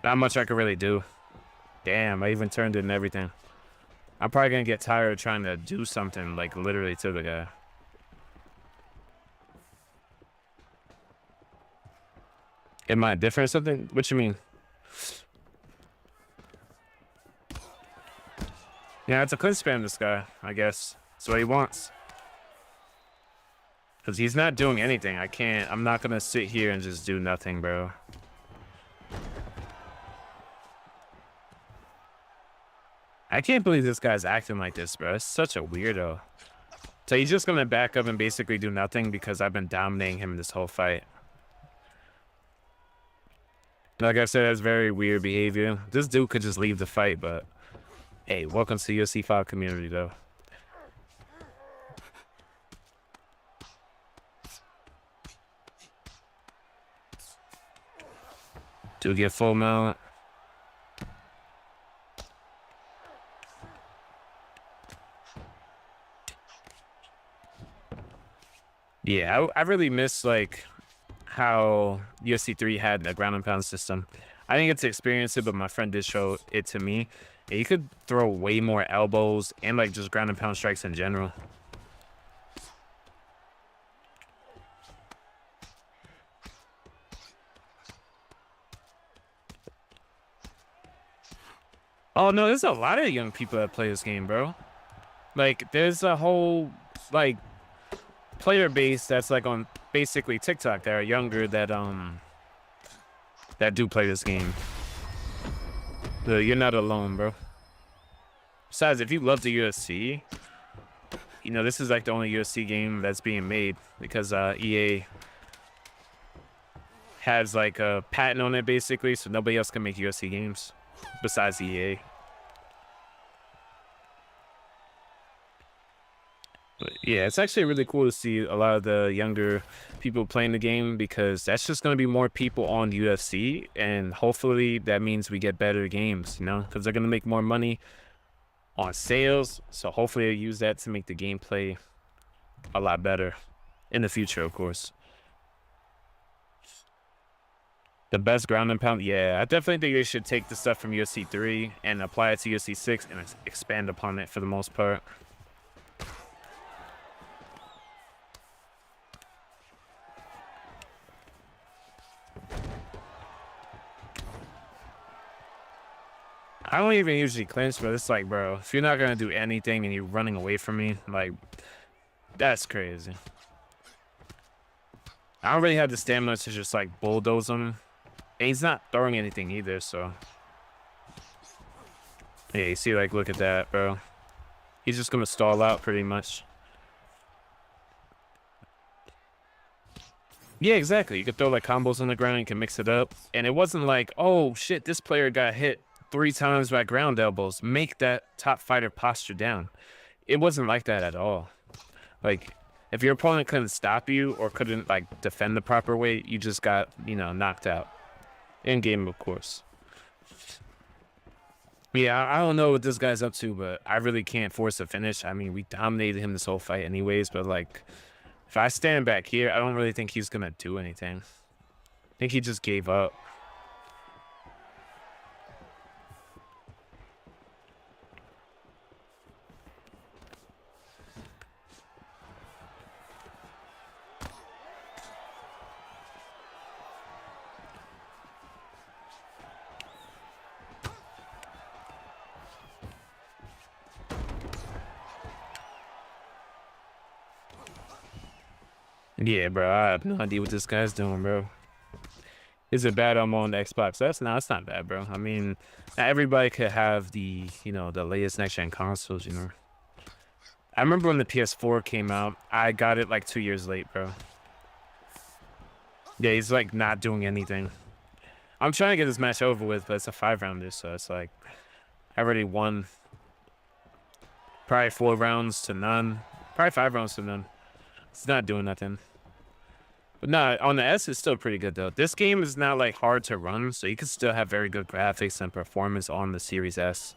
Not much I could really do. Damn, I even turned it and everything. I'm probably gonna get tired of trying to do something, like, literally to the guy. Am I different or something? What you mean? Yeah, it's a clean spam this guy, I guess. That's what he wants. Because he's not doing anything. I'm not gonna sit here and just do nothing, bro. I can't believe this guy's acting like this, bro. It's such a weirdo. So he's just gonna back up and basically do nothing because I've been dominating him this whole fight. Like I said, that's very weird behavior. This dude could just leave the fight, but hey, welcome to the UFC 5 community, though. Do get full mount. Yeah, I really miss, like, how UFC 3 had a ground and pound system. I didn't get to experience it, but my friend did show it to me. And you could throw way more elbows and, like, just ground and pound strikes in general. Oh, no, there's a lot of young people that play this game, bro. Like, there's a whole, like, player base that's, like, on basically TikTok that are younger that do play this game. So you're not alone, bro. Besides, if you love the UFC, you know, this is like the only UFC game that's being made because EA has like a patent on it basically, so nobody else can make UFC games besides EA. But yeah, it's actually really cool to see a lot of the younger people playing the game because that's just going to be more people on UFC, and hopefully that means we get better games, you know, because they're going to make more money on sales. So hopefully they'll use that to make the gameplay a lot better in the future, of course. The best ground and pound, yeah, I definitely think they should take the stuff from UFC 3 and apply it to UFC 6 and expand upon it for the most part. I don't even usually clinch, but it's like, bro, if you're not gonna do anything and you're running away from me, like, that's crazy. I don't really have the stamina to just like bulldoze him. And he's not throwing anything either, so. Yeah, you see, like, look at that, bro. He's just gonna stall out pretty much. Yeah, exactly. You could throw like combos on the ground, you can mix it up. And it wasn't like, oh shit, this player got hit 3 times by ground elbows. Make that top fighter posture down. It wasn't like that at all. Like, if your opponent couldn't stop you or couldn't like defend the proper way, you just got, you know, knocked out. In game, of course. Yeah, I don't know what this guy's up to, but I really can't force a finish. I mean, we dominated him this whole fight anyways, but like, if I stand back here, I don't really think he's gonna do anything. I think he just gave up. Yeah, bro. I have no idea what this guy's doing, bro. Is it bad I'm on the Xbox? That's not bad, bro. I mean, not everybody could have the, the latest next gen consoles, I remember when the PS4 came out, I got it like 2 years late, bro. Yeah, he's like not doing anything. I'm trying to get this match over with, but it's a 5-rounder, so it's like I already won probably 4 rounds to none. Probably 5 rounds to none. It's not doing nothing. But no, on the S, it's still pretty good, though. This game is not, like, hard to run, so you can still have very good graphics and performance on the Series S.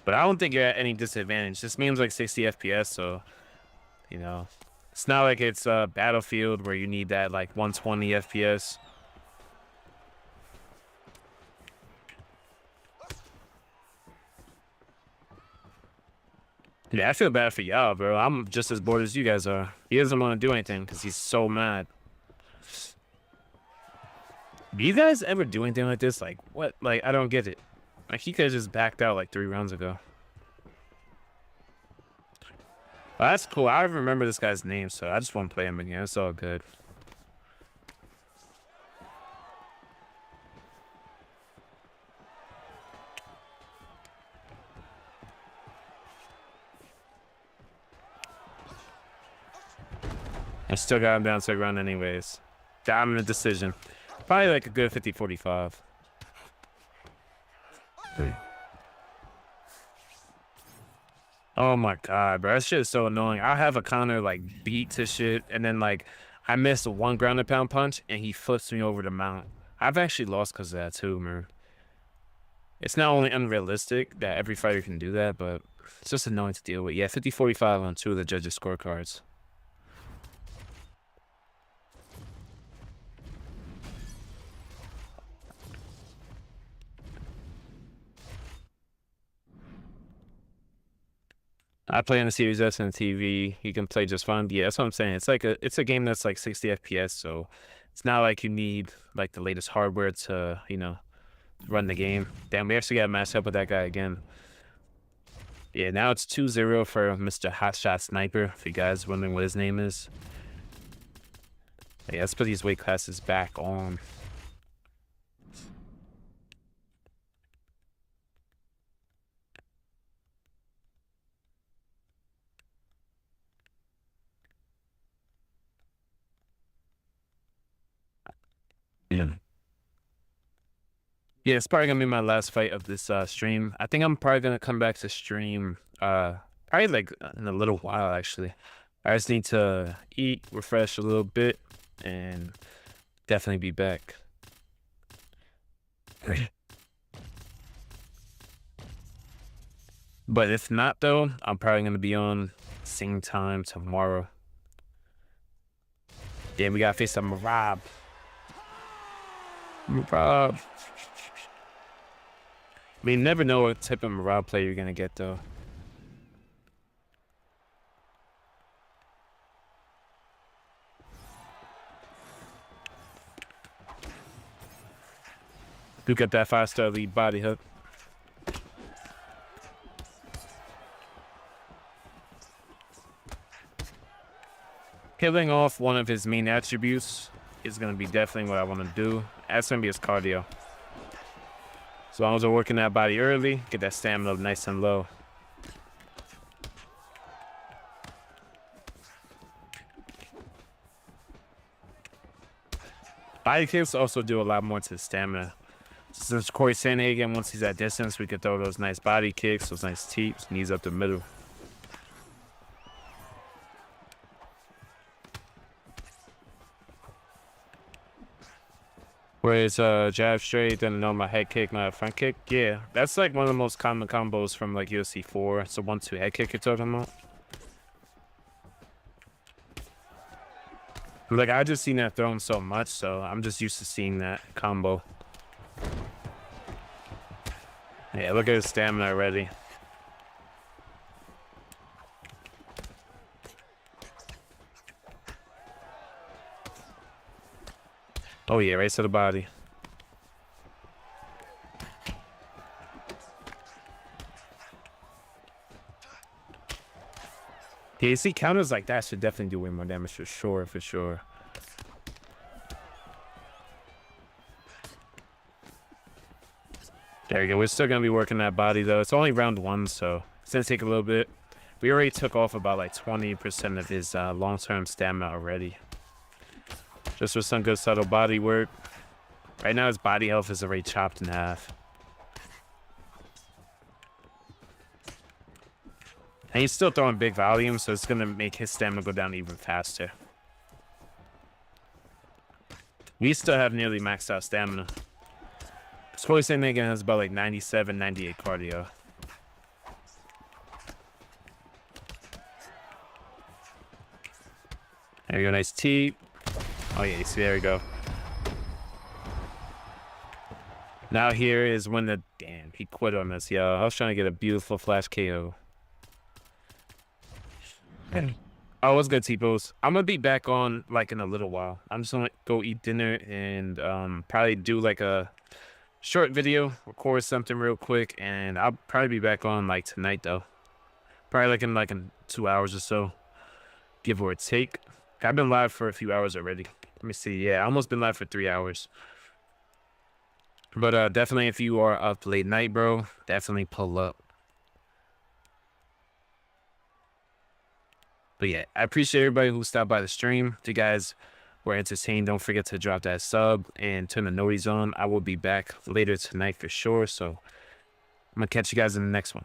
But I don't think you're at any disadvantage. This game's, like, 60 FPS, so, it's not like it's Battlefield where you need that, like, 120 FPS. Yeah, I feel bad for y'all, bro. I'm just as bored as you guys are. He doesn't want to do anything because he's so mad. Do you guys ever do anything like this? Like, what? Like, I don't get it. Like, he could have just backed out like 3 rounds ago. Well, that's cool. I remember this guy's name, so I just want to play him again. It's all good. I still got him down to the ground anyways. Dominant decision. Probably like a good 50-45. Oh my god, bro. That shit is so annoying. I have a counter like beat to shit, and then like I missed a 1 ground and pound punch, and he flips me over the mount. I've actually lost because of that too, man. It's not only unrealistic that every fighter can do that, but it's just annoying to deal with. Yeah, 50-45 on 2 of the judges' scorecards. I play on the Series S and the TV. You can play just fine. Yeah, that's what I'm saying. It's a game that's like 60 FPS, so it's not like you need like the latest hardware to, run the game. Damn, we actually got to match up with that guy again. Yeah, now it's 2-0 for Mr. Hotshot Sniper, if you guys wondering what his name is. Yeah, let's put these weight classes back on. Yeah. Yeah, it's probably gonna be my last fight of this stream. I think I'm probably gonna come back to stream probably like in a little while actually. I just need to eat, refresh a little bit, and definitely be back. But if not though, I'm probably gonna be on same time tomorrow. Then we gotta face some Rob. Rob. I mean, you never know what type of morale player you're gonna get, though. You got that 5-star lead body hook. Killing off one of his main attributes is gonna be definitely what I want to do. That's gonna be his cardio. As long as we're working that body early, get that stamina nice and low. Body kicks also do a lot more to the stamina. Since Corey Sandhagen, once he's at distance, we could throw those nice body kicks, those nice teeps, knees up the middle. Where it's jab straight, then my head kick, my front kick. Yeah, that's like one of the most common combos from like UFC 4. It's a 1-2 head kick you're talking about. Like I just seen that thrown so much, so I'm just used to seeing that combo. Yeah, look at his stamina already. Oh yeah, right to the body. Yeah, you see, counters like that should definitely do way more damage for sure, for sure. There you go. We're still going to be working that body, though. It's only round 1, so it's going to take a little bit. We already took off about like 20% of his long-term stamina already. Just with some good subtle body work. Right now, his body health is already chopped in half. And he's still throwing big volume, so it's going to make his stamina go down even faster. We still have nearly maxed out stamina. Suppose saying Megan has about like 97, 98 cardio. There you go, nice T. Oh yeah, you see, there we go. Now here is when the, damn, he quit on us, yo. I was trying to get a beautiful flash KO. Oh, what's good, T-Pose? I'm gonna be back on like in a little while. I'm just gonna go eat dinner and probably do like a short video, record something real quick, and I'll probably be back on like tonight though. Probably like in 2 hours or so, give or take. I've been live for a few hours already. Let me see. Yeah, I almost been live for 3 hours. But definitely, if you are up late night, bro, definitely pull up. But yeah, I appreciate everybody who stopped by the stream. If you guys were entertained, don't forget to drop that sub and turn the noties on. I will be back later tonight for sure. So I'm going to catch you guys in the next one.